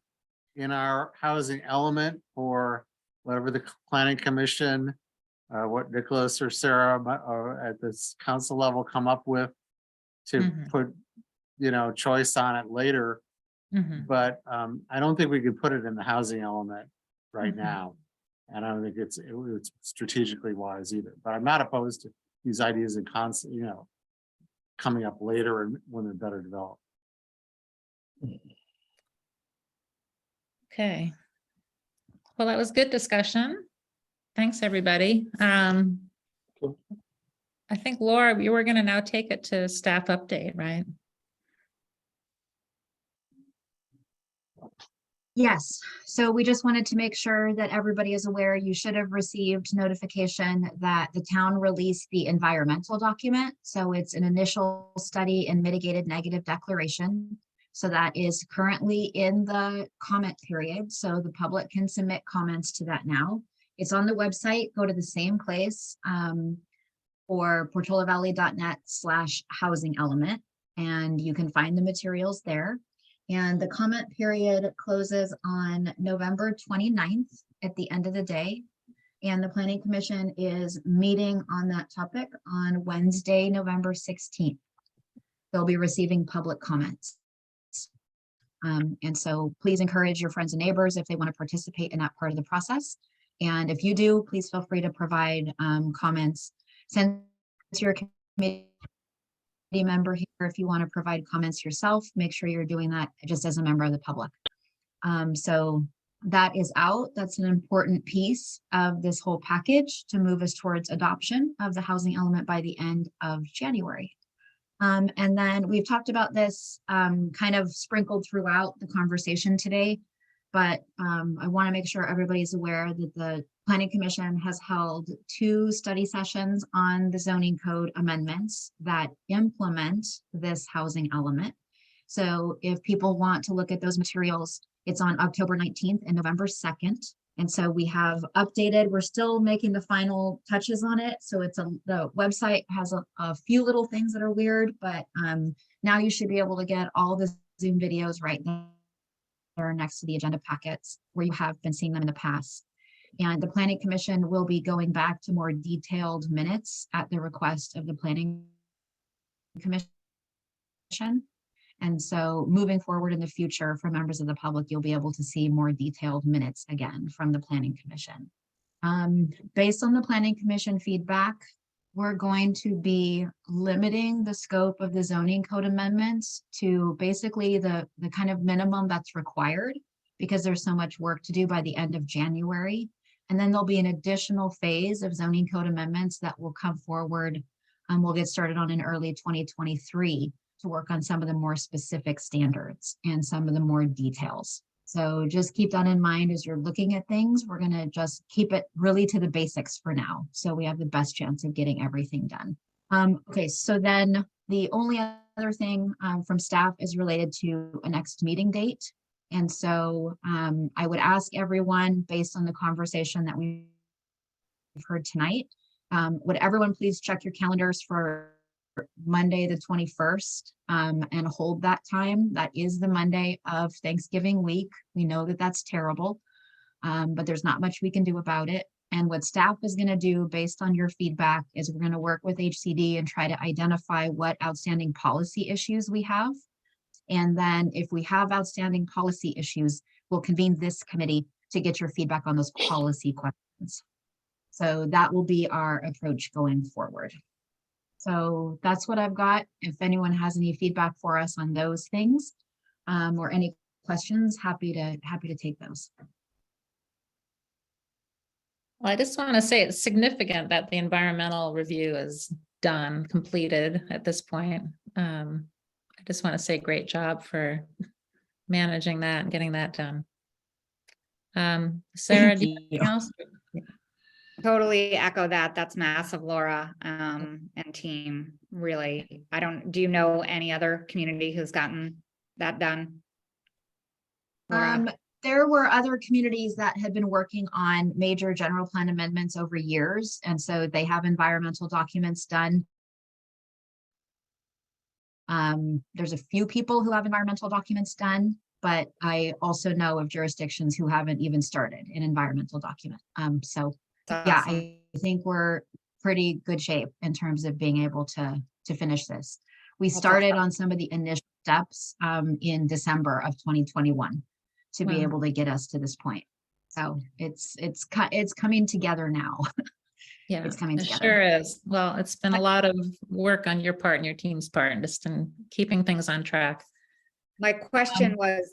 in our housing element for whatever the planning commission, what Nicholas or Sarah at this council level come up with to Mhm. put, choice on it later. Mhm. But I don't think we could put it in the housing element right Mhm. now. And I don't think it's strategically wise either, but I'm not opposed to these ideas and concept, coming up later and when they're better developed. Okay. Well, that was good discussion. Thanks, everybody. I think Laura, you were going to now take it to staff update, right? Yes, so we just wanted to make sure that everybody is aware, you should have received notification that the town released the environmental document. So it's an initial study and mitigated negative declaration. So that is currently in the comment period, so the public can submit comments to that now. It's on the website, go to the same place or portolavalley.net/housing element, and you can find the materials there. And the comment period closes on November 29th at the end of the day. And the Planning Commission is meeting on that topic on Wednesday, November 16th. They'll be receiving public comments. And so please encourage your friends and neighbors if they want to participate in that part of the process. And if you do, please feel free to provide comments. Since you're a committee member here, if you want to provide comments yourself, make sure you're doing that just as a member of the public. So that is out. That's an important piece of this whole package to move us towards adoption of the housing element by the end of January. And then we've talked about this kind of sprinkled throughout the conversation today, but I want to make sure everybody's aware that the Planning Commission has held 2 study sessions on the zoning code amendments that implement this housing element. So if people want to look at those materials, it's on October 19th and November 2nd. And so we have updated, we're still making the final touches on it. So the website has a few little things that are weird, but now you should be able to get all the Zoom videos right there next to the agenda packets where you have been seeing them in the past. And the Planning Commission will be going back to more detailed minutes at the request of the Planning Commission. And so moving forward in the future for members of the public, you'll be able to see more detailed minutes again from the Planning Commission. Based on the Planning Commission feedback, we're going to be limiting the scope of the zoning code amendments to basically the kind of minimum that's required because there's so much work to do by the end of January. And then there'll be an additional phase of zoning code amendments that will come forward. We'll get started on in early 2023 to work on some of the more specific standards and some of the more details. So just keep that in mind as you're looking at things. We're going to just keep it really to the basics for now. So we have the best chance of getting everything done. Okay, so then the only other thing from staff is related to a next meeting date. And so I would ask everyone, based on the conversation that we've heard tonight, would everyone please check your calendars for Monday, the 21st, and hold that time. That is the Monday of Thanksgiving week. We know that that's terrible, but there's not much we can do about it. And what staff is going to do based on your feedback is we're going to work with HCD and try to identify what outstanding policy issues we have. And then if we have outstanding policy issues, we'll convene this committee to get your feedback on those policy questions. So that will be our approach going forward. So that's what I've got. If anyone has any feedback for us on those things or any questions, happy to take those. Well, I just want to say it's significant that the environmental review is done, completed at this point. I just want to say great job for managing that and getting that done. Sarah, do you have anything else? Totally echo that. That's massive, Laura, and team, really. Do you know any other community who's gotten that done? Laura? There were other communities that had been working on major general plan amendments over years, and so they have environmental documents done. There's a few people who have environmental documents done, but I also know of jurisdictions who haven't even started an environmental document. So yeah, I think we're pretty good shape in terms of being able to finish this. We started on some of the initial steps in December of 2021 to be Wow. able to get us to this point. So it's coming together now. Yeah, It's coming it together. sure is. Well, it's been a lot of work on your part and your team's part, and just in keeping things on track. My question was,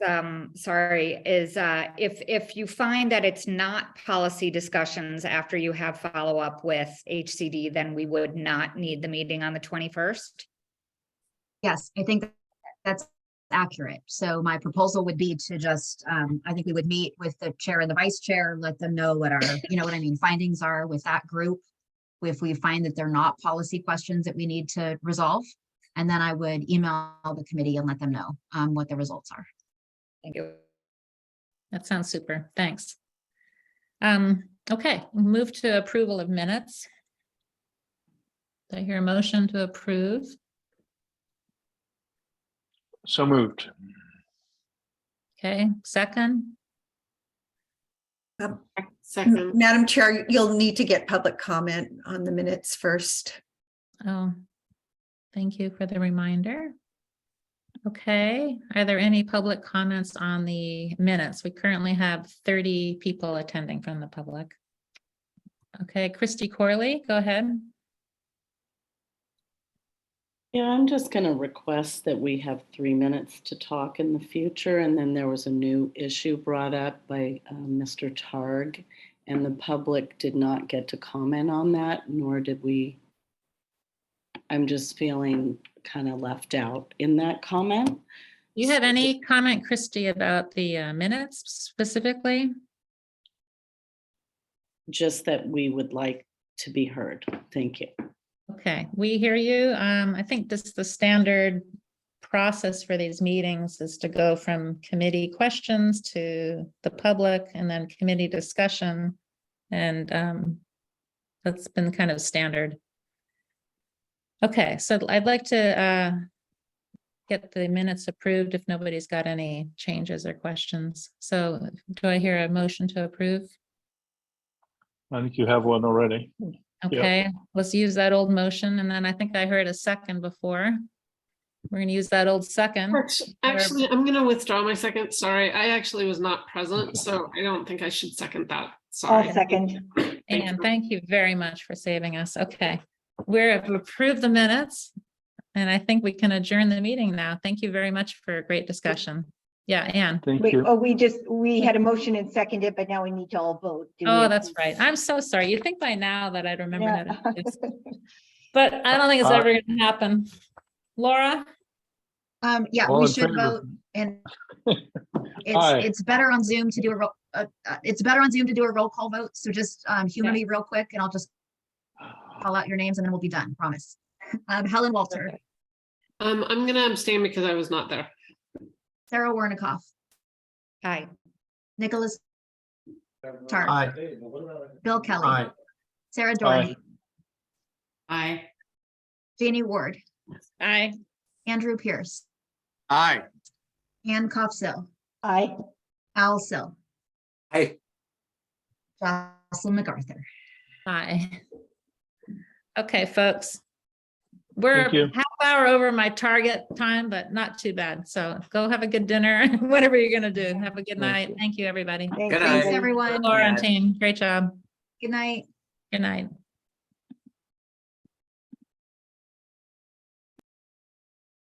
sorry, is if you find that it's not policy discussions after you have follow-up with HCD, then we would not need the meeting on the 21st? Yes, I think that's accurate. So my proposal would be to just, I think we would meet with the chair and the vice chair, let them know what our, findings are with that group. If we find that they're not policy questions that we need to resolve, and then I would email the committee and let them know what the results are. Thank you. That sounds super. Thanks. Okay, we'll move to approval of minutes. Do I hear a motion to approve? So moved. Okay, second. Second. Madam Chair, you'll need to get public comment on the minutes first. Oh, thank you for the reminder. Okay, are there any public comments on the minutes? We currently have 30 people attending from the public. Okay, Christy Corley, go ahead. Yeah, I'm just going to request that we have 3 minutes to talk in the future. And then there was a new issue brought up by Mr. Targ, and the public did not get to comment on that, nor did we. I'm just feeling kind of left out in that comment. You have any comment, Christy, about the minutes specifically? Just that we would like to be heard. Thank you. Okay, we hear you. I think this the standard process for these meetings is to go from committee questions to the public and then committee discussion. And that's been kind of standard. Okay, so I'd like to get the minutes approved if nobody's got any changes or questions. So do I hear a motion to approve? I think you have one already. Okay, let's use that old motion. And then I think I heard a second before. We're gonna use that old second. Actually, I'm gonna withdraw my second. Sorry, I actually was not present, so I don't think I should second that. Sorry. I'll second. And thank you very much for saving us. Okay, we've approved the minutes. And I think we can adjourn the meeting now. Thank you very much for a great discussion. Yeah, Anne. Thank Wait, you. oh, we had a motion and seconded, but now we need to all vote. Do we Oh, have that's to- right. I'm so sorry. You'd think by now that I'd remember how Yeah. to do this. But I don't think it's ever gonna happen. Laura? Yeah, All we in should favor? vote, and Aye. it's better on Zoom to do a roll, it's better on Zoom to do a roll call vote. So just humor me real quick and I'll just call out your names and then we'll be done, promise. Helen Walter, I'm gonna abstain because I was not there. Sarah Warnikoff, Hi. Nicholas Tarr, Aye. Bill Kelly, Aye. Sarah Doherty, Aye. Janie Ward, Aye. Andrew Pierce, Aye. Ann Koffsill, Aye. Al Sill, Hey, Jocelyn MacArthur. Hi. Okay, folks. We're Thank you. half hour over my target time, but not too bad. So go have a good dinner, whatever you're gonna do. Have a good night. you. Thank you, everybody. Thank Good you. night. Thanks, everyone. Laura and Yes. team, great job. Good night. Good night.